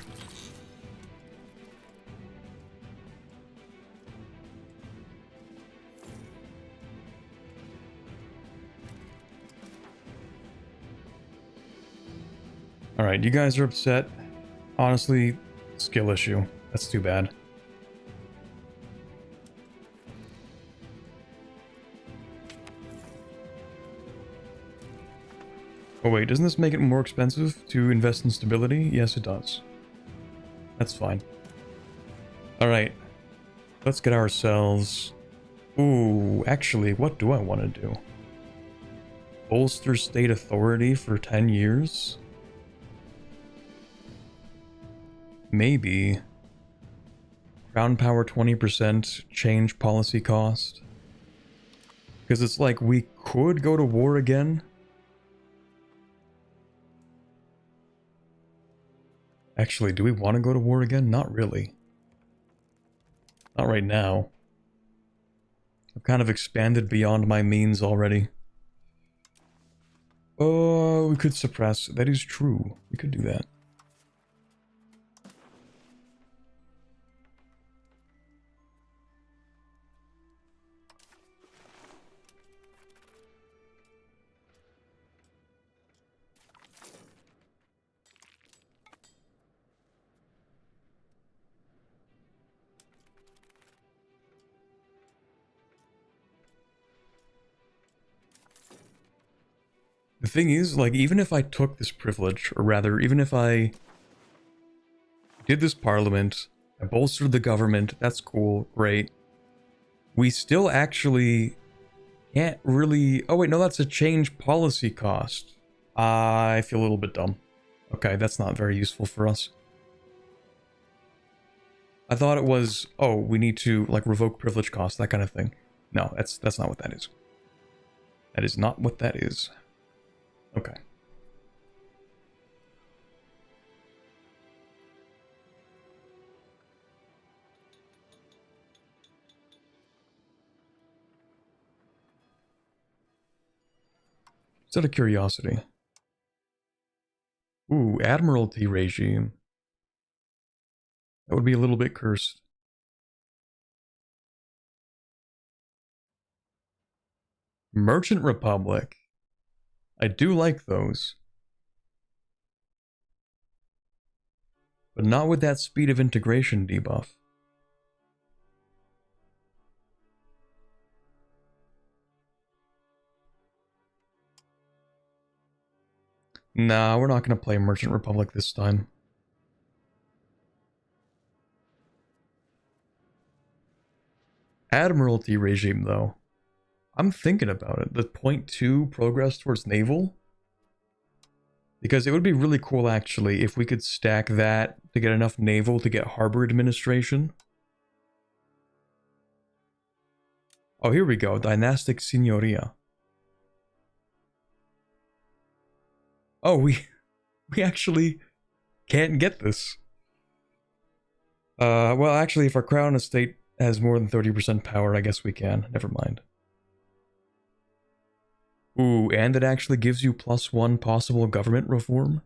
Alright, you guys are upset. Honestly, skill issue. That's too bad. Oh wait, doesn't this make it more expensive to invest in stability? Yes, it does. That's fine. Alright. Let's get ourselves... Ooh, actually, what do I want to do? Bolster state authority for 10 years? Maybe. Crown power 20%, change policy cost. Because it's like, we could go to war again. Actually, do we want to go to war again? Not really. Not right now. I've kind of expanded beyond my means already. Oh, we could suppress. That is true. We could do that. The thing is, like, even if I took this privilege, or rather, even if I did this parliament, I bolstered the government, that's cool, great. We still actually can't really... Oh wait, no, that's a change policy cost. I feel a little bit dumb. Okay, that's not very useful for us. I thought it was, oh, we need to, like, revoke privilege costs, that kind of thing. No, that's not what that is. That is not what that is. Okay. Just out of curiosity. Ooh, Admiralty regime. That would be a little bit cursed. Merchant Republic. I do like those. But not with that speed of integration debuff. Nah, we're not going to play Merchant Republic this time. Admiralty regime, though. I'm thinking about it. The 0.2 progress towards naval. Because it would be really cool, actually, if we could stack that to get enough naval to get harbor administration. Oh, here we go. Dynastic Signoria. Oh, we actually can't get this. Well, actually, if our crown estate has more than 30% power, I guess we can. Never mind. Ooh, and it actually gives you +1 possible government reform.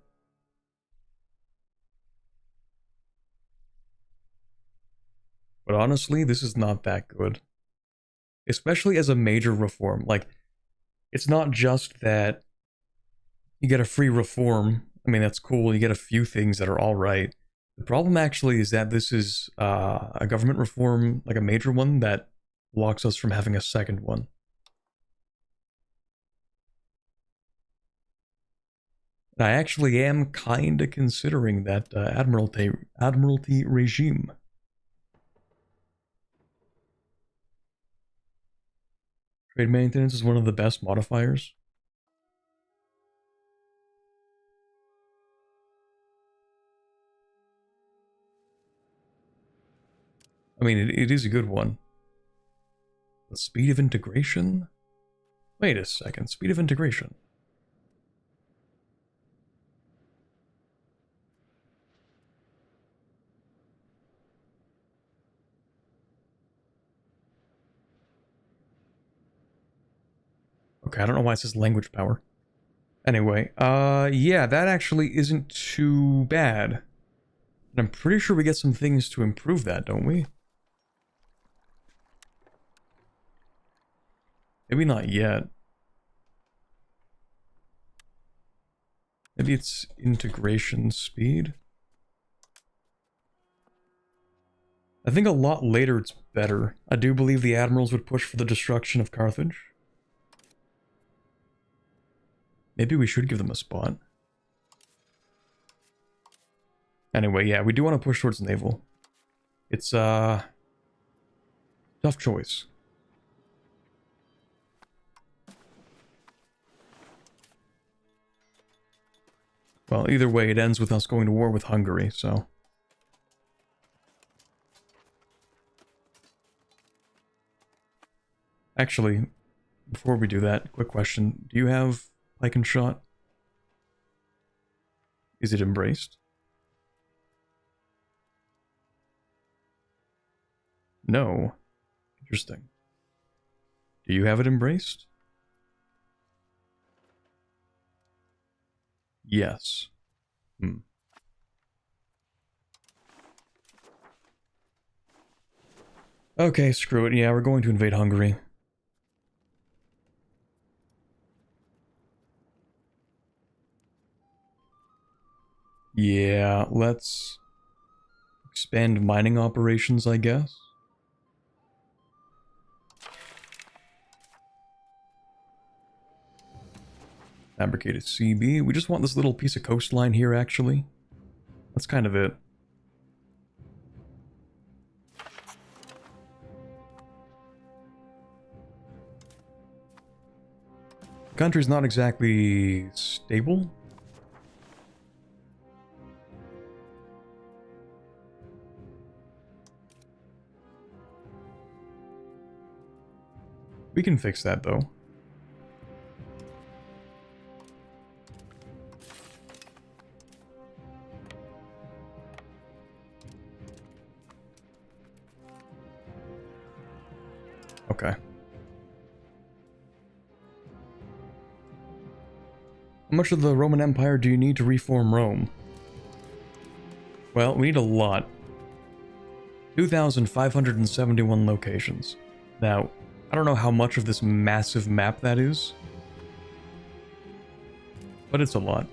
But honestly, this is not that good. Especially as a major reform. Like, it's not just that you get a free reform. I mean, that's cool. You get a few things that are alright. The problem actually is that this is a government reform, like a major one, that blocks us from having a second one. I actually am kinda considering that Admiralty regime. Trade maintenance is one of the best modifiers. I mean, it is a good one. The speed of integration? Wait a second, speed of integration. Okay, I don't know why it says language power. Anyway, yeah, that actually isn't too bad. And I'm pretty sure we get some things to improve that, don't we? Maybe not yet. Maybe it's integration speed. I think a lot later it's better. I do believe the admirals would push for the destruction of Carthage. Maybe we should give them a spot. Anyway, yeah, we do want to push towards naval. It's, tough choice. Well, either way, it ends with us going to war with Hungary, so... Actually, before we do that, quick question. Do you have pike and shot? Is it embraced? No. Interesting. Do you have it embraced? Yes. Okay, screw it. Yeah, we're going to invade Hungary. Yeah, let's expand mining operations, I guess. Fabricated CB. We just want this little piece of coastline here, actually. That's kind of it. The country's not exactly stable. We can fix that, though. Okay. How much of the Roman Empire do you need to reform Rome? Well, we need a lot. 2,571 locations. Now, I don't know how much of this massive map that is, but it's a lot.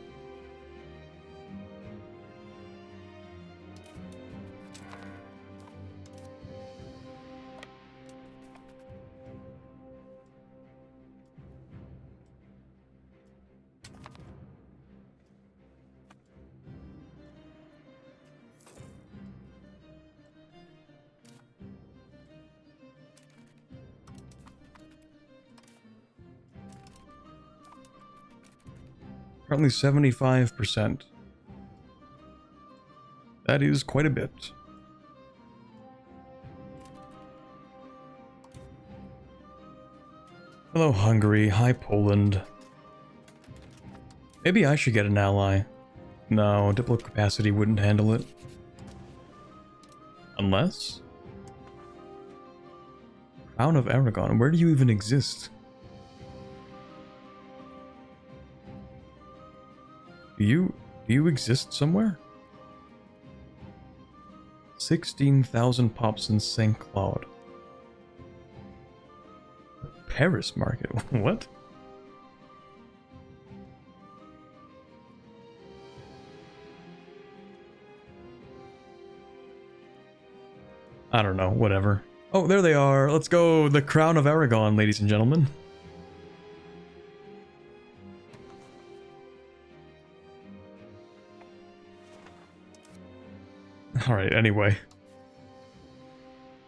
Currently 75%. That is quite a bit. Hello, Hungary. Hi, Poland. Maybe I should get an ally. No, diplo capacity wouldn't handle it. Unless... Crown of Aragon. Where do you even exist? Do you exist somewhere? 16,000 pops in St. Cloud. Paris market? What? I don't know, whatever. Oh, there they are. Let's go. The Crown of Aragon, ladies and gentlemen. Alright, anyway.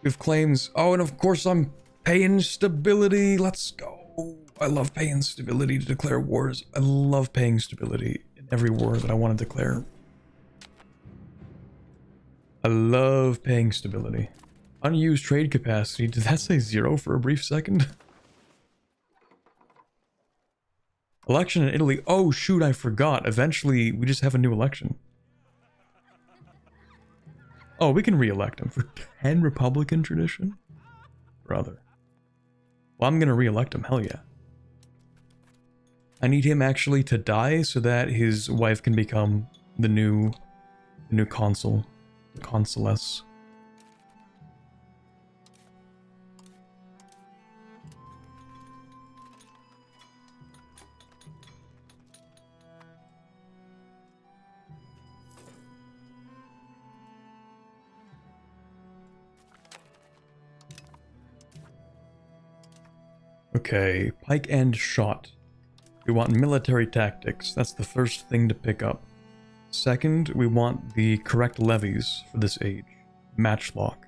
We have claims. Oh, and of course I'm paying stability. Let's go. I love paying stability to declare wars. I love paying stability in every war that I want to declare. I love paying stability. Unused trade capacity. Did that say 0 for a brief second? Election in Italy. Oh shoot, I forgot. Eventually, we just have a new election. Oh, we can re-elect him for 10 Republican tradition? Brother. Well, I'm gonna re-elect him, hell yeah. I need him actually to die so that his wife can become the new consul. The consuless. Okay, pike and shot. We want military tactics. That's the first thing to pick up. Second, we want the correct levies for this age. Matchlock.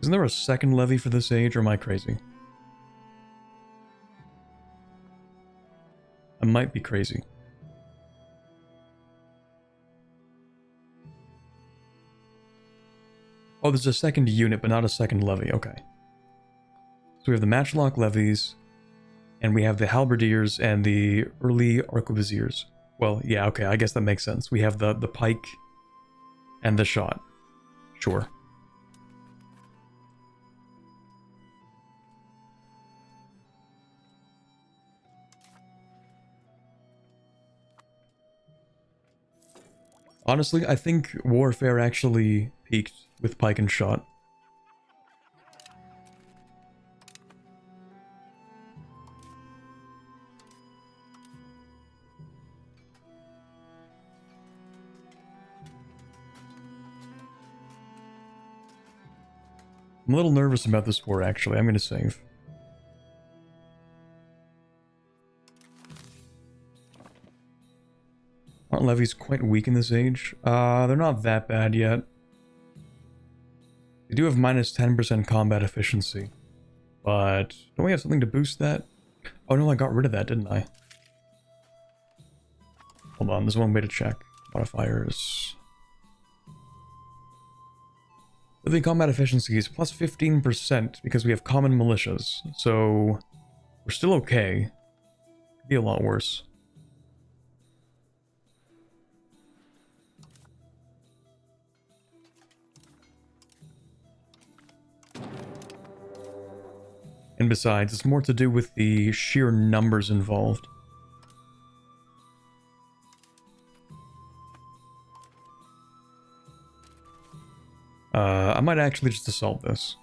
Isn't there a second levy for this age, or am I crazy? I might be crazy. Oh, there's a second unit, but not a second levy. Okay. So we have the matchlock levies, and we have the halberdiers and the early arquebusiers. Well, yeah, okay, I guess that makes sense. We have the pike and the shot. Sure. Honestly, I think warfare actually peaked with pike and shot. I'm a little nervous about this war, actually. I'm going to save. Aren't levies quite weak in this age? They're not that bad yet. They do have minus 10% combat efficiency. But don't we have something to boost that? Oh no, I got rid of that, didn't I? Hold on, there's one way to check. Modifiers. Living combat efficiency is plus 15% because we have common militias. So we're still okay. Could be a lot worse. And besides, it's more to do with the sheer numbers involved. I might actually just assault this.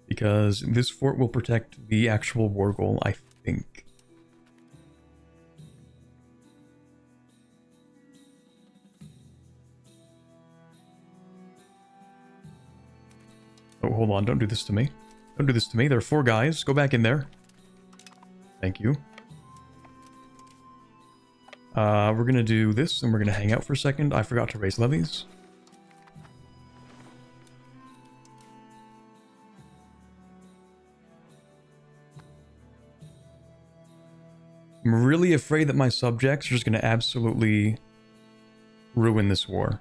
Because this fort will protect the actual war goal, I think. Oh, hold on, don't do this to me. Don't do this to me. There are 4 guys. Go back in there. Thank you. We're gonna do this, and we're gonna hang out for a second. I forgot to raise levies. I'm really afraid that my subjects are just gonna absolutely ruin this war.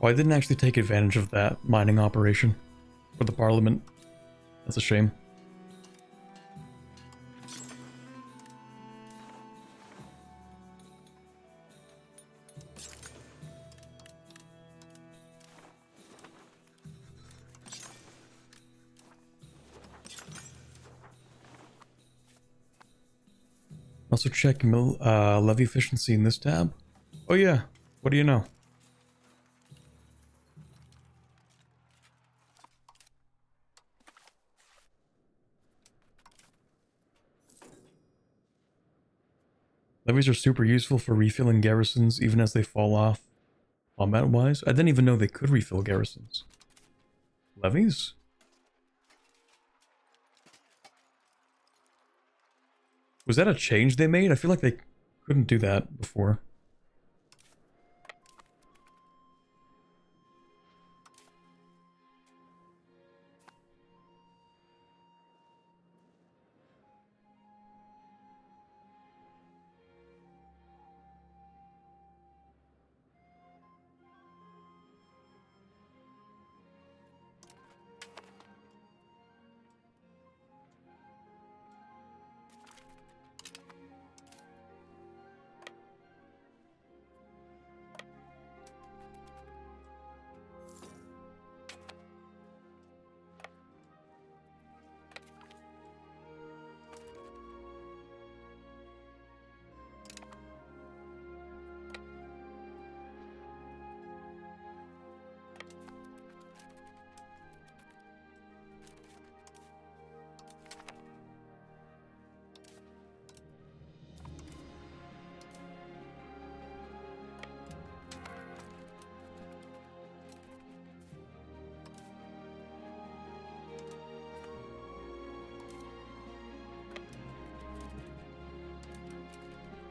Oh, I didn't actually take advantage of that mining operation for the parliament. That's a shame. Also check levy efficiency in this tab. Oh yeah, what do you know? Levies are super useful for refilling garrisons even as they fall off combat-wise. I didn't even know they could refill garrisons. Levies? Was that a change they made? I feel like they couldn't do that before.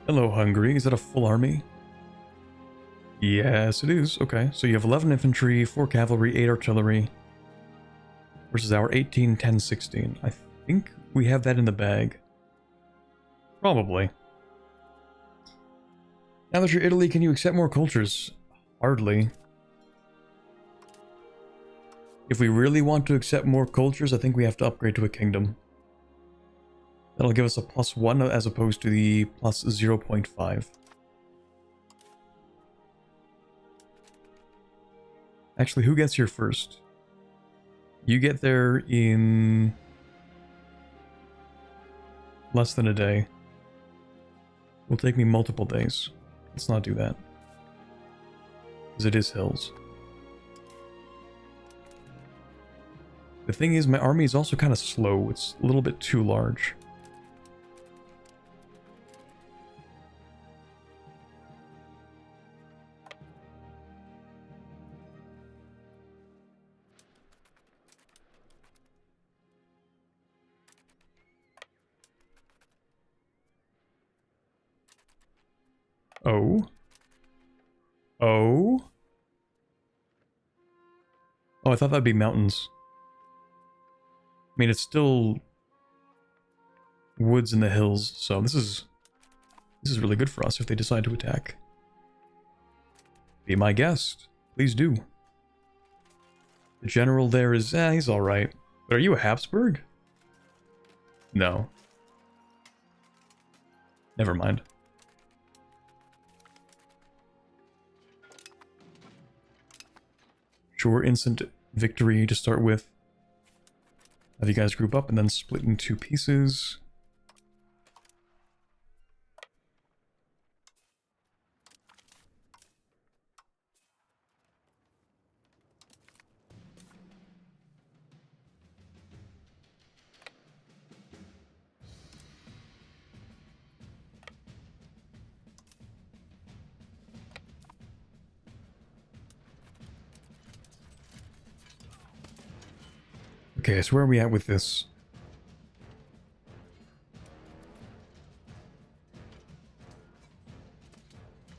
Hello, Hungary. Is that a full army? Yes, it is. Okay, so you have 11 infantry, 4 cavalry, 8 artillery. Versus our 18, 10, 16. I think we have that in the bag. Probably. Now that you're Italy, can you accept more cultures? Hardly. If we really want to accept more cultures, I think we have to upgrade to a kingdom. That'll give us a +1 as opposed to the plus 0.5. Actually, who gets here first? You get there in less than a day. Will take me multiple days. Let's not do that. Because it is hills. The thing is, my army is also kind of slow. It's a little bit too large. Oh. Oh. Oh, I thought that'd be mountains. I mean, it's still woods in the hills, so this is really good for us if they decide to attack. Be my guest. Please do. The general there is, he's alright. But are you a Habsburg? No. Never mind. Sure, instant victory to start with. Have you guys group up and then split in 2 pieces. Okay, so where are we at with this?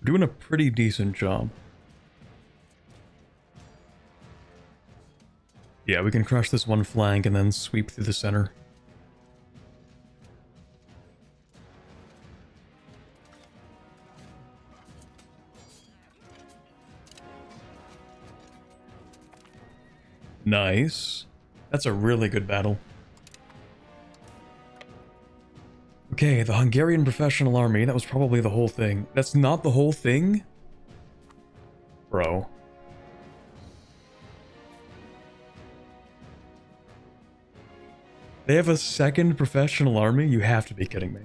We're doing a pretty decent job. Yeah, we can crush this one flank and then sweep through the center. Nice. That's a really good battle. Okay, the Hungarian professional army. That was probably the whole thing. That's not the whole thing? Bro. They have a second professional army? You have to be kidding me.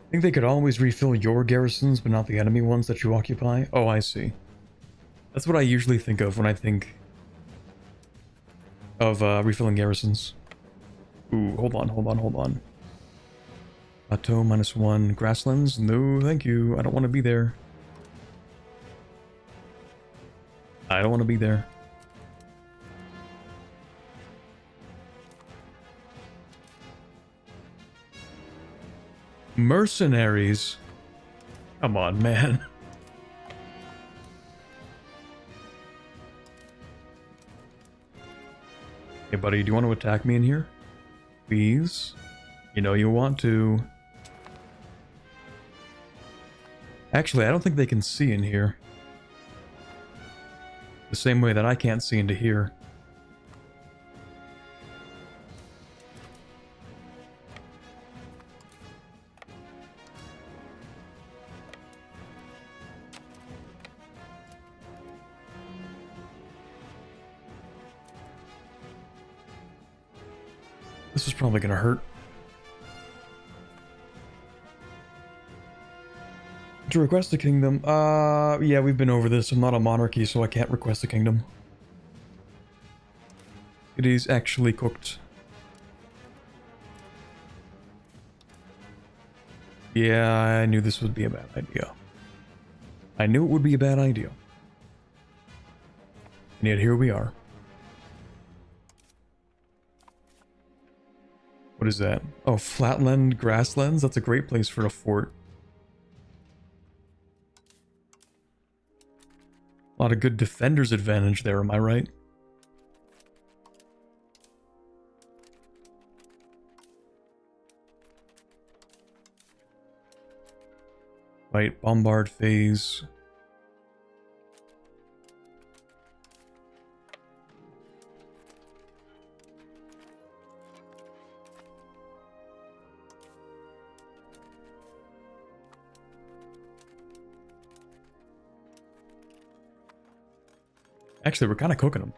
I think they could always refill your garrisons, but not the enemy ones that you occupy. Oh, I see. That's what I usually think of when I think of refilling garrisons. Ooh, hold on. Plateau -1. Grasslands? No, thank you. I don't want to be there. I don't want to be there. Mercenaries? Come on, man. Hey, buddy, do you want to attack me in here? Please? You know you want to. Actually, I don't think they can see in here. The same way that I can't see into here. This is probably gonna hurt. To request a kingdom, yeah, we've been over this. I'm not a monarchy, so I can't request a kingdom. It is actually cooked. Yeah, I knew this would be a bad idea. I knew it would be a bad idea. And yet here we are. What is that? Oh, flatland grasslands? That's a great place for a fort. A lot of good defender's advantage there, am I right? Right, bombard phase. Actually, we're kind of cooking them.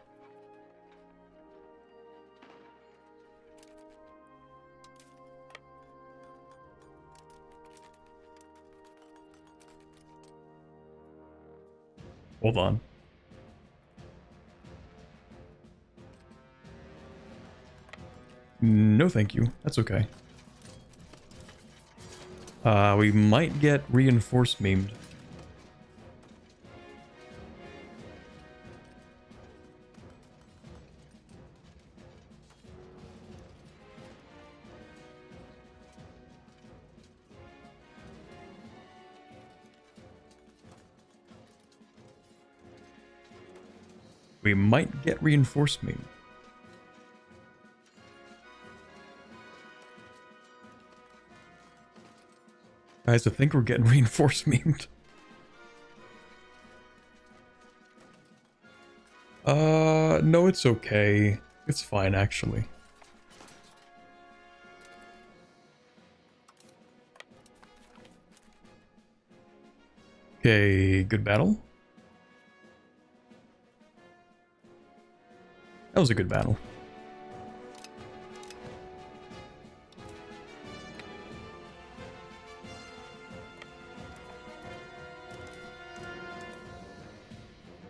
Hold on. No, thank you. That's okay. We might get reinforced memed. We might get reinforcement. Guys, I think we're getting reinforcement. No, it's okay. It's fine, actually. Okay, good battle. That was a good battle.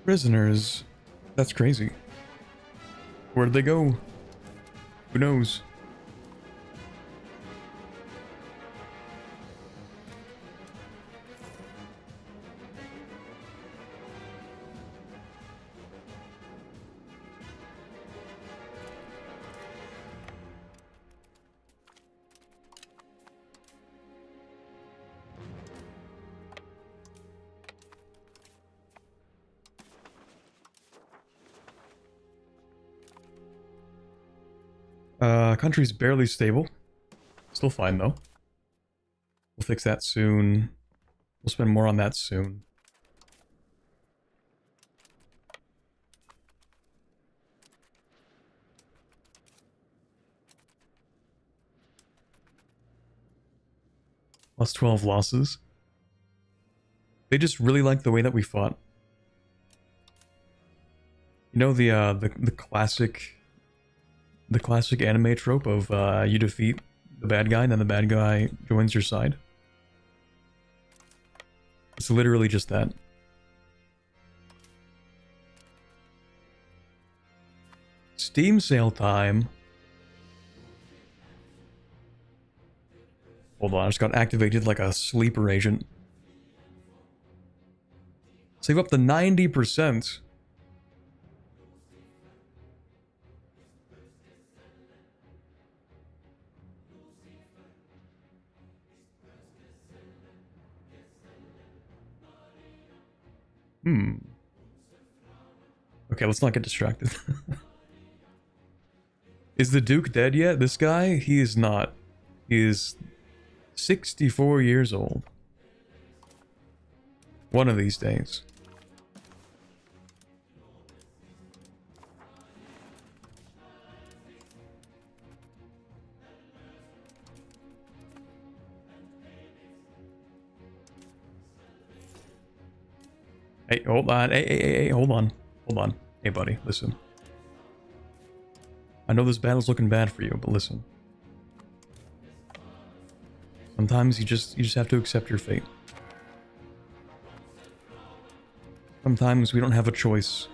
Prisoners. That's crazy. Where'd they go? Who knows? Country's barely stable. Still fine, though. We'll fix that soon. We'll spend more on that soon. Plus 12 losses. They just really like the way that we fought. You know the classic anime trope of you defeat the bad guy and then the bad guy joins your side? It's literally just that. Steam sale time. Hold on, I just got activated like a sleeper agent. Save up to 90%. Okay, let's not get distracted. Is the Duke dead yet? This guy? He is not. He is 64 years old. One of these days. Hey, hold on. Hey, hold on. Hold on. Hey, buddy, listen. I know this battle's looking bad for you, but listen. Sometimes you just have to accept your fate. Sometimes we don't have a choice.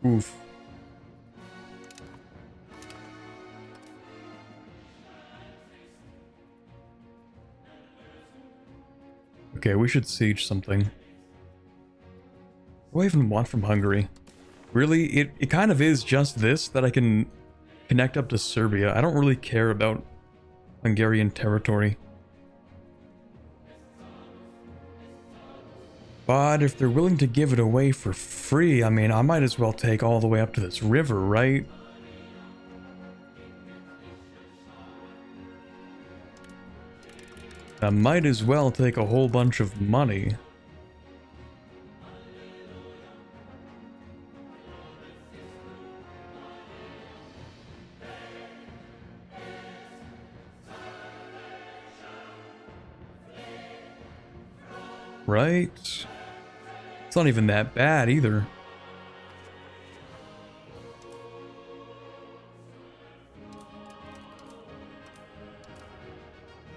Oof. Okay, we should siege something. What do I even want from Hungary? Really, it kind of is just this, that I can connect up to Serbia. I don't really care about Hungarian territory. But if they're willing to give it away for free, I mean, I might as well take all the way up to this river, right? I might as well take a whole bunch of money. Right? It's not even that bad either.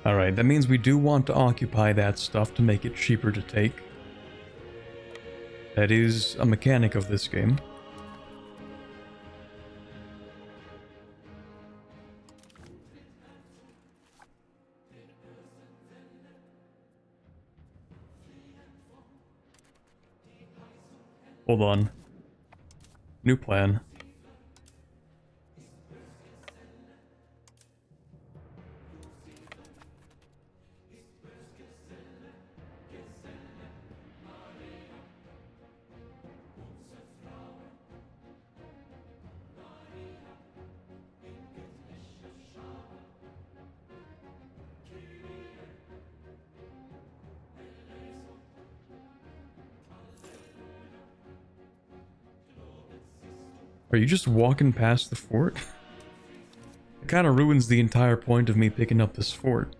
Alright, that means we do want to occupy that stuff to make it cheaper to take. That is a mechanic of this game. Hold on. New plan. Are you just walking past the fort? It kind of ruins the entire point of me picking up this fort.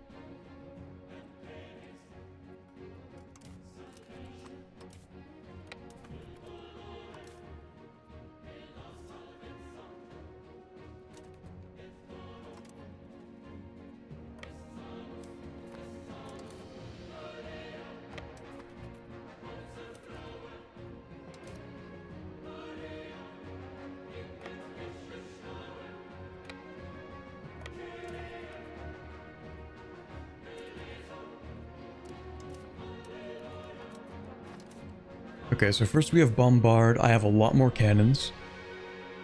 Okay, so first we have Bombard. I have a lot more cannons.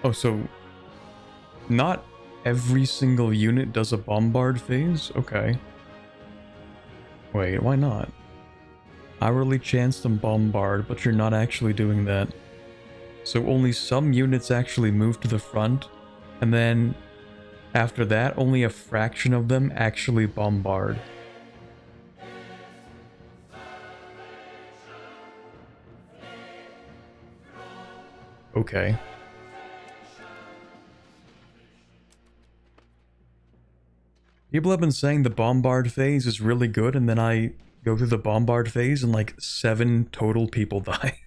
Oh, so not every single unit does a Bombard phase? Okay. Wait, why not? Hourly chance to Bombard, but you're not actually doing that. So only some units actually move to the front, and then after that, only a fraction of them actually Bombard. Okay. People have been saying the bombard phase is really good, and then I go through the bombard phase and like 7 total people die.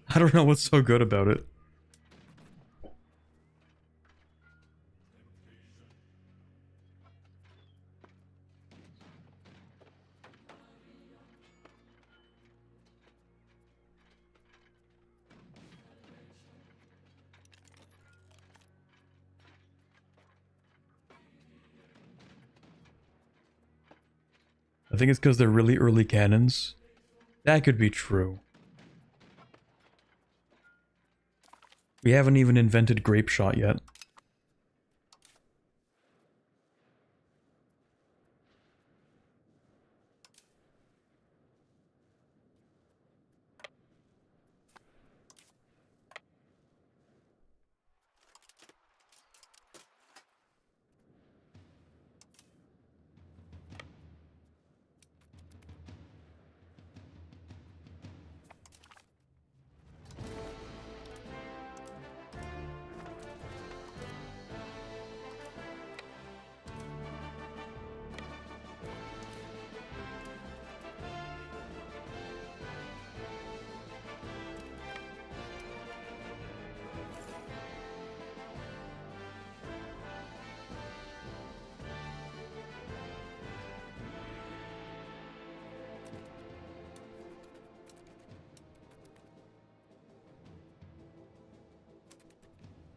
I don't know what's so good about it. I think it's because they're really early cannons. That could be true. We haven't even invented grape shot yet.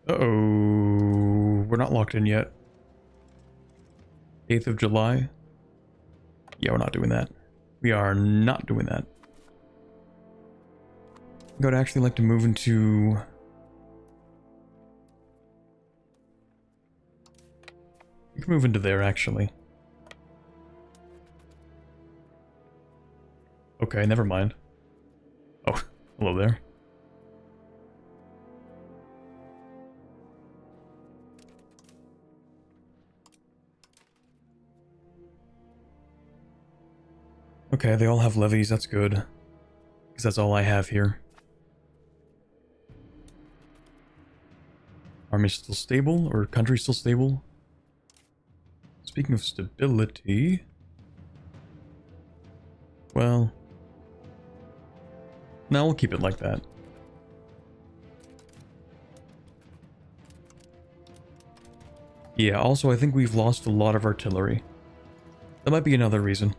Uh-oh. We're not locked in yet. 8th of July. Yeah, we're not doing that. We are not doing that. I'd actually like to move into... We can move into there, actually. Okay, never mind. Oh, hello there. Okay, they all have levies, that's good. Because that's all I have here. Army's still stable, or country's still stable. Speaking of stability... Well... No, we'll keep it like that. Yeah, also I think we've lost a lot of artillery. That might be another reason.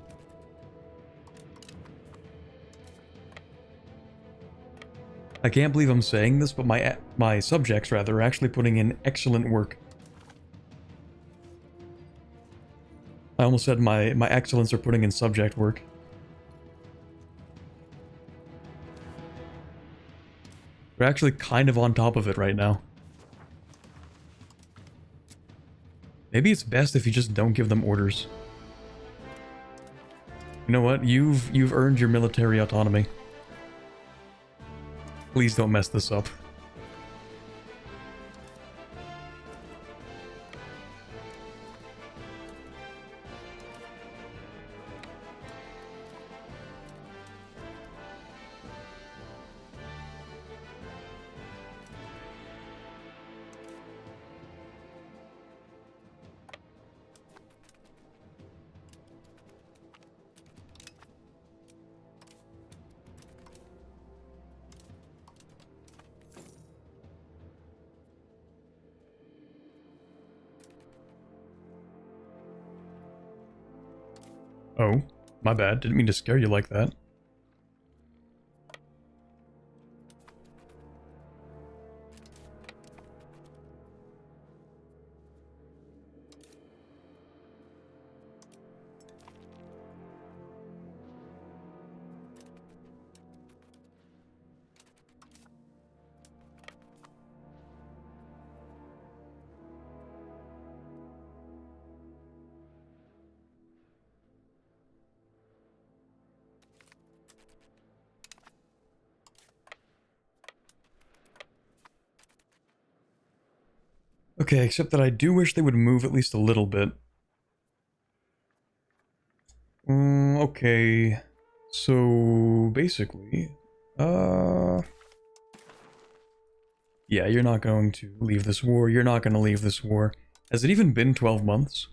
I can't believe I'm saying this, but my subjects, rather, are actually putting in excellent work. I almost said my excellents are putting in subject work. They're actually kind of on top of it right now. Maybe it's best if you just don't give them orders. You know what? You've earned your military autonomy. Please don't mess this up. Oh, my bad. Didn't mean to scare you like that. Okay, except that I do wish they would move at least a little bit. Okay. So, basically... Yeah, you're not going to leave this war. You're not going to leave this war. Has it even been 12 months?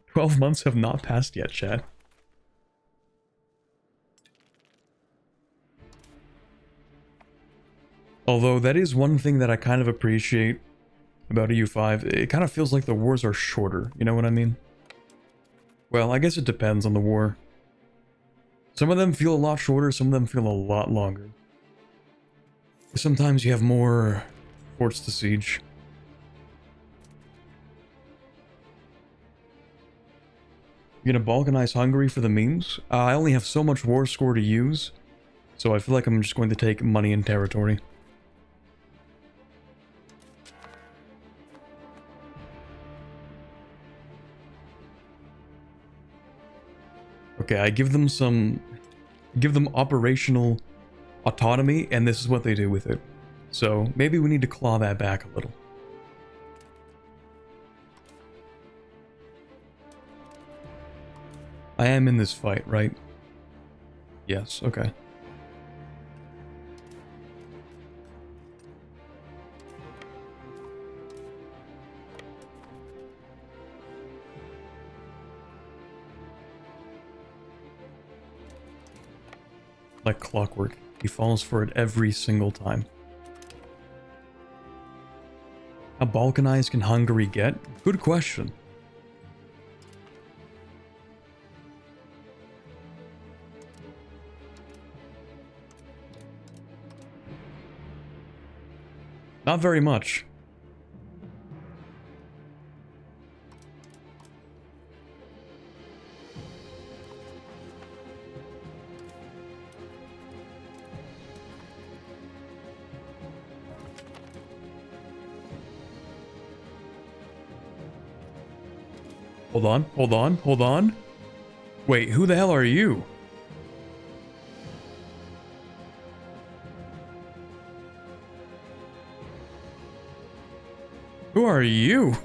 12 months have not passed yet, chat. Although that is one thing that I kind of appreciate about EU5. It kind of feels like the wars are shorter, you know what I mean? Well, I guess it depends on the war. Some of them feel a lot shorter, some of them feel a lot longer. Sometimes you have more forts to siege. You're gonna balkanize Hungary for the memes? I only have so much war score to use, so I feel like I'm just going to take money and territory. Okay, I give them operational autonomy, and this is what they do with it. So maybe we need to claw that back a little. I am in this fight, right? Yes, okay. Like clockwork. He falls for it every single time. How balkanized can Hungary get? Good question. Not very much. Hold on, hold on, hold on. Wait, who the hell are you? Who are you?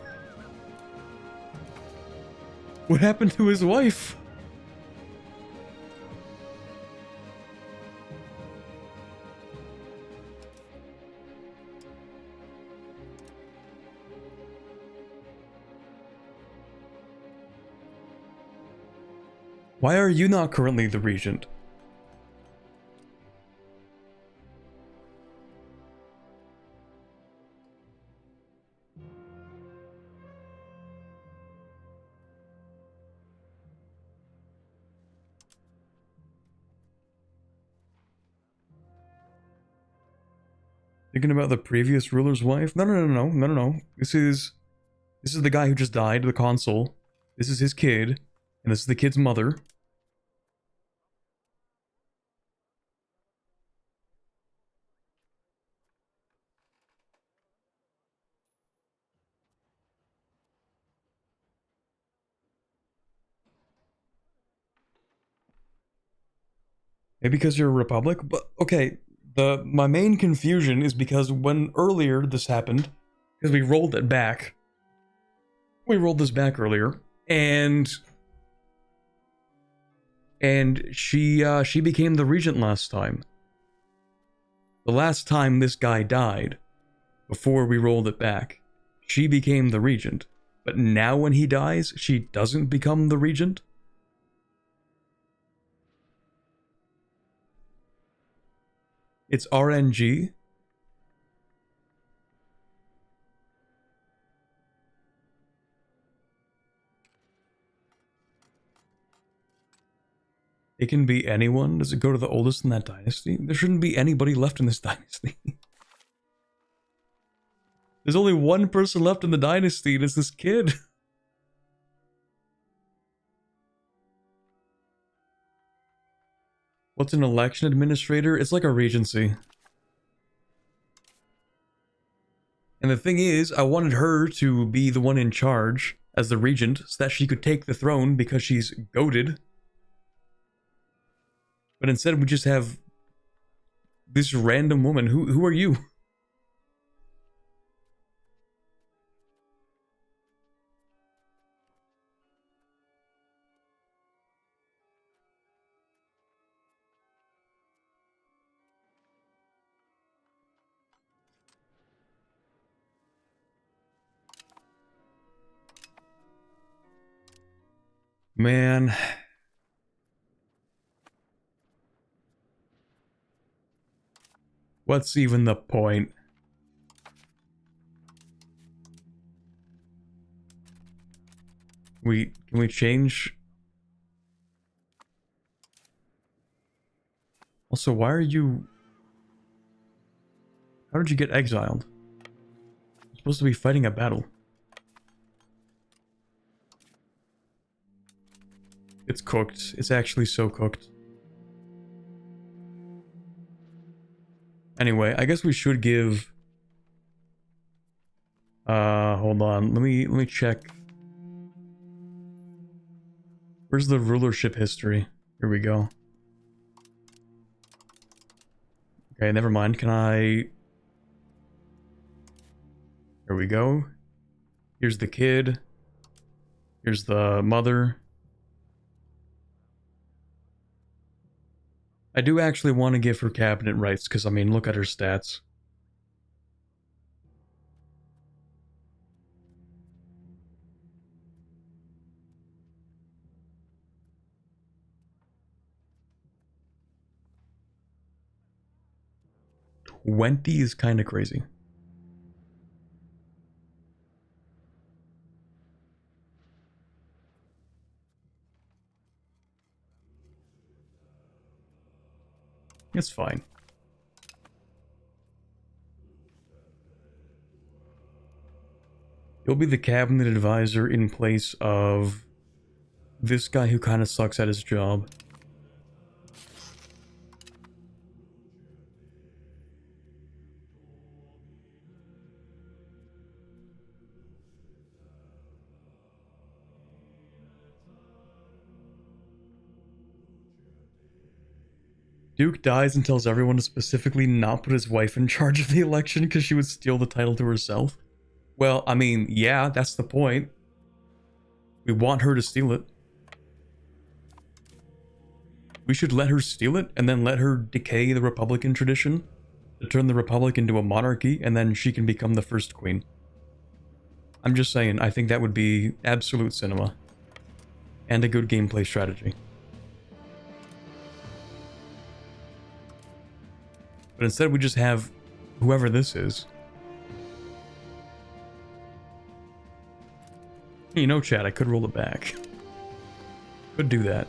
What happened to his wife? Why are you not currently the regent? Thinking about the previous ruler's wife? No. This is the guy who just died, the consul. This is his kid, and this is the kid's mother. Maybe because you're a republic? But okay, my main confusion is because when earlier this happened, because we rolled it back. We rolled this back earlier, and she became the regent last time. The last time this guy died, before we rolled it back, she became the regent. But now when he dies, she doesn't become the regent? It's RNG? It can be anyone? Does it go to the oldest in that dynasty? There shouldn't be anybody left in this dynasty. There's only one person left in the dynasty, and it's this kid. What's an election administrator? It's like a regency. And the thing is, I wanted her to be the one in charge as the regent so that she could take the throne because she's goated. But instead we just have this random woman. Who are you? Man. What's even the point? Can we change? Also, why are you... How did you get exiled? You're supposed to be fighting a battle. It's cooked. It's actually so cooked. Anyway, I guess we should give... hold on. Let me check. Where's the rulership history? Here we go. Okay, never mind. Can I... Here we go. Here's the kid. Here's the mother. I do actually want to give her cabinet rights, because, I mean, look at her stats. $20 is kind of crazy. It's fine. You'll be the cabinet advisor in place of this guy who kind of sucks at his job. Duke dies and tells everyone to specifically not put his wife in charge of the election because she would steal the title to herself. Well, I mean, yeah, that's the point. We want her to steal it. We should let her steal it and then let her decay the Republican tradition to turn the Republic into a monarchy, and then she can become the first queen. I'm just saying, I think that would be absolute cinema. And a good gameplay strategy. But instead we just have whoever this is. You know, chat, I could roll it back. Could do that.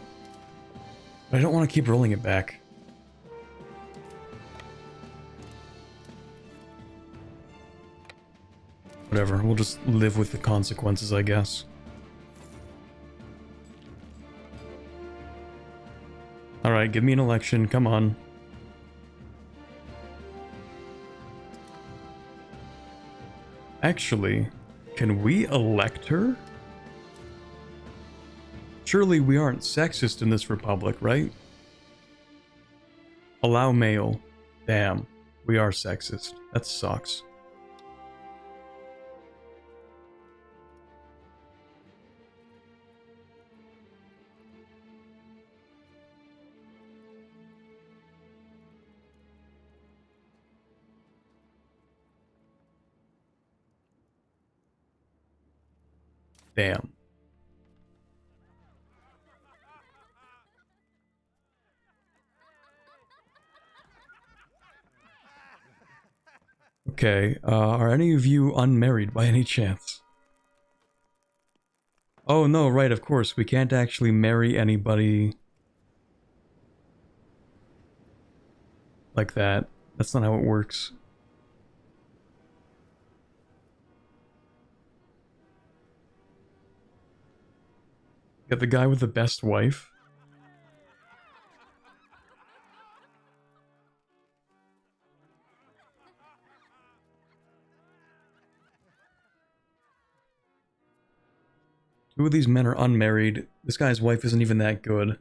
But I don't want to keep rolling it back. Whatever, we'll just live with the consequences, I guess. Alright, give me an election, come on. Actually, can we elect her? Surely we aren't sexist in this republic, right? Allow male. Damn, we are sexist. That sucks. Damn. Okay, are any of you unmarried by any chance? Oh no, right, of course, we can't actually marry anybody like that. That's not how it works. Got the guy with the best wife. Two of these men are unmarried. This guy's wife isn't even that good.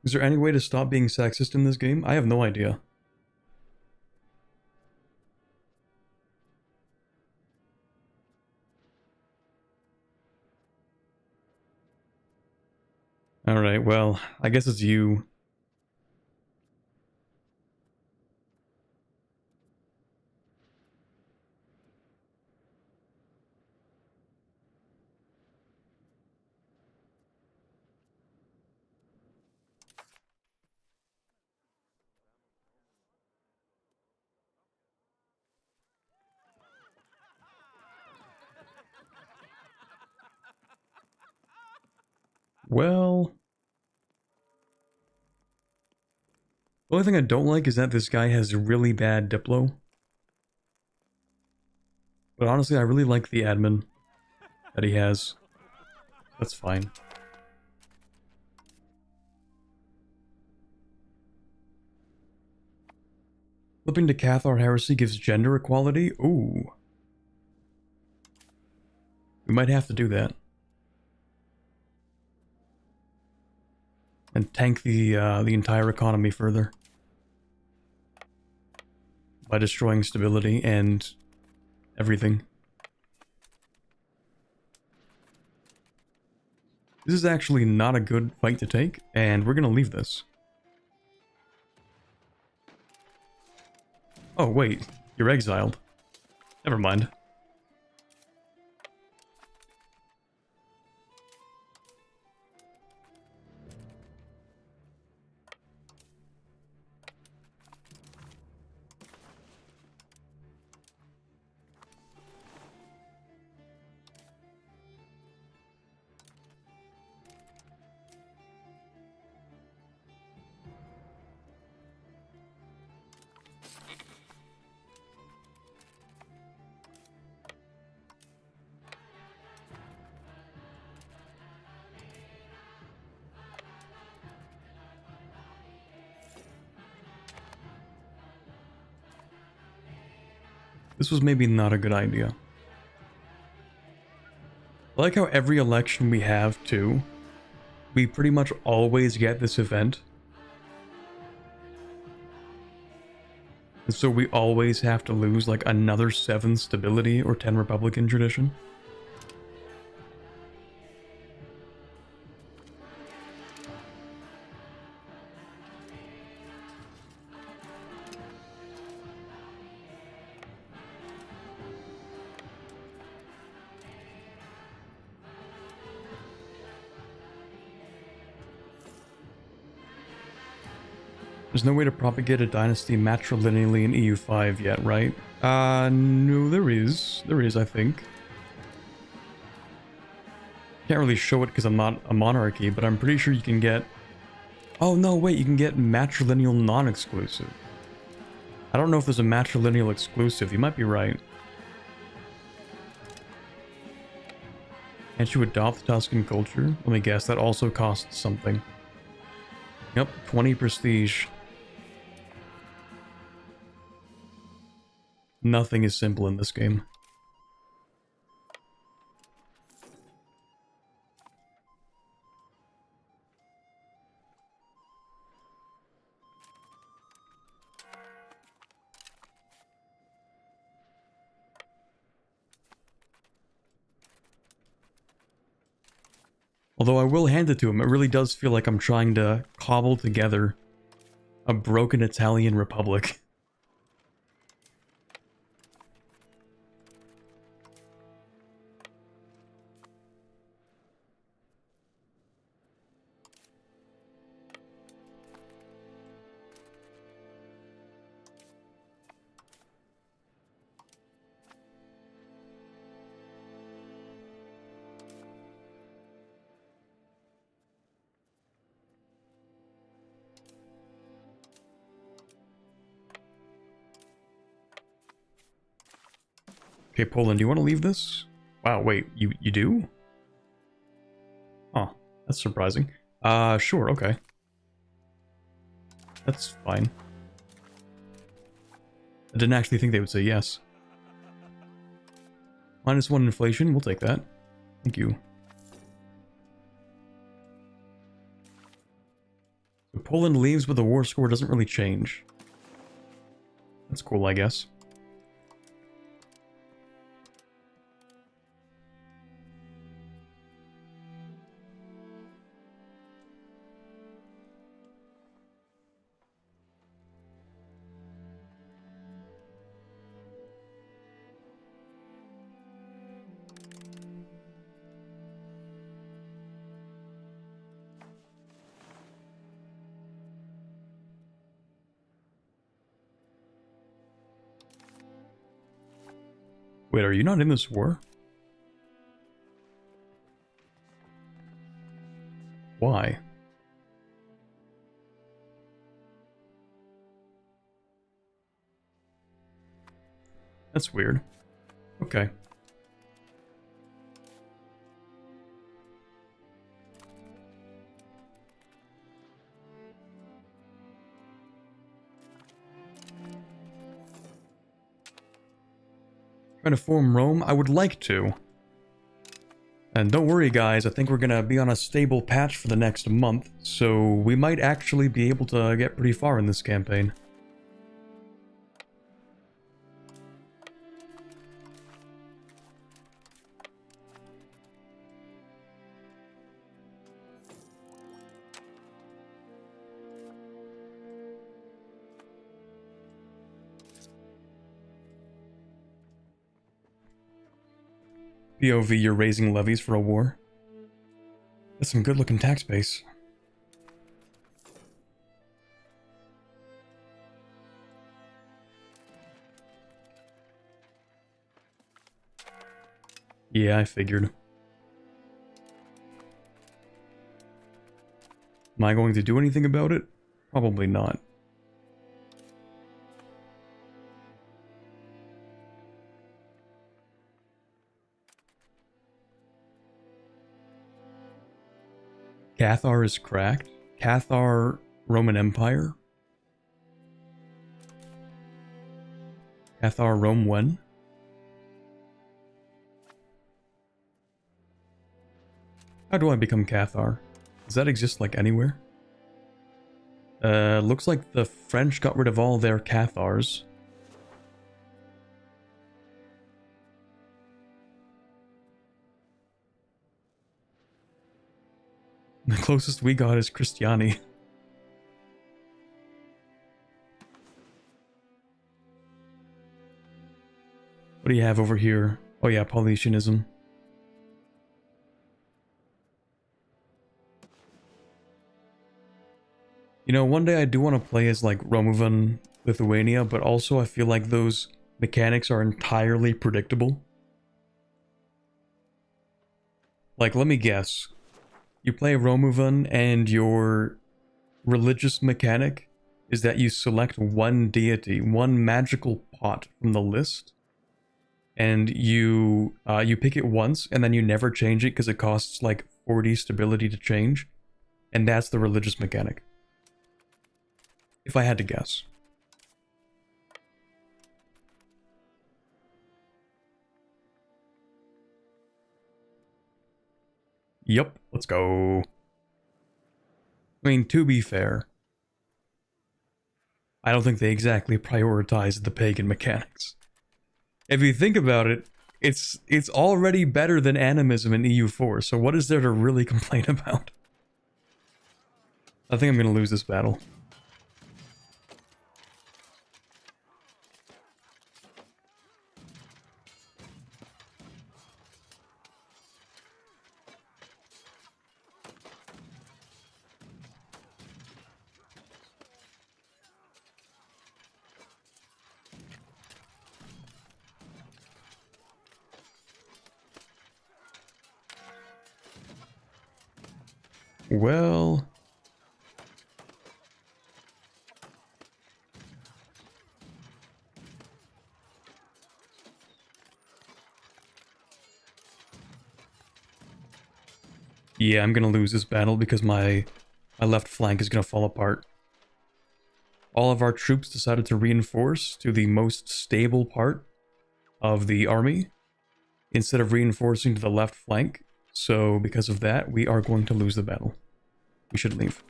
Is there any way to stop being sexist in this game? I have no idea. Alright, well, I guess it's you. well... The only thing I don't like is that this guy has really bad Diplo. But honestly, I really like the admin that he has. That's fine. Flipping to Cathar Heresy gives gender equality? Ooh. We might have to do that. And tank the entire economy further. By destroying stability and everything. This is actually not a good fight to take, and we're gonna leave this. Oh wait, you're exiled. Never mind. This was maybe not a good idea. I like how every election we have, too, we pretty much always get this event. And so we always have to lose like another 7 stability or 10 Republican tradition. There's no way to propagate a dynasty matrilineally in EU5 yet, right? No, there is. There is, I think. Can't really show it because I'm not a monarchy, but I'm pretty sure you can get... Oh, no, wait, you can get matrilineal non-exclusive. I don't know if there's a matrilineal exclusive. You might be right. Can't you adopt Tuscan culture? Let me guess, that also costs something. Yep, 20 prestige. Nothing is simple in this game. Although I will hand it to him, it really does feel like I'm trying to cobble together a broken Italian republic. Okay, Poland, do you want to leave this? Wow, wait, you do? Oh, that's surprising. Sure, okay. That's fine. I didn't actually think they would say yes. -1 inflation, we'll take that. Thank you. So Poland leaves, but the war score doesn't really change. That's cool, I guess. Wait, are you not in this war? Why? That's weird. Okay. Trying to form Rome? I would like to. And don't worry guys, I think we're gonna be on a stable patch for the next month, so we might actually be able to get pretty far in this campaign. POV, you're raising levies for a war. That's some good looking tax base. Yeah, I figured. Am I going to do anything about it? Probably not. Cathar is cracked. Cathar, Roman Empire. Cathar, Rome when? How do I become Cathar? Does that exist like anywhere? Looks like the French got rid of all their Cathars. The closest we got is Christiani. What do you have over here? Oh yeah, Paulicianism. You know, one day I do want to play as like Romuvan, Lithuania, but also I feel like those mechanics are entirely predictable. Like, let me guess. You play Romuvan and your religious mechanic is that you select one deity, one magical pot from the list, and you pick it once and then you never change it because it costs like 40 stability to change, and that's the religious mechanic. If I had to guess. Yep, let's go. I mean, to be fair, I don't think they exactly prioritized the pagan mechanics. If you think about it, it's already better than animism in EU4, so what is there to really complain about? I think I'm gonna lose this battle. Well... yeah, I'm gonna lose this battle because my left flank is gonna fall apart. All of our troops decided to reinforce to the most stable part of the army instead of reinforcing to the left flank. So because of that, we are going to lose the battle. We should leave.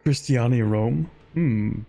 Christiani Rome? Hmm.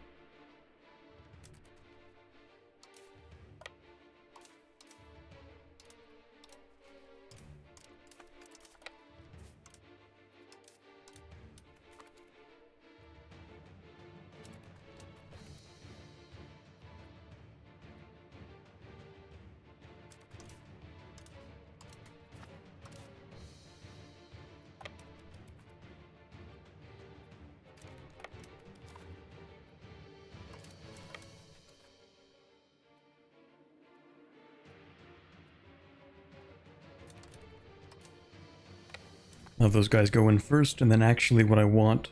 Have those guys go in first, and then actually what I want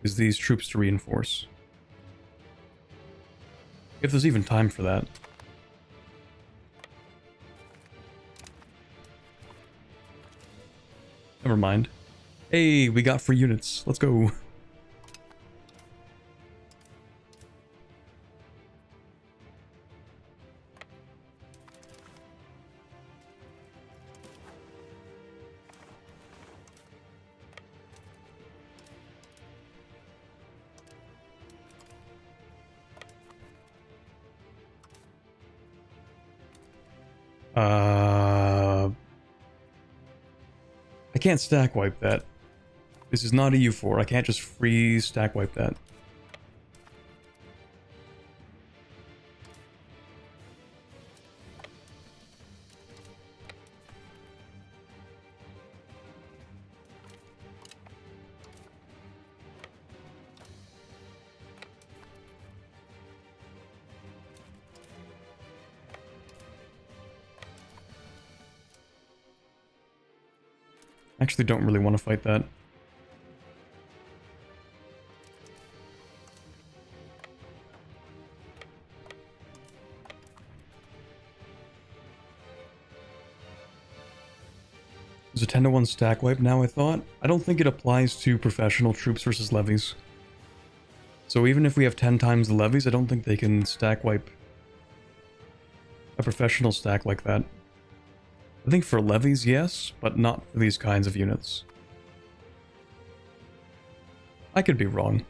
is these troops to reinforce. If there's even time for that. Never mind. Hey, we got free units. Let's go. I can't stack wipe that. This is not EU4. I can't just free stack wipe that. Actually don't really want to fight that. There's a 10-to-1 stack wipe now, I thought. I don't think it applies to professional troops versus levies. So even if we have 10 times the levies, I don't think they can stack wipe a professional stack like that. I think for levies, yes, but not for these kinds of units. I could be wrong.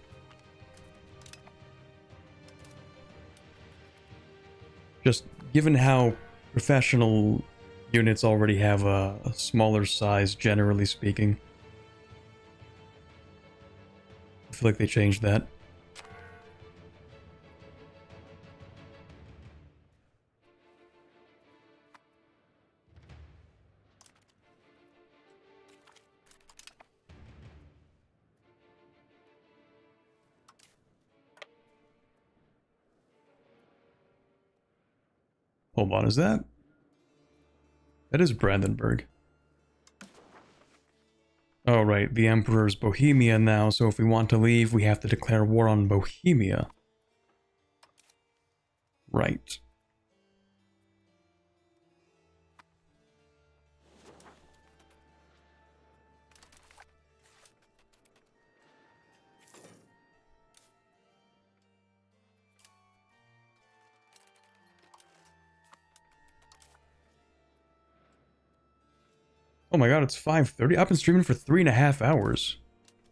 Just given how professional units already have a smaller size, generally speaking. I feel like they changed that. Hold on, is that? That is Brandenburg. Oh, right, the Emperor's Bohemia now, so if we want to leave, we have to declare war on Bohemia. Right. Oh my god, it's 5:30. I've been streaming for 3.5 hours.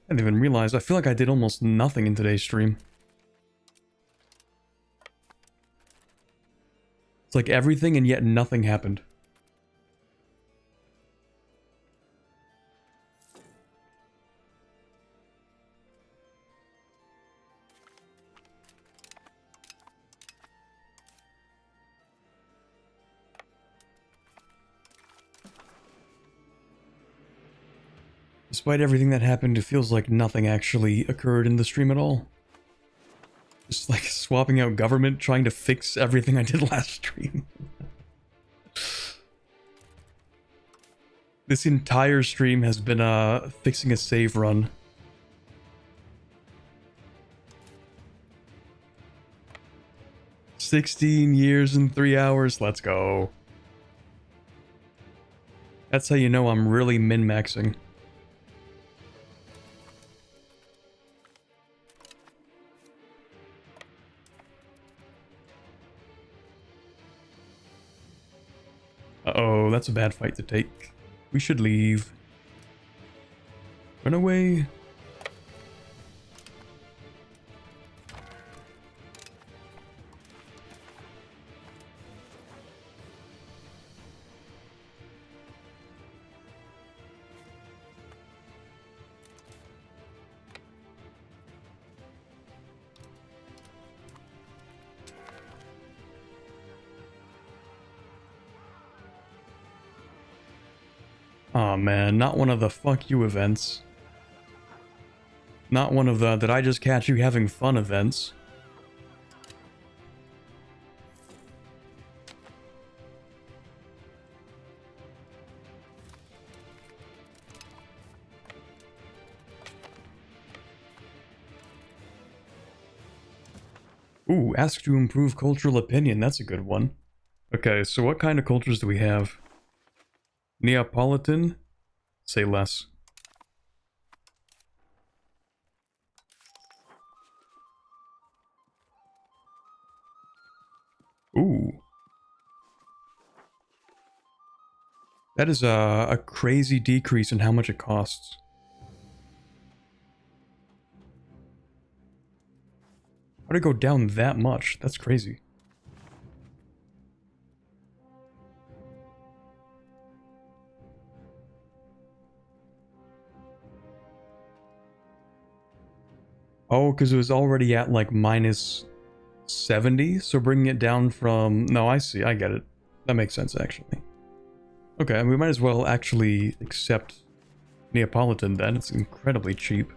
I didn't even realize. I feel like I did almost nothing in today's stream. It's like everything and yet nothing happened. Despite everything that happened, it feels like nothing actually occurred in the stream at all. Just like swapping out government, trying to fix everything I did last stream. This entire stream has been fixing a save run. "16 years and 3 hours, let's go." That's how you know I'm really min-maxing. Uh-oh, that's a bad fight to take. We should leave. Run away. Oh man, not one of the fuck you events. Not one of the did I just catch you having fun events. Ooh, ask to improve cultural opinion. That's a good one. Okay, so what kind of cultures do we have? Neapolitan? Say less. Ooh. That is a crazy decrease in how much it costs. How did it go down that much? That's crazy. Oh, because it was already at like minus 70, so bringing it down from... No, I see, I get it. That makes sense, actually. Okay, we might as well actually accept Neapolitan then. It's incredibly cheap.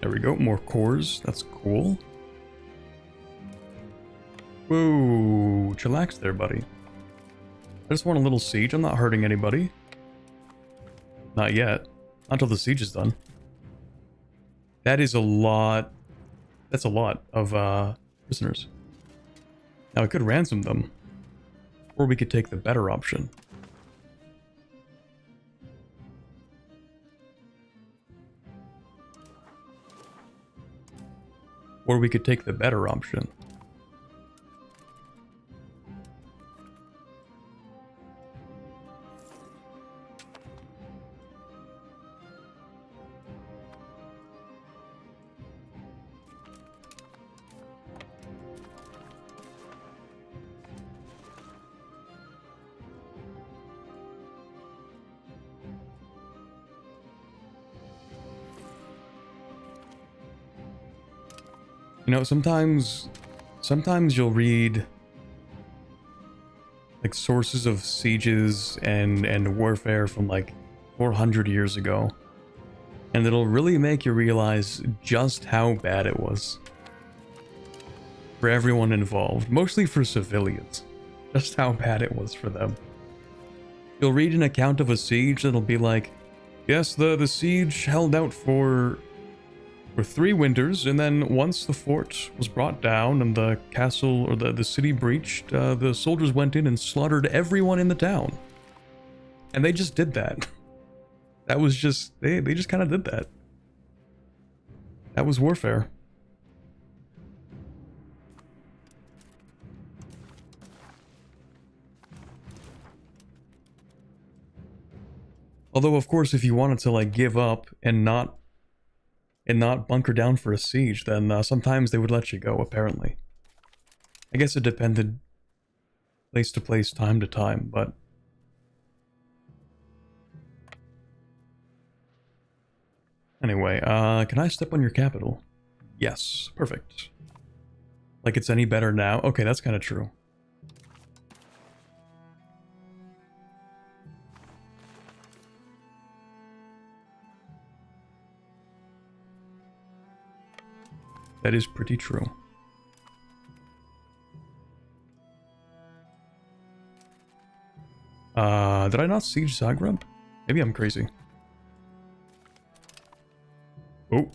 There we go, more cores. That's cool. Whoa, chillax there, buddy. I just want a little siege. I'm not hurting anybody. Not yet. Not until the siege is done. That is a lot. That's a lot of prisoners. Now we could ransom them. Or we could take the better option. Or we could take the better option. You know, sometimes you'll read like sources of sieges and warfare from like 400 years ago, and it'll really make you realize just how bad it was for everyone involved, mostly for civilians, just how bad it was for them. You'll read an account of a siege that'll be like, yes, the siege held out for 3 winters, and then once the fort was brought down and the castle or the city breached, the soldiers went in and slaughtered everyone in the town. And they just did that. That was just, they just kind of did that. That was warfare. Although, of course, if you wanted to like give up and not bunker down for a siege, then sometimes they would let you go, apparently. I guess it depended place to place, time to time, but... Anyway, can I step on your capital? Yes, perfect. Like it's any better now? Okay, that's kind of true. That is pretty true. Did I not siege Zagreb? Maybe I'm crazy. Oh.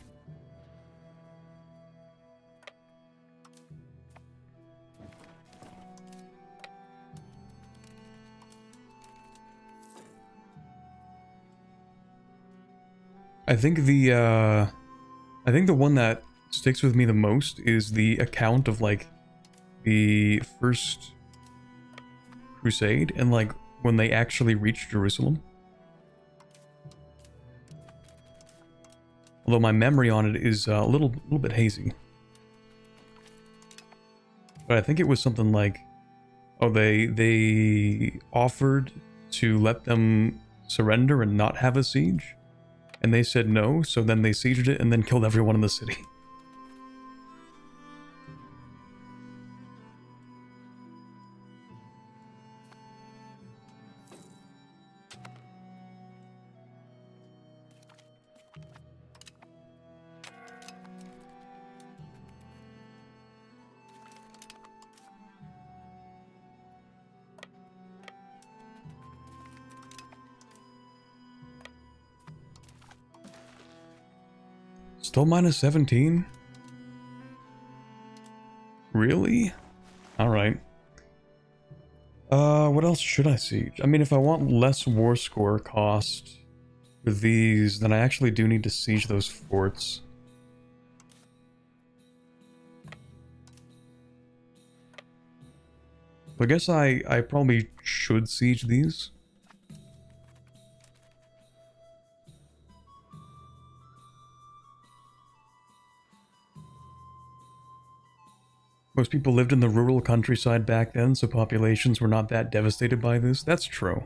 I think the one that sticks with me the most is the account of like the first crusade and like when they actually reached Jerusalem. Although my memory on it is a little bit hazy. But I think it was something like, oh, they offered to let them surrender and not have a siege, and they said no, so then they sieged it and then killed everyone in the city. Still minus 17? Really? Alright. What else should I siege? I mean, if I want less war score cost with these, then I actually do need to siege those forts. I guess I probably should siege these. Most people lived in the rural countryside back then, so populations were not that devastated by this. That's true.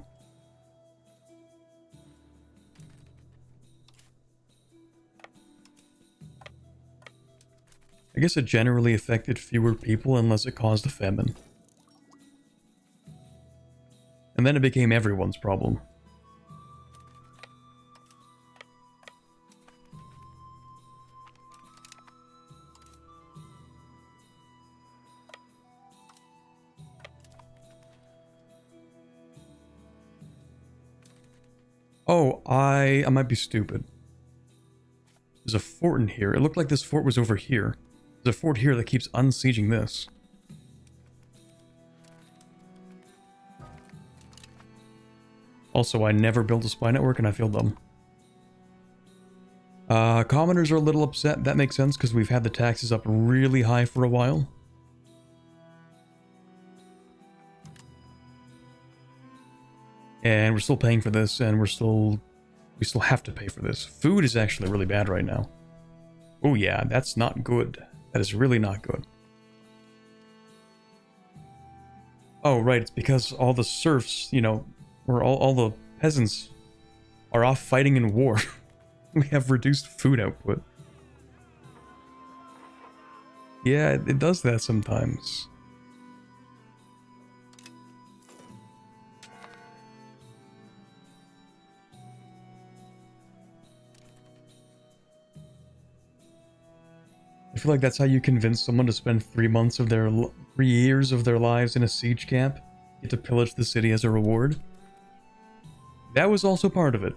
I guess it generally affected fewer people unless it caused a famine. And then it became everyone's problem. Oh, I might be stupid. There's a fort in here. It looked like this fort was over here. There's a fort here that keeps unsieging this. Also, I never built a spy network and I feel dumb. Commoners are a little upset. That makes sense because we've had the taxes up really high for a while. And we're still paying for this, and we still have to pay for this. Food is actually really bad right now. Oh yeah, that's not good. That is really not good. Oh right, it's because all the serfs, you know, or all the peasants are off fighting in war. We have reduced food output. Yeah, it does that sometimes. I feel like that's how you convince someone to spend 3 years of their lives in a siege camp, get to pillage the city as a reward. That was also part of it.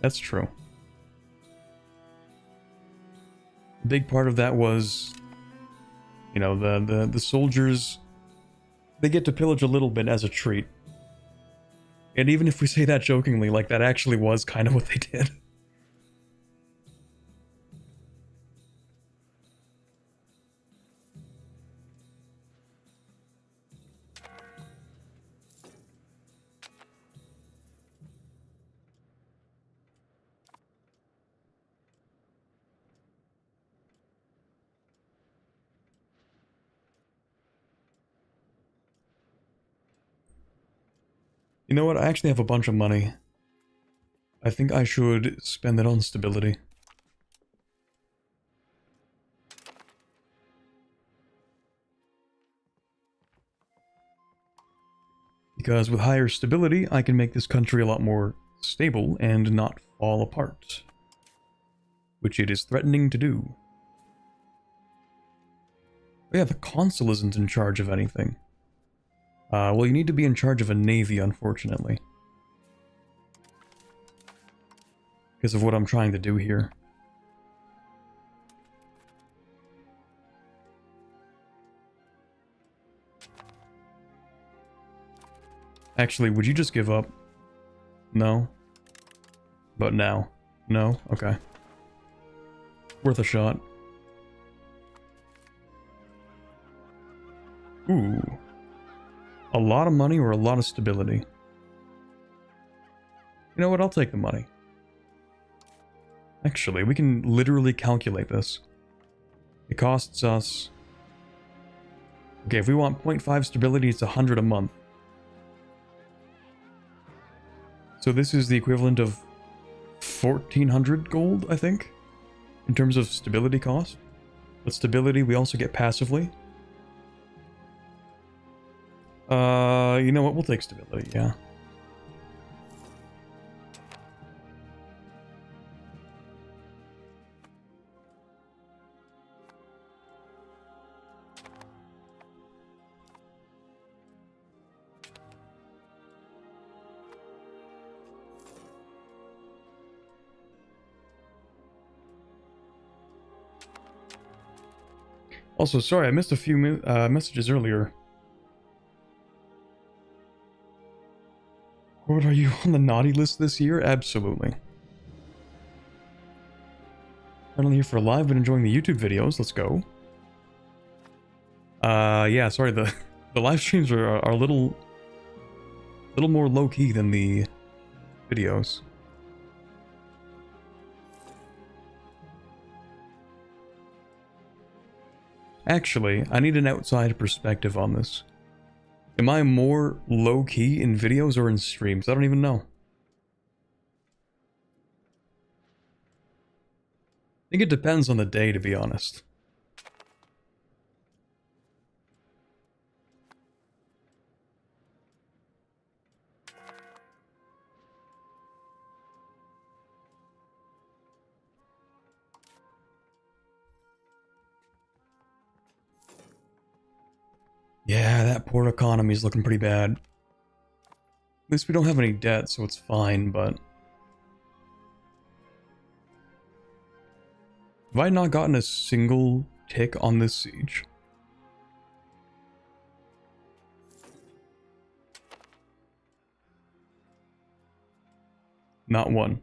That's true. A big part of that was, you know, the soldiers, they get to pillage a little bit as a treat. And even if we say that jokingly, like, that actually was kind of what they did. You know what? I actually have a bunch of money. I think I should spend it on stability. Because with higher stability, I can make this country a lot more stable and not fall apart. Which it is threatening to do. Oh yeah, the consul isn't in charge of anything. Well, you need to be in charge of a navy, unfortunately. Because of what I'm trying to do here. Actually, would you just give up? No. But now? No? Okay. Worth a shot. Ooh. A lot of money or a lot of stability? You know what? I'll take the money. Actually, we can literally calculate this. It costs us... Okay, if we want 0.5 stability, it's 100 a month. So this is the equivalent of 1,400 gold, I think, in terms of stability cost. But stability we also get passively. You know what? We'll take stability, yeah. Also, sorry, I missed a few messages earlier. What, are you on the naughty list this year? Absolutely. Not only here for live, but enjoying the YouTube videos. Let's go. Yeah, sorry, the live streams are a little more low-key than the videos. Actually, I need an outside perspective on this. Am I more low-key in videos or in streams? I don't even know. I think it depends on the day, to be honest. Yeah, that poor economy is looking pretty bad. At least we don't have any debt, so it's fine, but... Have I not gotten a single tick on this siege? Not one.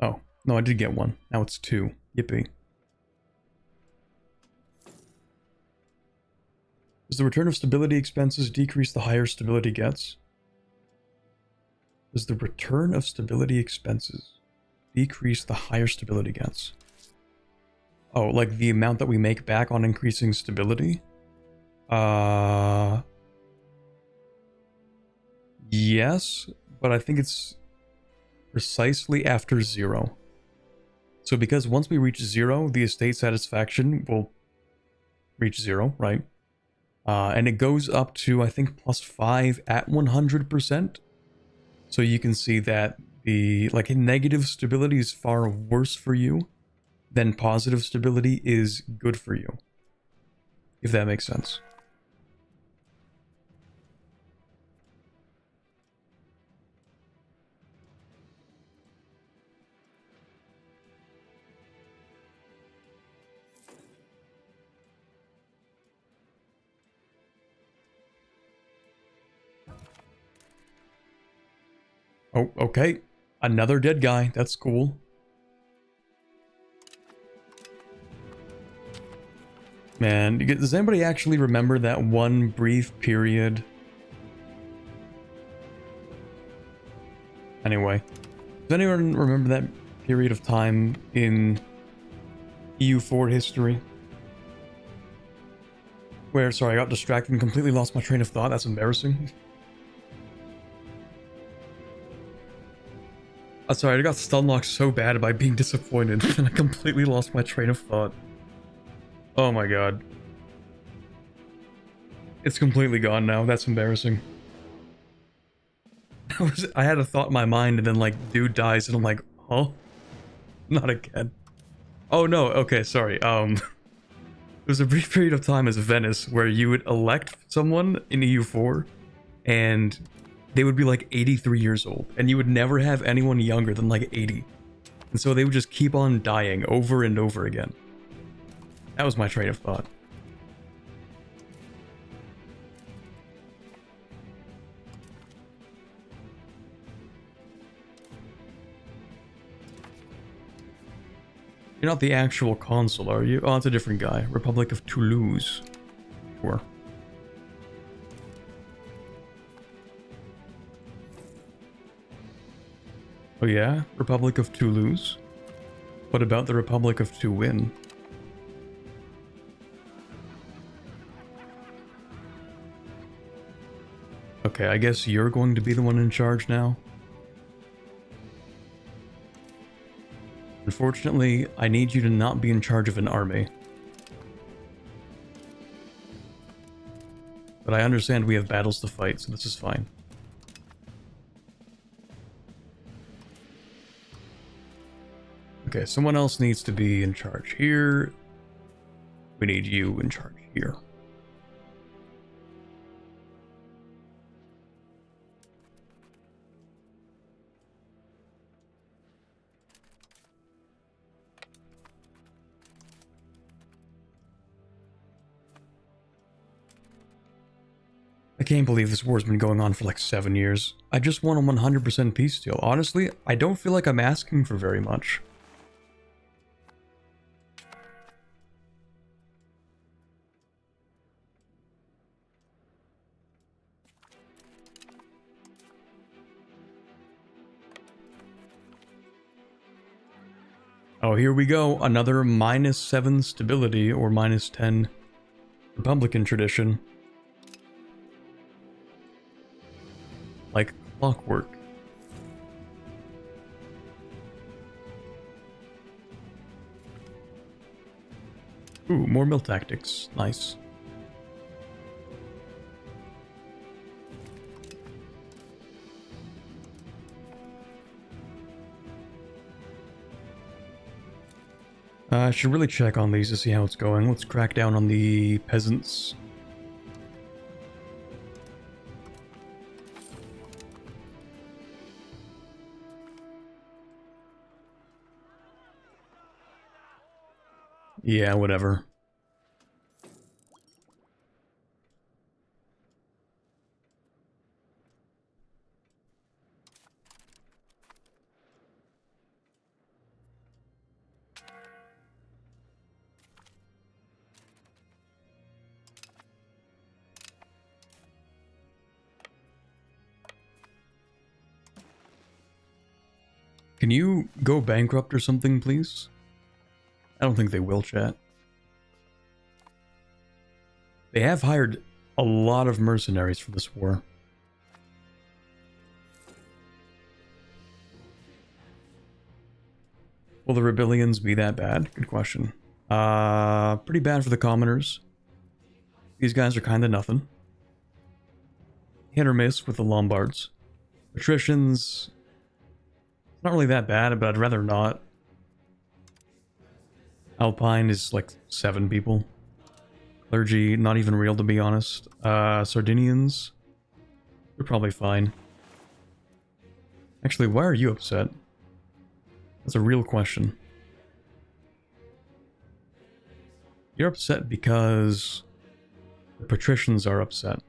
Oh, no, I did get one. Now it's 2. Yippee. Does the return of stability expenses decrease the higher stability gets? Does the return of stability expenses decrease the higher stability gets? Oh, like the amount that we make back on increasing stability? Yes, but I think it's precisely after 0. So because once we reach 0, the estate satisfaction will reach 0, right? And it goes up to, I think, +5 at 100%. So you can see that the negative stability is far worse for you than positive stability is good for you. If that makes sense. Oh, okay. Another dead guy. That's cool. Man, does anybody actually remember that one brief period? Anyway, does anyone remember that period of time in EU4 history? Where, sorry, I got distracted and completely lost my train of thought. That's embarrassing. I'm sorry, I got stunlocked so bad by being disappointed and I completely lost my train of thought. Oh my god. It's completely gone now. That's embarrassing. I had a thought in my mind and then like dude dies and I'm like, huh? Not again. Oh no, okay, sorry. There was a brief period of time as Venice where you would elect someone in EU4 and they would be like 83 years old, and you would never have anyone younger than like 80. And so they would just keep on dying over and over again. That was my train of thought. You're not the actual consul, are you? Oh, it's a different guy. Republic of Toulouse. Sure. Oh yeah? Republic of Toulouse? What about the Republic of Tuwin? Okay, I guess you're going to be the one in charge now. Unfortunately, I need you to not be in charge of an army. But I understand we have battles to fight, so this is fine. Okay, someone else needs to be in charge here. We need you in charge here. I can't believe this war's been going on for like 7 years. I just want a 100% peace deal. Honestly, I don't feel like I'm asking for very much. Oh, here we go. Another -7 stability or -10 Republican tradition. Like clockwork. Ooh, more mill tactics. Nice. I should really check on these to see how it's going. Let's crack down on the peasants. Yeah, whatever. Can you go bankrupt or something, please? I don't think they will, chat. They have hired a lot of mercenaries for this war. Will the rebellions be that bad? Good question. Pretty bad for the commoners. These guys are kind of nothing. Hit or miss with the Lombards. Patricians... not really that bad, but I'd rather not. Alpine is like 7 people. Clergy, not even real to be honest. Sardinians, they're probably fine. Actually, why are you upset? That's a real question. You're upset because the patricians are upset.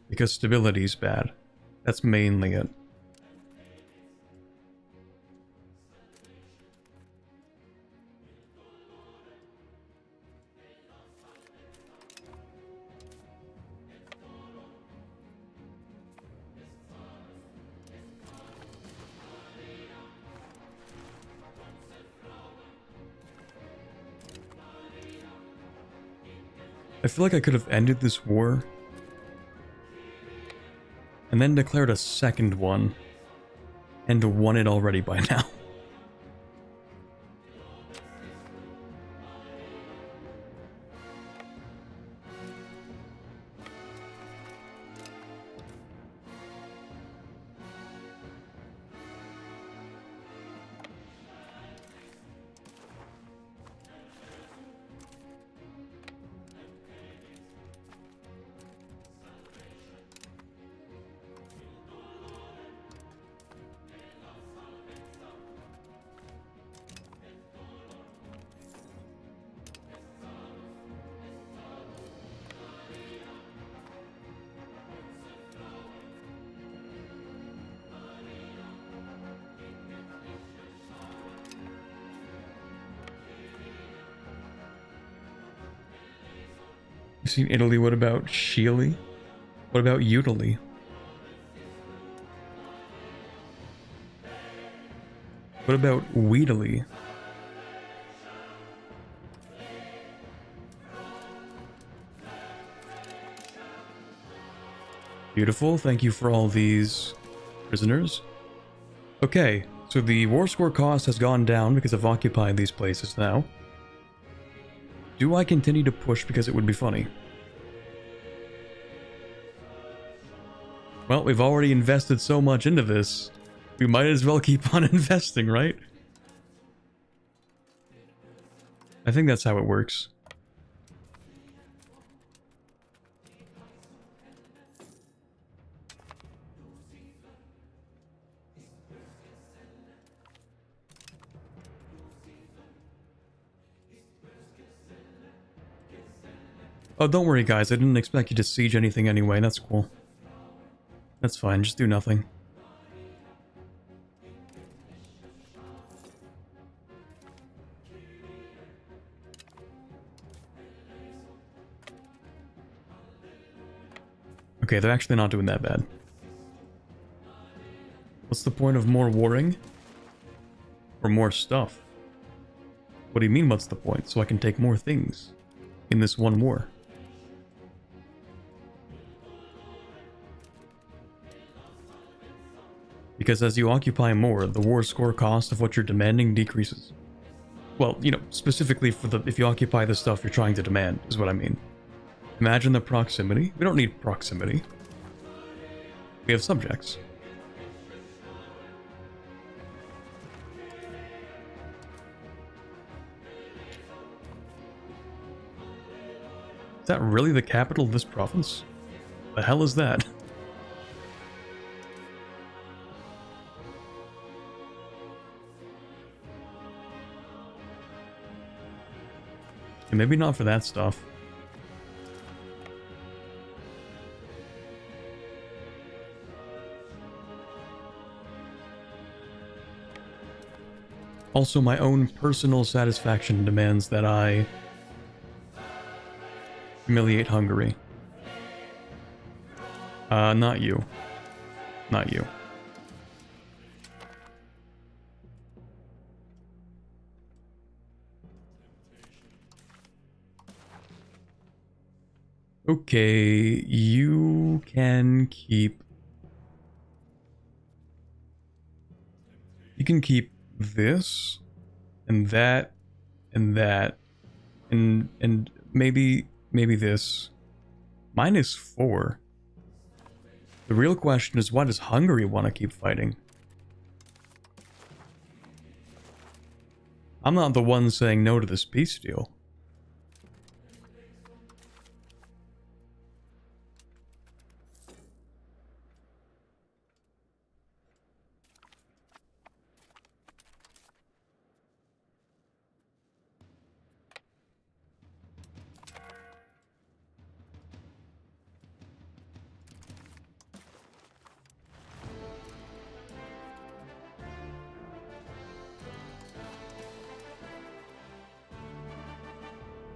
Because stability's bad. That's mainly it. I feel like I could have ended this war and then declared a second one and won it already by now. You seen Italy? What about Chile? What about utility? What about wheatily? Beautiful, thank you for all these prisoners. Okay, so the war score cost has gone down because I've occupied these places now. Do I continue to push because it would be funny? Well, we've already invested so much into this. We might as well keep on investing, right? I think that's how it works. Oh, don't worry guys, I didn't expect you to siege anything anyway, that's cool. That's fine, just do nothing. Okay, they're actually not doing that bad. What's the point of more warring? Or more stuff? What do you mean what's the point? So I can take more things in this one war. Because as you occupy more, the war score cost of what you're demanding decreases. Well, you know, specifically for the if you occupy the stuff you're trying to demand, is what I mean. Imagine the proximity. We don't need proximity. We have subjects. Is that really the capital of this province? The hell is that? Maybe not for that stuff. Also, my own personal satisfaction demands that I humiliate Hungary. Not you. Not you. Okay, you can keep... You can keep this, and that, and that, and maybe this. Mine is 4. The real question is, why does Hungary want to keep fighting? I'm not the one saying no to this peace deal.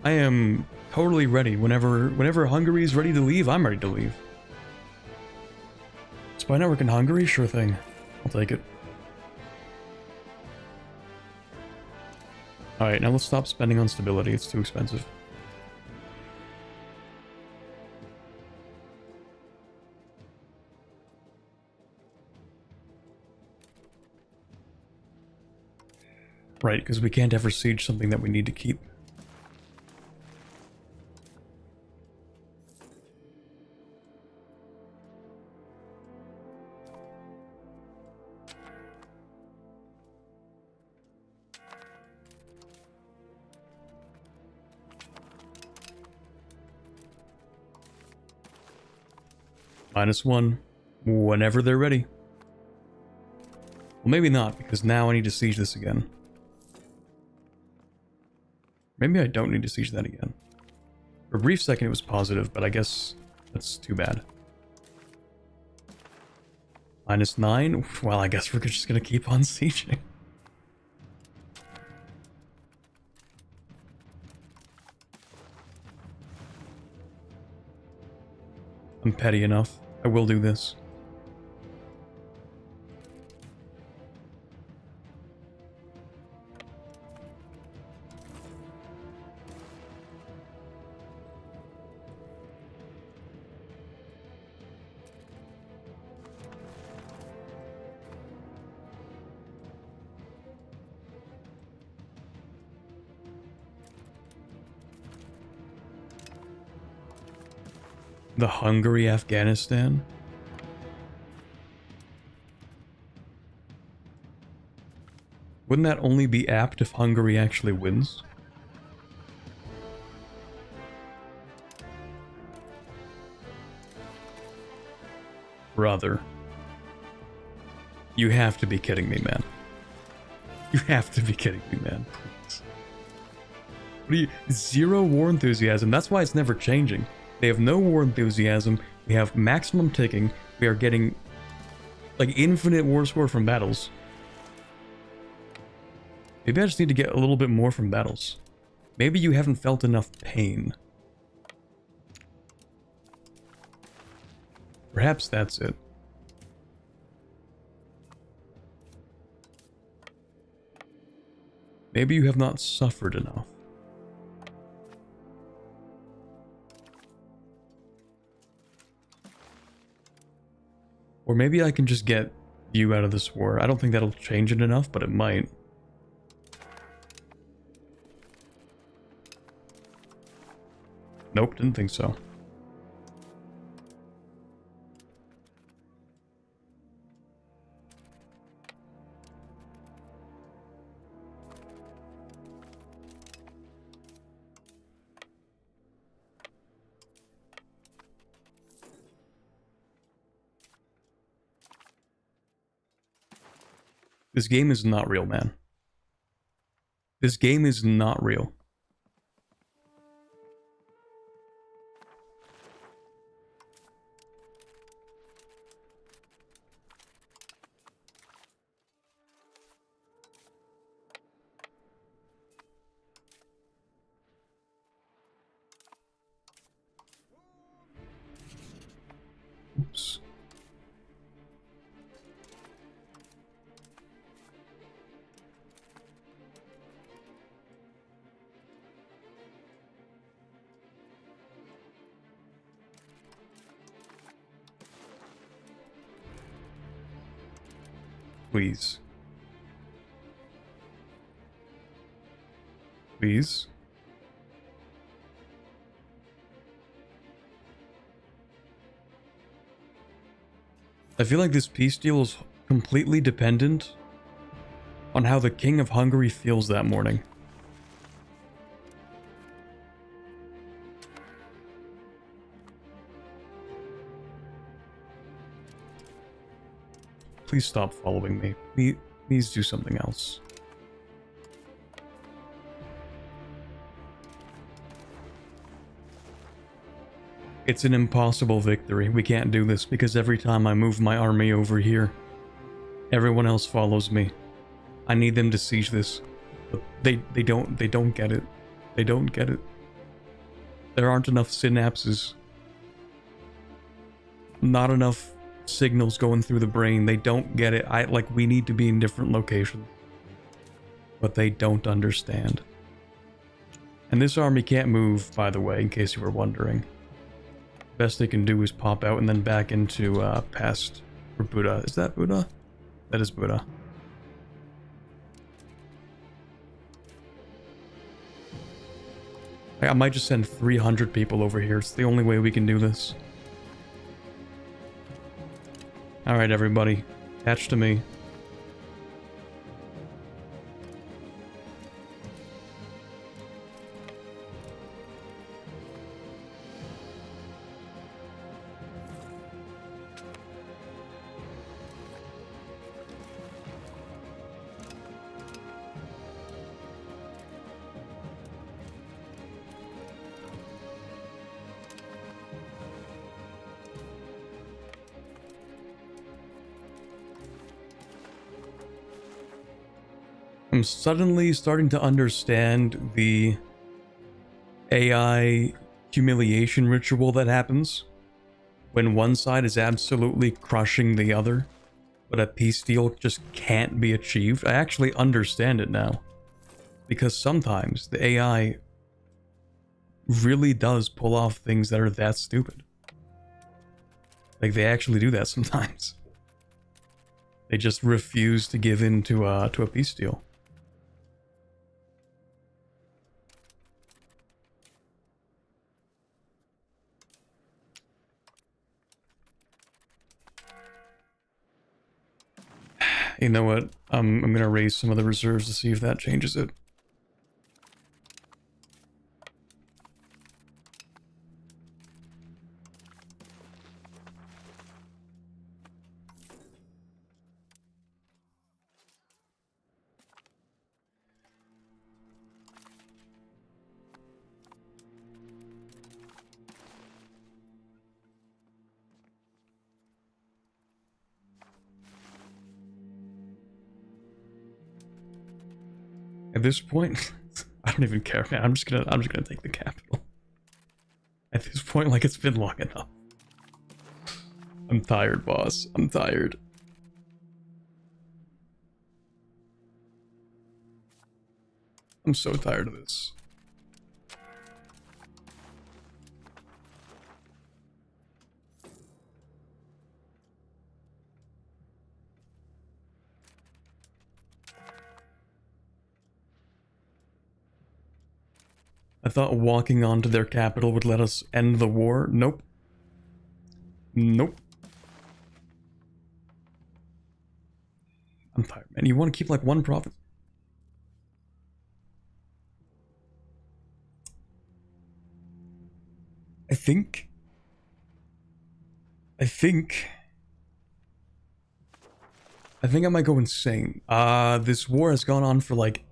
I am totally ready. Whenever Hungary's ready to leave, I'm ready to leave. Spy network in Hungary? Sure thing. I'll take it. Alright, now let's stop spending on stability. It's too expensive. Right, because we can't ever siege something that we need to keep. -1, whenever they're ready. Well, maybe not, because now I need to siege this again. Maybe I don't need to siege that again. For a brief second it was positive, but I guess that's too bad. -9? Well, I guess we're just gonna keep on sieging. I'm I'm petty enough. I will do this. The Hungary, Afghanistan. Wouldn't that only be apt if Hungary actually wins? Brother. You have to be kidding me, man. You have to be kidding me, man. Please. What are you? Zero war enthusiasm. That's why it's never changing. They have no war enthusiasm. We have maximum ticking. We are getting like infinite war score from battles. Maybe I just need to get a little bit more from battles. Maybe you haven't felt enough pain. Perhaps that's it. Maybe you have not suffered enough. Or maybe I can just get you out of this war. I don't think that'll change it enough, but it might. Nope, didn't think so. This game is not real, man. This game is not real. Oops. Please. Please. I feel like this peace deal is completely dependent on how the King of Hungary feels that morning. Please stop following me. Please do something else. It's an impossible victory. We can't do this because every time I move my army over here, everyone else follows me. I need them to siege this. But they don't get it. They don't get it. There aren't enough synapses. Not enough signals going through the brain. They don't get it. We need to be in different locations. But they don't understand. And this army can't move, by the way, in case you were wondering. Best they can do is pop out and then back into past for Buddha. Is that Buddha? That is Buddha. I might just send 300 people over here. It's the only way we can do this. Alright, everybody. Attach to me. I'm suddenly starting to understand the AI humiliation ritual that happens. when one side is absolutely crushing the other, but a peace deal just can't be achieved. I actually understand it now. Because sometimes the AI really does pull off things that are that stupid. Like, they actually do that sometimes. They just refuse to give in to a peace deal. You know what? I'm gonna raise some of the reserves to see if that changes it. At this point, I don't even care, man. I'm just gonna take the capital. At this point, like, it's been long enough. I'm tired, boss. I'm tired. I'm so tired of this. I thought walking onto their capital would let us end the war. Nope. Nope. I'm tired, man. You want to keep like one province? I think I might go insane. This war has gone on for like,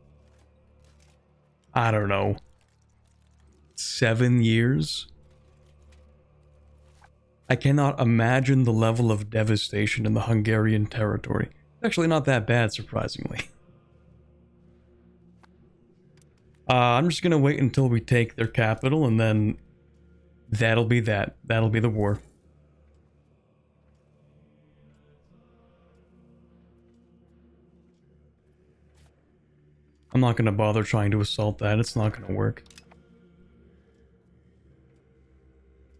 I don't know, 7 years. I cannot imagine the level of devastation in the Hungarian territory. It's actually not that bad, surprisingly. I'm just gonna wait until we take their capital, and then that'll be that. That'll be the war. I'm not gonna bother trying to assault that. It's not gonna work.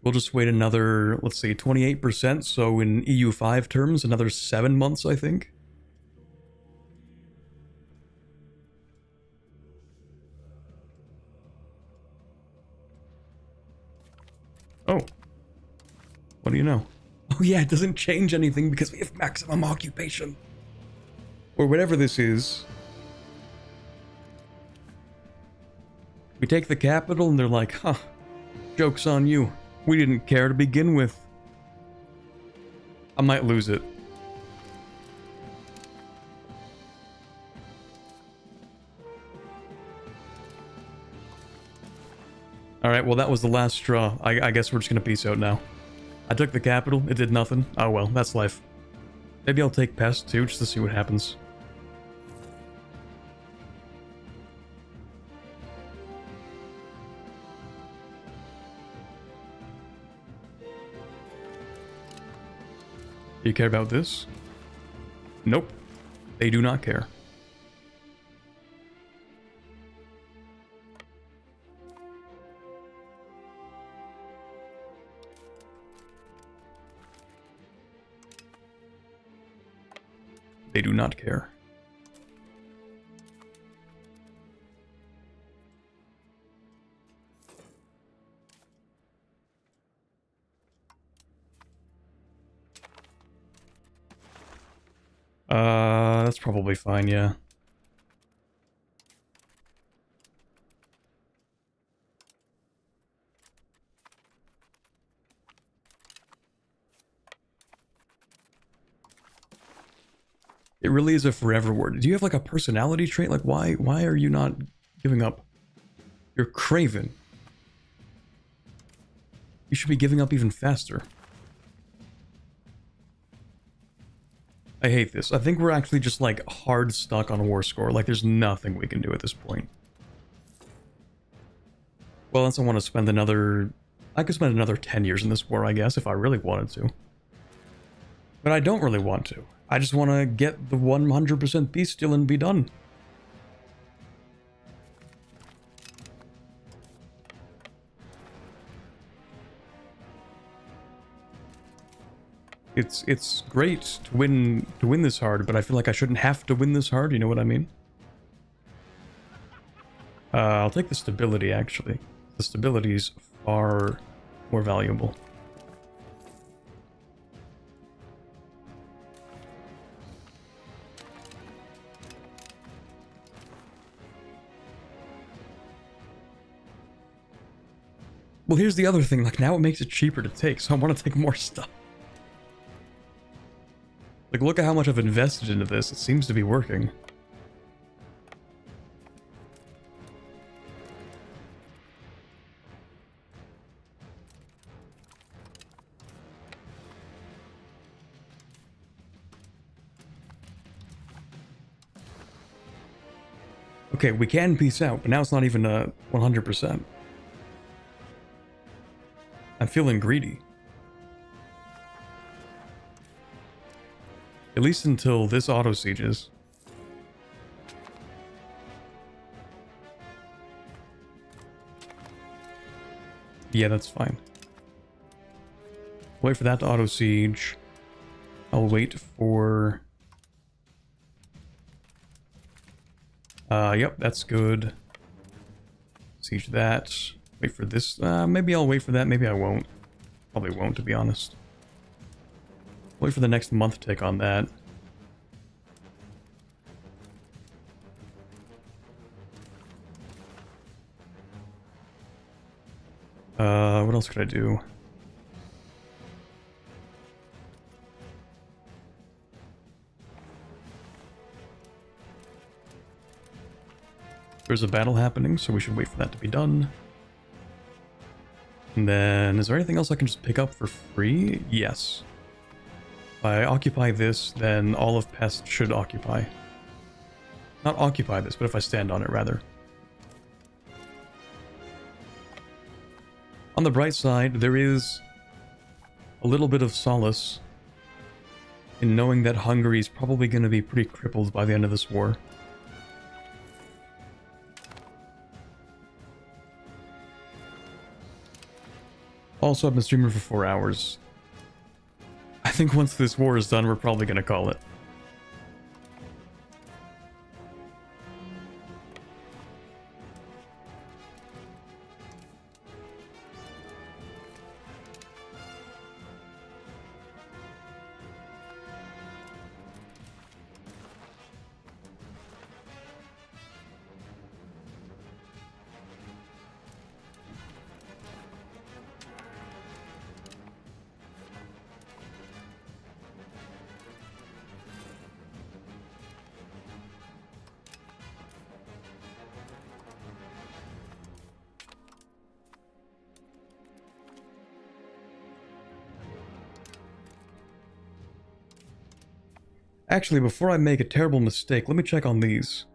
We'll just wait another, let's see, 28%, so in EU5 terms, another 7 months, I think. Oh. What do you know? Oh yeah, it doesn't change anything because we have maximum occupation. Or whatever this is. We take the capital and they're like, huh, joke's on you. We didn't care to begin with. I might lose it. Alright, well that was the last straw. I guess we're just gonna peace out now. I took the capital, it did nothing. Oh well, that's life. Maybe I'll take Pest too, just to see what happens. Do you care about this? Nope. They do not care. They do not care. That's probably fine, yeah. It really is a forever word. Do you have like a personality trait? Like why are you not giving up? You're craven. You should be giving up even faster. I hate this. I think we're actually just like hard stuck on a war score. Like there's nothing we can do at this point. Well, unless I want to spend another... I could spend another 10 years in this war, I guess, if I really wanted to. But I don't really want to. I just want to get the 100% peace deal and be done. It's great to win this hard, but I feel like I shouldn't have to win this hard, you know what I mean? I'll take the stability, actually. The stability is far more valuable. Well, here's the other thing, like, now it makes it cheaper to take, so I want to take more stuff. Like, look at how much I've invested into this. It seems to be working. Okay, we can peace out, but now it's not even 100%. I'm feeling greedy. At least until this auto sieges. Yeah, that's fine. Wait for that to auto siege. I'll wait for... yep, that's good. Siege that. Wait for this. Maybe I'll wait for that. Maybe I won't. Probably won't, to be honest. Wait for the next month tick on that. What else could I do? There's a battle happening, so we should wait for that to be done. And then, is there anything else I can just pick up for free? Yes. If I occupy this, then all of Pest should occupy. Not occupy this, but if I stand on it, rather. On the bright side, there is a little bit of solace in knowing that Hungary is probably going to be pretty crippled by the end of this war. Also, I've been streaming for 4 hours. I think once this war is done, we're probably going to call it. Actually, before I make a terrible mistake, let me check on these.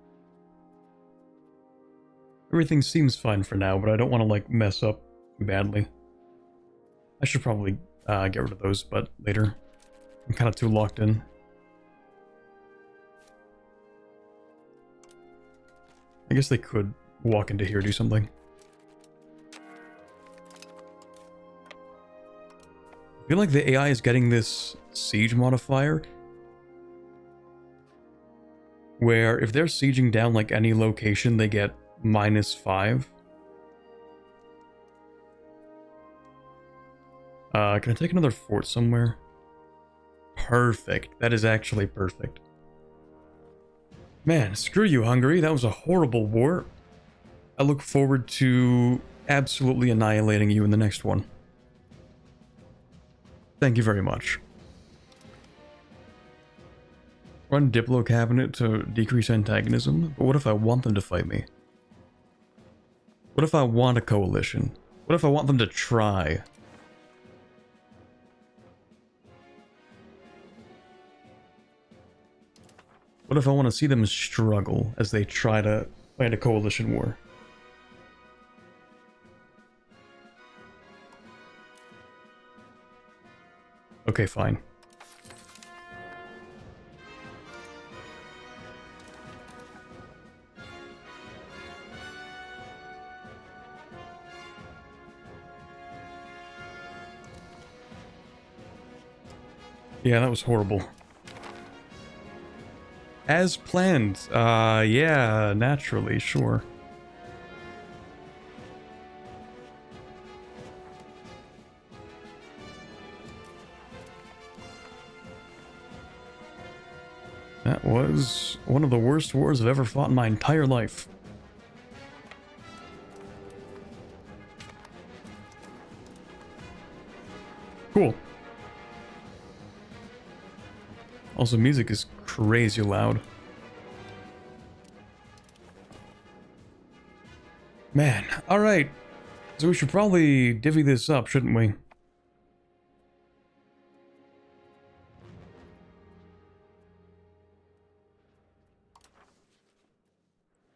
Everything seems fine for now, but I don't want to, like, mess up too badly. I should probably get rid of those, but later. I'm kind of too locked in. I guess they could walk into here, do something. I feel like the AI is getting this siege modifier, where if they're sieging down like any location, they get -5. Can I take another fort somewhere? Perfect. That is actually perfect. Man, screw you, Hungary. That was a horrible war. I look forward to absolutely annihilating you in the next one. Thank you very much. Run Diplo cabinet to decrease antagonism, but what if I want them to fight me? What if I want a coalition? What if I want them to try? What if I want to see them struggle as they try to fight a coalition war? Okay, fine. Yeah, that was horrible. As planned. Yeah, naturally, sure. That was one of the worst wars I've ever fought in my entire life. Cool. Also, music is crazy loud. Man, alright. So we should probably divvy this up, shouldn't we?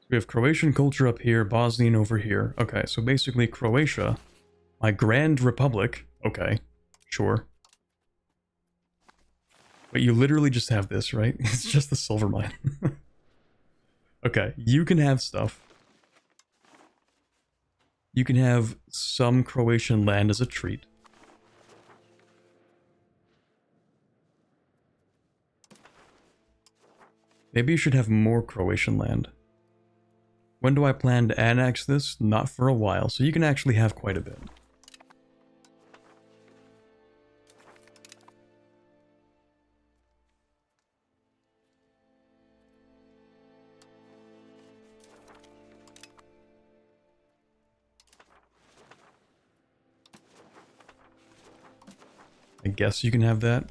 We have Croatian culture up here, Bosnian over here. Okay, so basically Croatia, my Grand Republic. Okay, sure. But you literally just have this, right? It's just the silver mine. Okay, you can have stuff. You can have some Croatian land as a treat. Maybe you should have more Croatian land. When do I plan to annex this? Not for a while, so you can actually have quite a bit. I guess you can have that.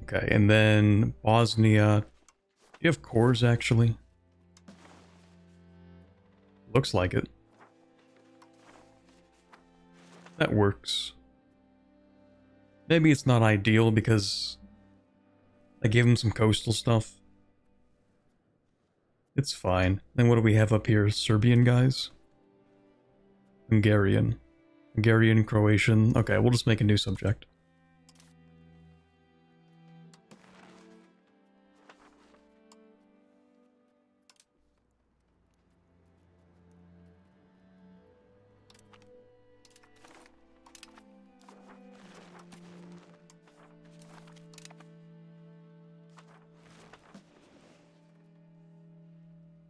Okay, and then Bosnia. Do you have cores, actually? Looks like it. That works. Maybe it's not ideal because I gave him some coastal stuff. It's fine. Then what do we have up here? Serbian guys? Hungarian. Hungarian, Croatian. Okay, we'll just make a new subject.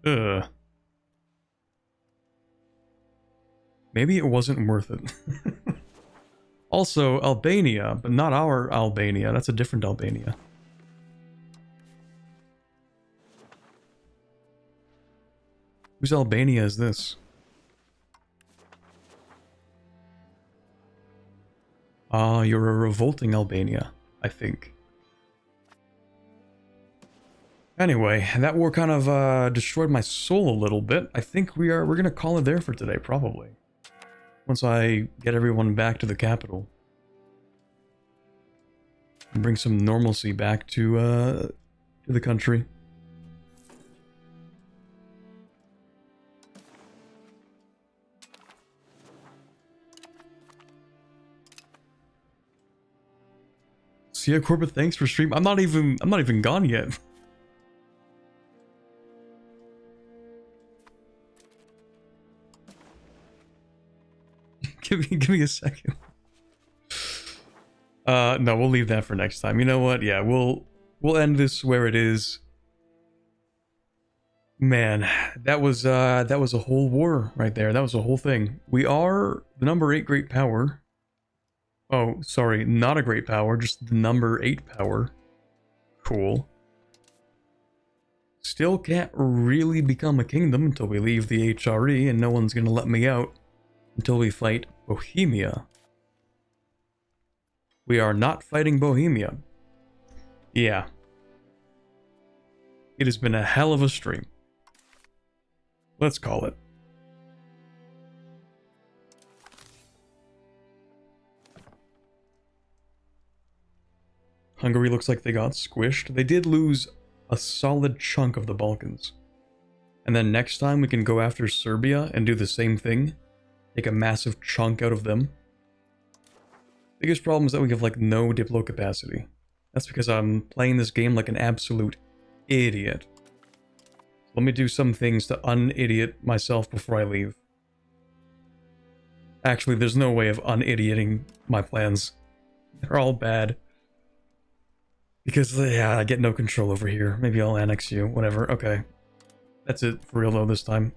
Ugh. Maybe it wasn't worth it. Also, Albania, but not our Albania. That's a different Albania. Whose Albania is this? Ah, you're a revolting Albania, I think. Anyway, that war kind of destroyed my soul a little bit. I think we're gonna call it there for today, probably. Once I get everyone back to the capital. And bring some normalcy back to the country. See ya, Corbett, thanks for stream. I'm not even gone yet. Give me a second. No, we'll leave that for next time. You know what? Yeah, we'll end this where it is. Man, that was a whole war right there. That was a whole thing. We are the number 8 great power. Oh, sorry, not a great power, just the number 8 power. Cool. Still can't really become a kingdom until we leave the HRE, and no one's gonna let me out until we fight Bohemia. We are not fighting Bohemia. Yeah. It has been a hell of a stream. Let's call it. Hungary looks like they got squished. They did lose a solid chunk of the Balkans. And then next time we can go after Serbia and do the same thing. Take a massive chunk out of them. Biggest problem is that we have like no Diplo capacity. That's because I'm playing this game like an absolute idiot. Let me do some things to un-idiot myself before I leave. Actually, there's no way of un-idioting my plans. They're all bad. Because, yeah, I get no control over here. Maybe I'll annex you, whatever. Okay. That's it for real though this time.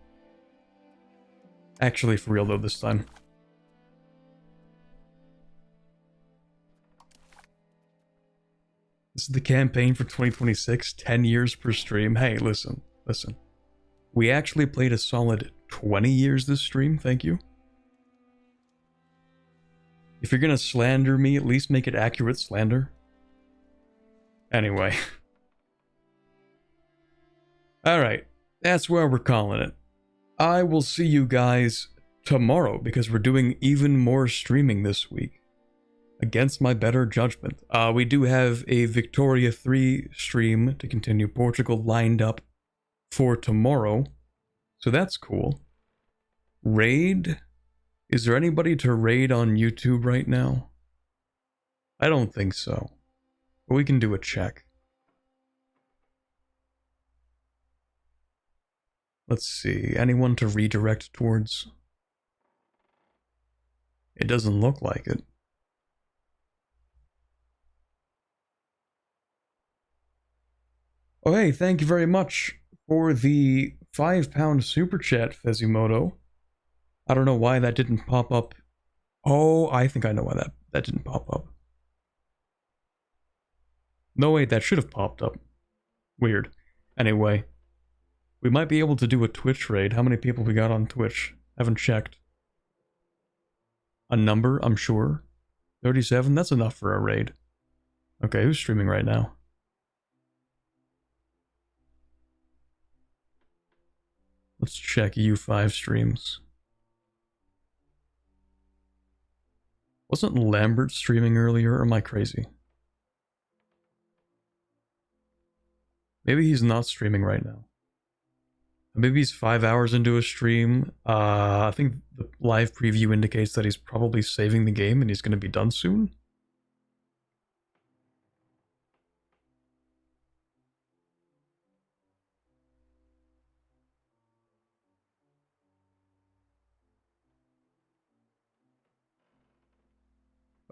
Actually for real though this time. This is the campaign for 2026, 10 years per stream. Hey, listen. We actually played a solid 20 years this stream, thank you. If you're gonna slander me, at least make it accurate slander. Anyway. Alright, that's where we're calling it. I will see you guys tomorrow, because we're doing even more streaming this week. Against my better judgment. We do have a Victoria 3 stream to continue Portugal lined up for tomorrow. So that's cool. Raid? Is there anybody to raid on YouTube right now? I don't think so. But we can do a check. Let's see. Anyone to redirect towards? It doesn't look like it. Oh hey, thank you very much for the £5 super chat, Fezimoto. I don't know why that didn't pop up. Oh, I think I know why that didn't pop up. No, wait, that should have popped up. Weird. Anyway, we might be able to do a Twitch raid. How many people we got on Twitch? Haven't checked. A number, I'm sure. 37? That's enough for a raid. Okay, who's streaming right now? Let's check EU5 streams. Wasn't Lambert streaming earlier, or am I crazy? Maybe he's not streaming right now. Maybe he's 5 hours into a stream. I think the live preview indicates that he's probably saving the game and he's going to be done soon.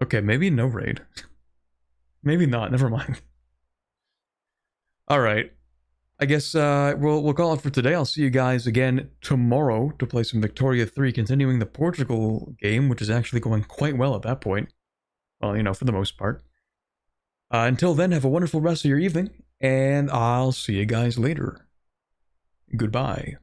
Okay, maybe no raid. Maybe not, never mind. Alright. I guess we'll call it for today. I'll see you guys again tomorrow to play some Victoria 3, continuing the Portugal game, which is actually going quite well at that point. Well, you know, for the most part. Until then, have a wonderful rest of your evening, and I'll see you guys later. Goodbye.